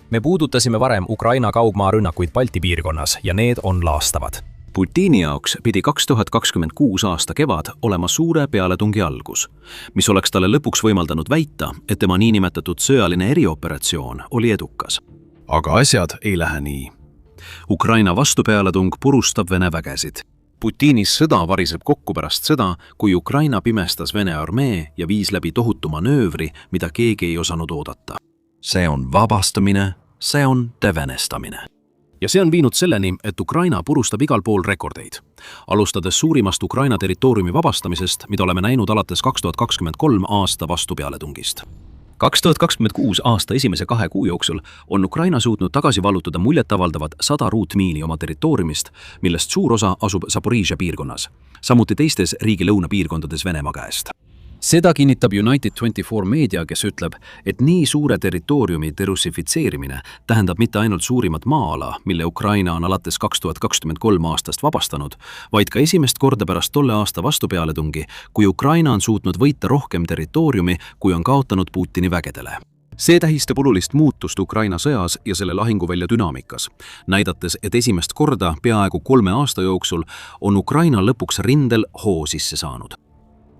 Me puudutasime varem Ukraina kaugmaa rünnakuid Balti piirkonnas ja need on laastavad. Putini jaoks pidi 2026 aasta kevad olema suure pealetungi algus, mis oleks talle lõpuks võimaldanud väita, et tema niinimetatud sõjaline erioperatsioon oli edukas. Aga asjad ei lähe nii. Ukraina vastupealetung purustab Vene vägesid. Putinis sõda variseb kokku pärast seda, kui Ukraina pimestas Vene armee ja viis läbi tohutu manöövri, mida keegi ei osanud oodata. See on vabastamine, see on devenestamine. Ja see on viinud selleni, et Ukraina purustab igal pool rekordeid. Alustades suurimast Ukraina territooriumi vabastamisest, mida oleme näinud alates 2023 aasta vastupealetungist. 2026 aasta esimese 2 kuu jooksul on Ukraina suutnud tagasi vallutada muljetavaldavad 100 ruutmiili oma territooriumist, millest suur osa asub Zaporižžja piirkonnas, samuti teistes riigi lõunapiirkondades Venemaa käest. Seda kinnitab United 24 meedia, kes ütleb, et nii suure territooriumi derussifitseerimine tähendab mitte ainult suurimat maa-ala, mille Ukraina on alates 2023 aastast vabastanud, vaid ka esimest korda pärast tolle aasta vastupealetungi, kui Ukraina on suutnud võita rohkem territooriumi, kui on kaotanud Putini vägedele. See tähistab olulist muutust Ukraina sõjas ja selle lahinguvälja dünaamikas, näidates, et esimest korda peaaegu 3 aasta jooksul on Ukraina lõpuks rindel hoo sisse saanud.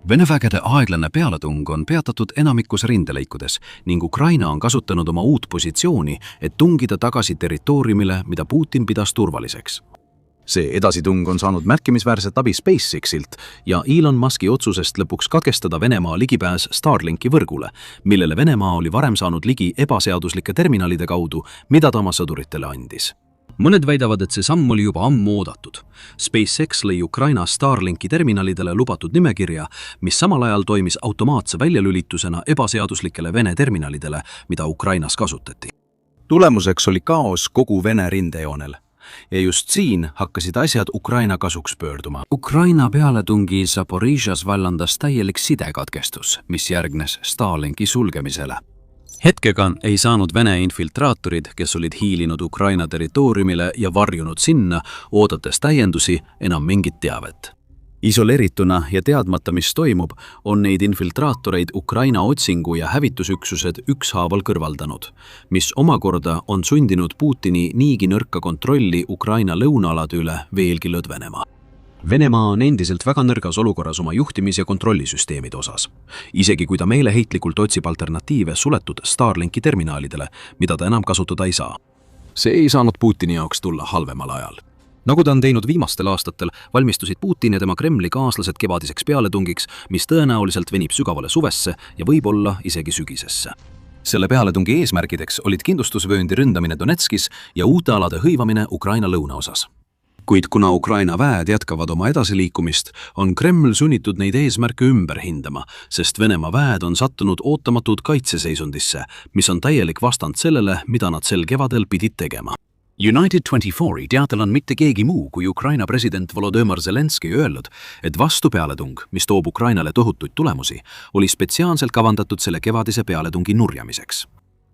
Vene vägede aeglane pealetung on peatatud enamikus rindelõikudes ning Ukraina on kasutanud oma uut positsiooni, et tungida tagasi territooriumile, mida Putin pidas turvaliseks. See edasitung on saanud märkimisväärset abi SpaceXilt ja Elon Muski otsusest lõpuks katkestada Venemaa ligipääs Starlinki võrgule, millele Venemaa oli varem saanud ligi ebaseaduslike terminalide kaudu, mida ta oma sõduritele andis. Mõned väidavad, et see samm oli juba ammu oodatud. SpaceX lõi Ukraina Starlinki terminalidele lubatud nimekirja, mis samal ajal toimis automaatse väljalülitusena ebaseaduslikele Vene terminalidele, mida Ukrainas kasutati. Tulemuseks oli kaos kogu Vene rindejoonel. Ja just siin hakkasid asjad Ukraina kasuks pöörduma. Ukraina pealetungi Zaporižžjas vallandas täielik sidekatkestus, mis järgnes Starlinki sulgemisele. Hetkega ei saanud Vene infiltraatorid, kes olid hiilinud Ukraina territooriumile ja varjunud sinna, oodates täiendusi, enam mingit teavet. Isoleerituna ja teadmata, mis toimub, on neid infiltraatoreid Ukraina otsingu- ja hävitusüksused ükshaaval kõrvaldanud, mis omakorda on sundinud Putini niigi nõrka kontrolli Ukraina lõunaalade üle veelgi lõdvenema. Venemaa on endiselt väga nõrgas olukorras oma juhtimis- ja kontrollisüsteemide osas, isegi kui ta meeleheitlikult otsib alternatiive suletud Starlinki terminalidele, mida ta enam kasutada ei saa. See ei saanud Putini jaoks tulla halvemal ajal. Nagu ta on teinud viimastel aastatel, valmistusid Putin ja tema Kremli kaaslased kevadiseks pealetungiks, mis tõenäoliselt venib sügavale suvesse ja võib-olla isegi sügisesse. Selle pealetungi eesmärgideks olid kindlustusvööndi ründamine Donetskis ja uute alade hõivamine Ukraina lõunaosas. Kuid kuna Ukraina väed jätkavad oma edasiliikumist, on Kreml sunnitud neid eesmärke ümber hindama, sest Venemaa väed on sattunud ootamatud kaitseseisundisse, mis on täielik vastand sellele, mida nad sel kevadel pidid tegema. United 24 teatel on mitte keegi muu kui Ukraina president Volodõmõr Zelenskõi öelnud, et vastupealetung, mis toob Ukrainale tohutuid tulemusi, oli spetsiaalselt kavandatud selle kevadise pealetungi nurjamiseks.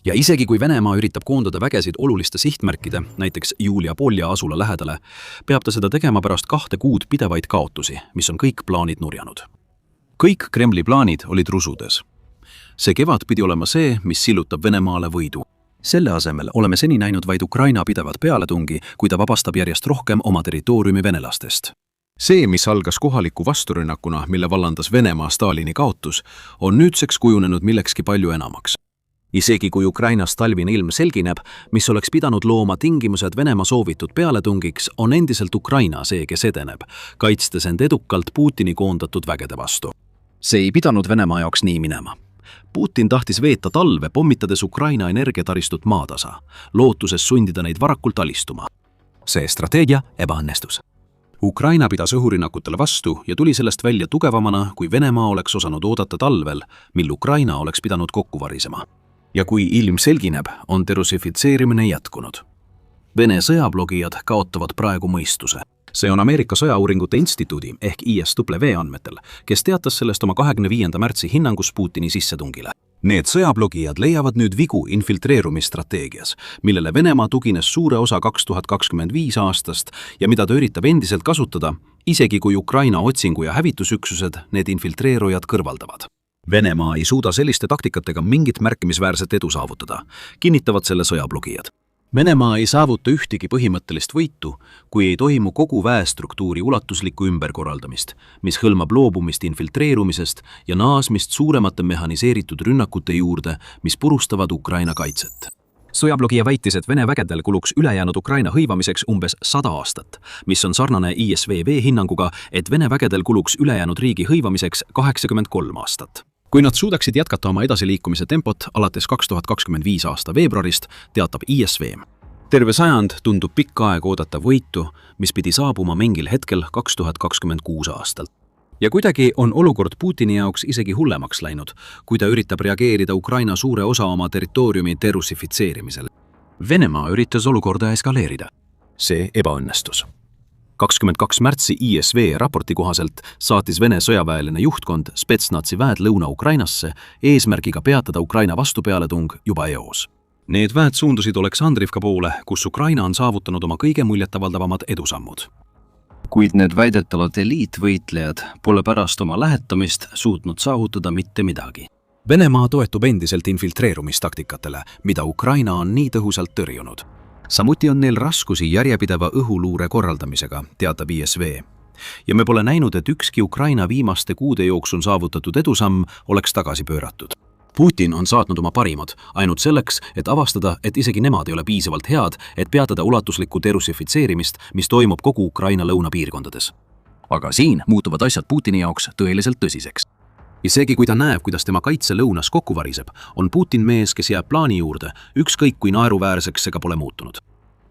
Ja isegi kui Venemaa üritab koondada vägesid oluliste sihtmärkide, näiteks Julia Polja asula lähedale, peab ta seda tegema pärast 2 kuud pidevaid kaotusi, mis on kõik plaanid nurjanud. Kõik Kremli plaanid olid rusudes. See kevad pidi olema see, mis sillutab Venemaale võidu. Selle asemel oleme seni näinud vaid Ukraina pidevat pealetungi, kui ta vabastab järjest rohkem oma territooriumi venelastest. See, mis algas kohaliku vasturünnakuna, mille vallandas Venemaa Stalini kaotus, on nüüdseks kujunenud millekski palju enamaks. Isegi kui Ukrainas talvine ilm selgineb, mis oleks pidanud looma tingimused Venemaa soovitud pealetungiks, on endiselt Ukraina see, kes edeneb, kaitstes end edukalt Putini koondatud vägede vastu. See ei pidanud Venemaa jaoks nii minema. Putin tahtis veeta talve, pommitades Ukraina energiataristut maatasa, lootuses sundida neid varakult alistuma. See strateegia ebaõnnestus. Ukraina pidas õhurünnakutele vastu ja tuli sellest välja tugevamana, kui Venemaa oleks osanud oodata talvel, mil Ukraina oleks pidanud kokku varisema. Ja kui ilm selgineb, on derussifitseerimine jätkunud. Vene sõjablogijad kaotavad praegu mõistuse. See on Ameerika Sõjauuringute Instituudi ehk ISW andmetel, kes teatas sellest oma 25. märtsi hinnangus Putini sissetungile. Need sõjablogijad leiavad nüüd vigu infiltreerumisstrateegias, millele Venemaa tugines suure osa 2025 aastast ja mida ta üritab endiselt kasutada, isegi kui Ukraina otsingu- ja hävitusüksused need infiltreerujad kõrvaldavad. Venemaa ei suuda selliste taktikatega mingit märkimisväärset edu saavutada, kinnitavad selle sõjablogijad. Venemaa ei saavuta ühtegi põhimõttelist võitu, kui ei toimu kogu väestruktuuri ulatuslikku ümberkorraldamist, mis hõlmab loobumist infiltreerumisest ja naasmist suuremate mehaniseeritud rünnakute juurde, mis purustavad Ukraina kaitset. Sõjablogija väitis, et Vene vägedel kuluks ülejäänud Ukraina hõivamiseks umbes 100 aastat, mis on sarnane ISWV hinnanguga, et Vene vägedel kuluks ülejäänud riigi hõivamiseks 83 aastat. Kui nad suudaksid jätkata oma edasiliikumise tempot alates 2025 aasta veebruarist, teatab ISW. Terve sajand tundub pikka aeg oodata võitu, mis pidi saabuma mingil hetkel 2026 aastal. Ja kuidagi on olukord Putini jaoks isegi hullemaks läinud, kui ta üritab reageerida Ukraina suure osa oma territooriumi derussifitseerimisele. Venemaa üritas olukorda eskaleerida. See ebaõnnestus. 22. märtsi ISW raporti kohaselt saatis Vene sõjaväeline juhtkond Spetsnazi väed Lõuna-Ukrainasse eesmärgiga peatada Ukraina vastupealetung juba eos. Need väed suundusid Oleksandrivka poole, kus Ukraina on saavutanud oma kõige muljetavaldavamad edusammud. Kuid need väidetavad eliitvõitlejad pole pärast oma lähetamist suutnud saavutada mitte midagi. Venemaa toetub endiselt infiltreerumistaktikatele, mida Ukraina on nii tõhusalt tõrjunud. Samuti on neil raskusi järjepideva õhuluure korraldamisega, teatab ISW. Ja me pole näinud, et ükski Ukraina viimaste kuude jooksul saavutatud edusamm oleks tagasi pööratud. Putin on saatnud oma parimad ainult selleks, et avastada, et isegi nemad ei ole piisavalt head, et peatada ulatuslikku derussifitseerimist, mis toimub kogu Ukraina lõunapiirkondades. Aga siin muutuvad asjad Putini jaoks tõeliselt tõsiseks. Isegi kui ta näeb, kuidas tema kaitse lõunas kokku variseb, on Putin mees, kes jääb plaani juurde, ükskõik kui naeruväärseks ega pole muutunud.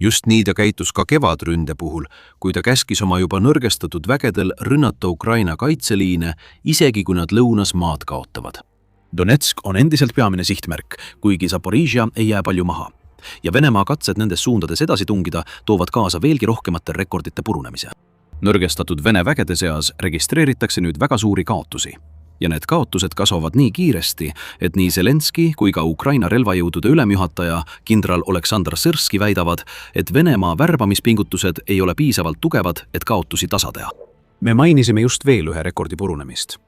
Just nii ta käitus ka kevadründe puhul, kui ta käskis oma juba nõrgestatud vägedel rünnata Ukraina kaitseliine, isegi kui nad lõunas maad kaotavad. Donetsk on endiselt peamine sihtmärk, kuigi Zaporižja ei jää palju maha. Ja Venemaa katsed nendes suundades edasi tungida toovad kaasa veelgi rohkemate rekordite purunemise. Nõrgestatud Vene vägede seas registreeritakse nüüd väga suuri kaotusi. Ja need kaotused kasvavad nii kiiresti, et nii Zelenskõi kui ka Ukraina relvajõudude ülemjuhataja kindral Oleksandr Sõrski väidavad, et Venemaa värbamispingutused ei ole piisavalt tugevad, et kaotusi tasa teha. Me mainisime just veel ühe rekordi purunemist.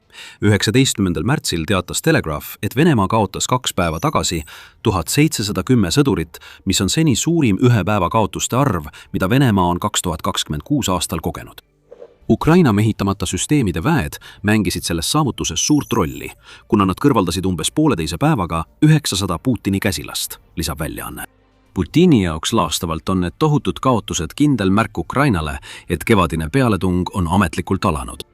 19. märtsil teatas Telegraph, et Venemaa kaotas 2 päeva tagasi 1710 sõdurit, mis on seni suurim ühe päeva kaotuste arv, mida Venemaa on 2026 aastal kogenud. Ukraina mehitamata süsteemide väed mängisid selles saavutuses suurt rolli, kuna nad kõrvaldasid umbes 1,5 päevaga 900 Putini käsilast, lisab väljaanne. Putini jaoks laastavalt on need tohutud kaotused kindel märk Ukrainale, et kevadine pealetung on ametlikult alanud.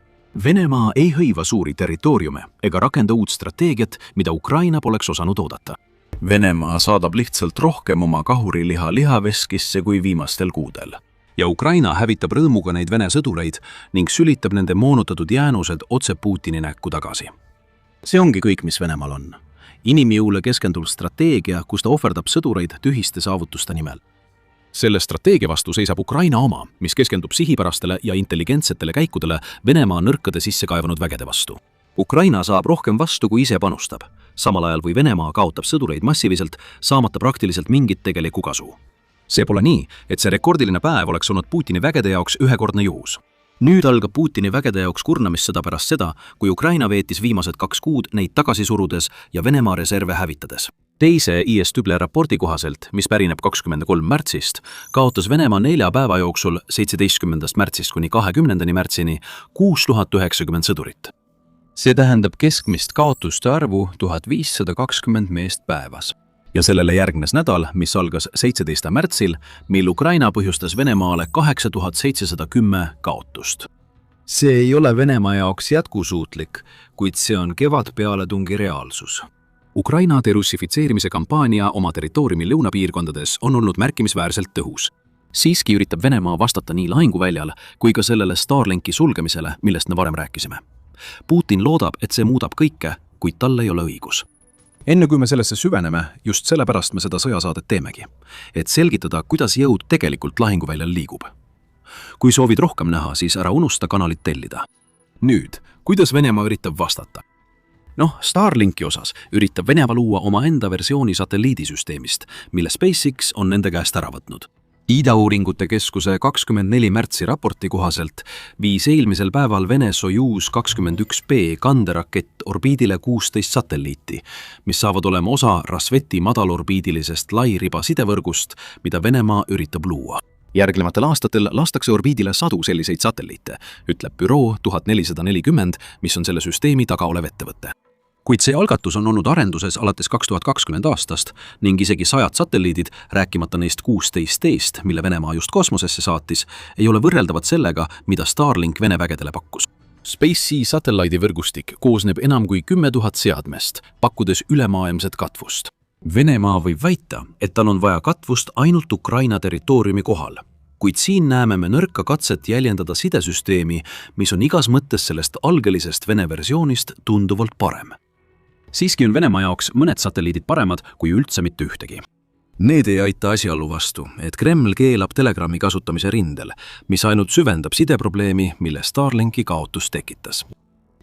Venemaa ei hõiva suuri territooriume ega rakenda uut strateegiat, mida Ukraina poleks osanud oodata. Venemaa saadab lihtsalt rohkem oma kahuriliha lihaveskisse kui viimastel kuudel. Ja Ukraina hävitab rõõmuga neid Vene sõdureid ning sülitab nende moonutatud jäänused otse Putini näkku tagasi. See ongi kõik, mis Venemaal on. Inimjõule keskenduv strateegia, kus ta ohverdab sõdureid tühiste saavutuste nimel. Selle strateegia vastu seisab Ukraina oma, mis keskendub sihipärastele ja intelligentsetele käikudele Venemaa nõrkade sisse kaevunud vägede vastu. Ukraina saab rohkem vastu, kui ise panustab, samal ajal kui Venemaa kaotab sõdureid massiliselt, saamata praktiliselt mingit tegelikku kasu. See pole nii, et see rekordiline päev oleks olnud Putini vägede jaoks ühekordne juhus. Nüüd algab Putini vägede jaoks kurnamissõda pärast seda, kui Ukraina veetis viimased 2 kuud neid tagasi surudes ja Venemaa reserve hävitades. Teise IS Tüble raporti kohaselt, mis pärineb 23. märtsist, kaotas Venemaa 4 päeva jooksul 17. märtsist kuni 20. märtsini 6090 sõdurit. See tähendab keskmist kaotuste arvu 1520 meest päevas. Ja sellele järgnes nädal, mis algas 17. märtsil, mil Ukraina põhjustas Venemaale 8710 kaotust. See ei ole Venemaa jaoks jätkusuutlik, kuid see on kevadpealetungi reaalsus. Ukraina derussifitseerimise kampaania oma territooriumi lõunapiirkondades on olnud märkimisväärselt tõhus. Siiski üritab Venemaa vastata nii lahinguväljal kui ka sellele Starlinki sulgemisele, millest me varem rääkisime. Putin loodab, et see muudab kõike, kuid tal ei ole õigus. Enne kui me sellesse süveneme, just sellepärast me seda sõjasaadet teemegi, et selgitada, kuidas jõud tegelikult lahinguväljal liigub. Kui soovid rohkem näha, siis ära unusta kanalit tellida. Nüüd, kuidas Venemaa üritab vastata? Starlinki osas üritab Venemaa luua omaenda versiooni satelliidisüsteemist, mille SpaceX on nende käest ära võtnud. Ida-uuringute keskuse 24. märtsi raporti kohaselt viis eelmisel päeval Vene Sojuz 21B kanderakett orbiidile 16 satelliiti, mis saavad olema osa Rasveti madalorbiidilisest lairiba sidevõrgust, mida Venemaa üritab luua. Järgnevatel aastatel lastakse orbiidile sadu selliseid satelliite, ütleb büroo 1440, mis on selle süsteemi taga olev ettevõte. Kuid see algatus on olnud arenduses alates 2020 aastast ning isegi 100 satelliidid, rääkimata neist 16-st, mille Venemaa just kosmosesse saatis, ei ole võrreldavad sellega, mida Starlink Vene vägedele pakkus. SpaceX satelliidivõrgustik koosneb enam kui 10 000 seadmest, pakkudes ülemaailmset katvust. Venemaa võib väita, et tal on vaja katvust ainult Ukraina territooriumi kohal, kuid siin näeme me nõrka katset jäljendada sidesüsteemi, mis on igas mõttes sellest algelisest Vene versioonist tunduvalt parem. Siiski on Venemaa jaoks mõned satelliidid paremad kui üldse mitte ühtegi. Need ei aita asjaolu vastu, et Kreml keelab Telegrami kasutamise rindel, mis ainult süvendab sideprobleemi, mille Starlinki kaotus tekitas.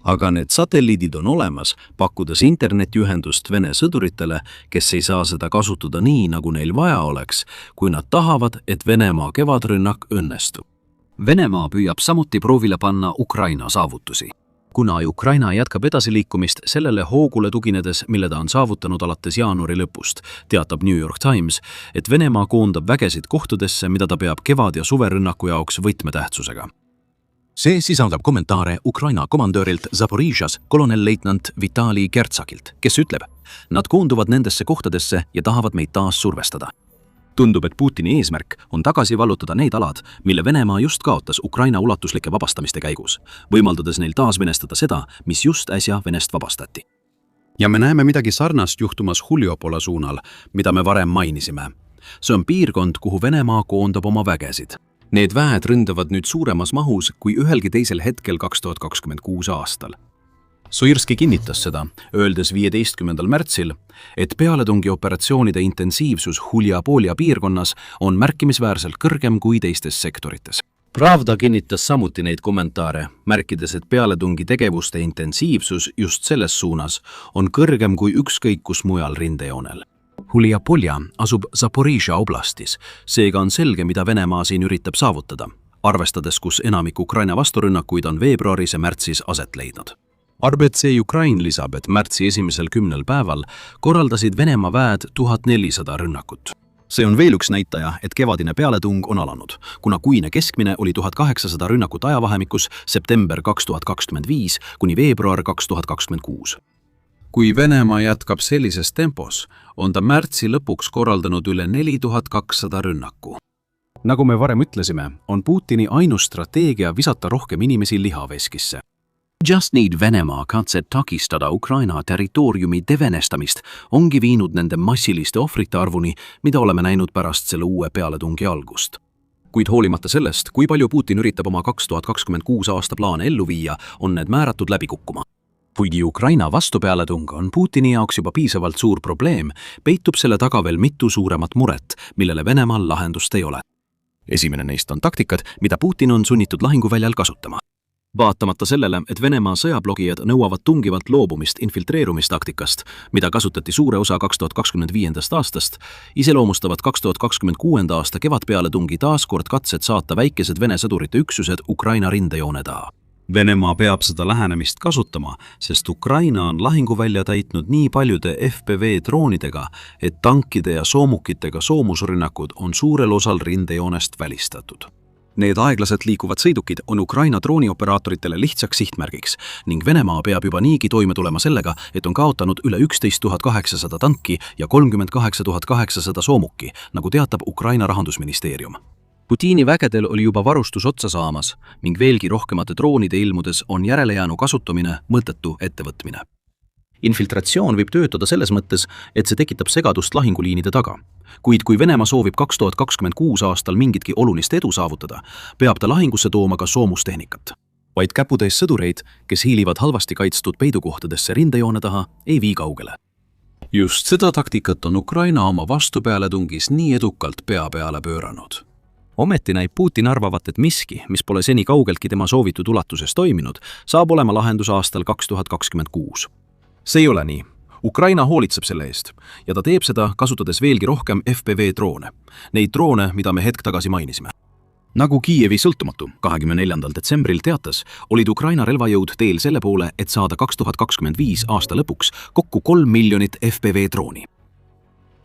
Aga need satelliidid on olemas, pakkudes internetiühendust Vene sõduritele, kes ei saa seda kasutada nii, nagu neil vaja oleks, kui nad tahavad, et Venemaa kevadrünnak õnnestub. Venemaa püüab samuti proovile panna Ukraina saavutusi. Kuna Ukraina jätkab edasiliikumist sellele hoogule tuginedes, mille ta on saavutanud alates jaanuari lõpust, teatab New York Times, et Venemaa koondab vägesid kohtadesse, mida ta peab kevad- ja suverünnaku jaoks võtmetähtsusega. See sisaldab kommentaare Ukraina komandöörilt Zaporižjas kolonelleitnant Vitali Kertsakilt, kes ütleb, nad koonduvad nendesse kohtadesse ja tahavad meid taas survestada. Tundub, et Putini eesmärk on tagasi vallutada need alad, mille Venemaa just kaotas Ukraina ulatuslike vabastamiste käigus, võimaldades neil taas venestada seda, mis just äsja Venest vabastati. Ja me näeme midagi sarnast juhtumas Huliopola suunal, mida me varem mainisime. See on piirkond, kuhu Venemaa koondab oma vägesid. Need väed ründavad nüüd suuremas mahus kui ühelgi teisel hetkel 2026 aastal. Soirski kinnitas seda, öeldes 15. märtsil, et pealetungioperatsioonide intensiivsus Huljapolia piirkonnas on märkimisväärselt kõrgem kui teistes sektorites. Pravda kinnitas samuti neid kommentaare, märkides, et pealetungi tegevuste intensiivsus just selles suunas on kõrgem kui ükskõik kus mujal rindejoonel. Huljapolja asub Zaporižja oblastis, seega on selge, mida Venemaa siin üritab saavutada, arvestades, kus enamik Ukraina vasturünnakuid on veebruaris ja märtsis aset leidnud. RBC Ukrain lisab, et märtsi esimesel 10 päeval korraldasid Venemaa väed 1400 rünnakut. See on veel üks näitaja, et kevadine pealetung on alanud, kuna kuine keskmine oli 1800 rünnakut ajavahemikus september 2025 kuni veebruar 2026. Kui Venemaa jätkab sellises tempos, on ta märtsi lõpuks korraldanud üle 4200 rünnaku. Nagu me varem ütlesime, on Putini ainus strateegia visata rohkem inimesi lihaveskisse. Just Need Venemaa katset takistada Ukraina territooriumi devenestamist ongi viinud nende massiliste ohvrite arvuni, mida oleme näinud pärast selle uue pealetungi algust. Kuid hoolimata sellest, kui palju Putin üritab oma 2026 aasta plaane ellu viia, on need määratud läbi kukkuma. kuigi Ukraina vastupealetung on Putini jaoks juba piisavalt suur probleem, peitub selle taga veel mitu suuremat muret, millele Venemaal lahendust ei ole. Esimene neist on taktikad, mida Putin on sunnitud lahinguväljal kasutama. Vaatamata sellele, et Venemaa sõjablogijad nõuavad tungivalt loobumist infiltreerumistaktikast, mida kasutati suure osa 2025. aastast, iseloomustavad 2026. aasta kevadpealetungi taas kord katsed saata väikesed Vene sõdurite üksused Ukraina rindejoone taha. Venemaa peab seda lähenemist kasutama, sest Ukraina on lahinguvälja täitnud nii paljude FPV droonidega, et tankide ja soomukitega soomusrünnakud on suurel osal rindejoonest välistatud. Need aeglaselt liikuvad sõidukid on Ukraina droonioperaatoritele lihtsaks sihtmärgiks ning Venemaa peab juba niigi toime tulema sellega, et on kaotanud üle 11 800 tanki ja 38 800 soomukki, nagu teatab Ukraina rahandusministeerium. Putini vägedel oli juba varustus otsa saamas ning veelgi rohkemate droonide ilmudes on järelejäänu kasutamine mõttetu ettevõtmine. Infiltratsioon võib töötada selles mõttes, et see tekitab segadust lahinguliinide taga. Kuid kui Venemaa soovib 2026 aastal mingitki olulist edu saavutada, peab ta lahingusse tooma ka soomustehnikat. Vaid käputäis sõdureid, kes hiilivad halvasti kaitstud peidukohtadesse rindejoone taha, ei vii kaugele. Just seda taktikat on Ukraina oma vastupealetungis nii edukalt pea peale pööranud. Ometi näib Putin arvavat, et miski, mis pole seni kaugeltki tema soovitud ulatuses toiminud, saab olema lahendus aastal 2026. See ei ole nii. Ukraina hoolitseb selle eest ja ta teeb seda, kasutades veelgi rohkem FPV droone. Neid droone, mida me hetk tagasi mainisime. Nagu Kiievi sõltumatu 24. detsembril teatas, olid Ukraina relvajõud teel selle poole, et saada 2025 aasta lõpuks kokku 3 miljonit FPV drooni.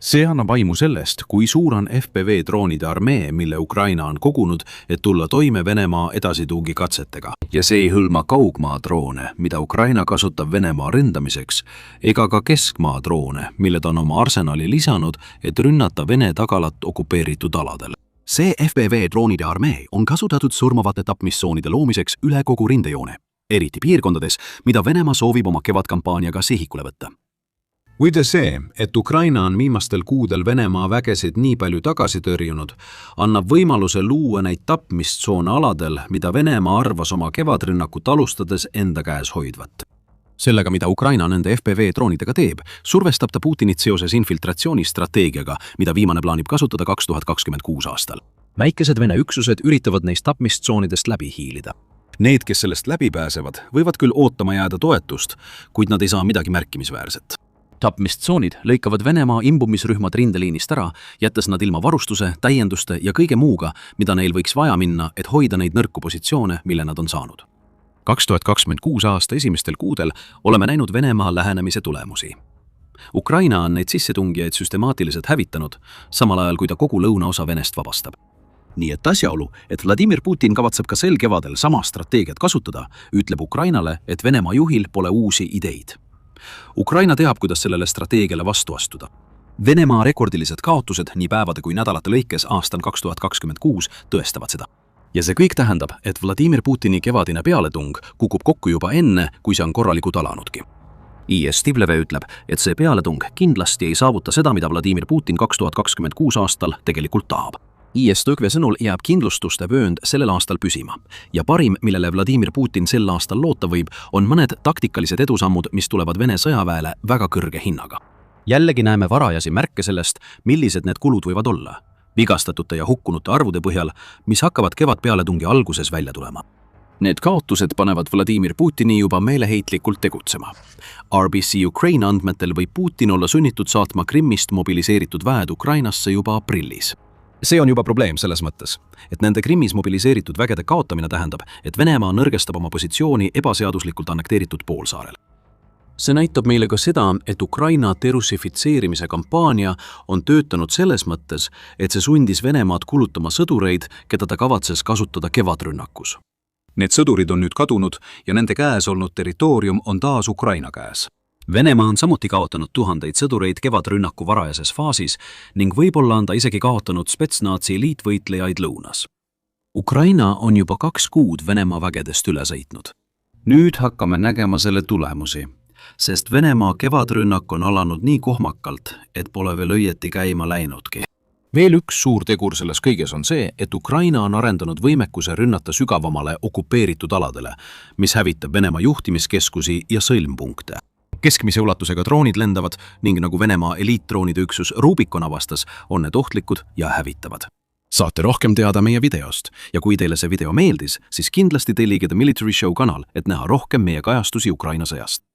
See annab aimu sellest, kui suur on FPV droonide armee, mille Ukraina on kogunud, et tulla toime Venemaa edasitungi katsetega. Ja see ei hõlma kaugmaa droone, mida Ukraina kasutab Venemaa ründamiseks, ega ka keskmaa droone, mille ta on oma arsenali lisanud, et rünnata Vene tagalat okupeeritud aladel. See FPV droonide armee on kasutatud surmavate tapmistsoonide loomiseks üle kogu rindejoone, eriti piirkondades, mida Venemaa soovib oma kevadkampaaniaga sihikule võtta. Kuid see, et Ukraina on viimastel kuudel Venemaa vägesid nii palju tagasi tõrjunud, annab võimaluse luua neid tapmistsoone aladel, mida Venemaa arvas oma kevadrünnakut alustades enda käes hoidvat. Sellega, mida Ukraina nende FPV droonidega teeb, survestab ta Putinit seoses infiltratsioonistrateegiaga, mida viimane plaanib kasutada 2026 aastal. Väikesed Vene üksused üritavad neist tapmistsoonidest läbi hiilida. Need, kes sellest läbi pääsevad, võivad küll ootama jääda toetust, kuid nad ei saa midagi märkimisväärset. Tapmistsoonid lõikavad Venemaa imbumisrühmad rindeliinist ära, jättes nad ilma varustuse, täienduste ja kõige muuga, mida neil võiks vaja minna, et hoida neid nõrku positsioone, mille nad on saanud. 2026 aasta esimestel kuudel oleme näinud Venemaa lähenemise tulemusi. Ukraina on neid sissetungijaid süstemaatiliselt hävitanud, samal ajal kui ta kogu lõunaosa Venest vabastab. Nii et asjaolu, et Vladimir Putin kavatseb ka sel kevadel sama strateegiat kasutada, ütleb Ukrainale, et Venemaa juhil pole uusi ideid. Ukraina teab, kuidas sellele strateegiale vastu astuda. Venemaa rekordilised kaotused nii päevade kui nädalate lõikes aastal 2026 tõestavad seda. Ja see kõik tähendab, et Vladimir Putini kevadine pealetung kukub kokku juba enne, kui see on korralikult alanudki. IS Tivleve ütleb, et see pealetung kindlasti ei saavuta seda, mida Vladimir Putin 2026 aastal tegelikult tahab. IS Tõgve sõnul jääb kindlustuste vöönd sellel aastal püsima ja parim, millele Vladimir Putin sel aastal loota võib, on mõned taktikalised edusammud, mis tulevad Vene sõjaväele väga kõrge hinnaga. Jällegi näeme varajasi märke sellest, millised need kulud võivad olla, vigastatute ja hukkunute arvude põhjal, mis hakkavad kevadpealetungi alguses välja tulema. Need kaotused panevad Vladimir Putini juba meeleheitlikult tegutsema. RBC Ukraina andmetel võib Putin olla sunnitud saatma Krimmist mobiliseeritud väed Ukrainasse juba aprillis. See on juba probleem selles mõttes, et nende Krimmis mobiliseeritud vägede kaotamine tähendab, et Venemaa nõrgestab oma positsiooni ebaseaduslikult annekteeritud poolsaarel. See näitab meile ka seda, et Ukraina derussifitseerimise kampaania on töötanud selles mõttes, et see sundis Venemaad kulutama sõdureid, keda ta kavatses kasutada kevadrünnakus. Need sõdurid on nüüd kadunud ja nende käes olnud territoorium on taas Ukraina käes. Venemaa on samuti kaotanud tuhandeid sõdureid kevadrünnaku varajases faasis ning võib-olla on ta isegi kaotanud spetsnaatsi liitvõitlejaid lõunas. Ukraina on juba 2 kuud Venemaa vägedest üle sõitnud. Nüüd hakkame nägema selle tulemusi, sest Venemaa kevadrünnak on alanud nii kohmakalt, et pole veel õieti käima läinudki. veel üks suur tegur selles kõiges on see, et Ukraina on arendanud võimekuse rünnata sügavamale okupeeritud aladele, mis hävitab Venemaa juhtimiskeskusi ja sõlmpunkte. Keskmise ulatusega droonid lendavad ning nagu Venemaa eliitdroonide üksus Rubicon avastas, on need ohtlikud ja hävitavad. Saate rohkem teada meie videost ja kui teile see video meeldis, siis kindlasti tellige The Military Show kanal, et näha rohkem meie kajastusi Ukraina sõjast.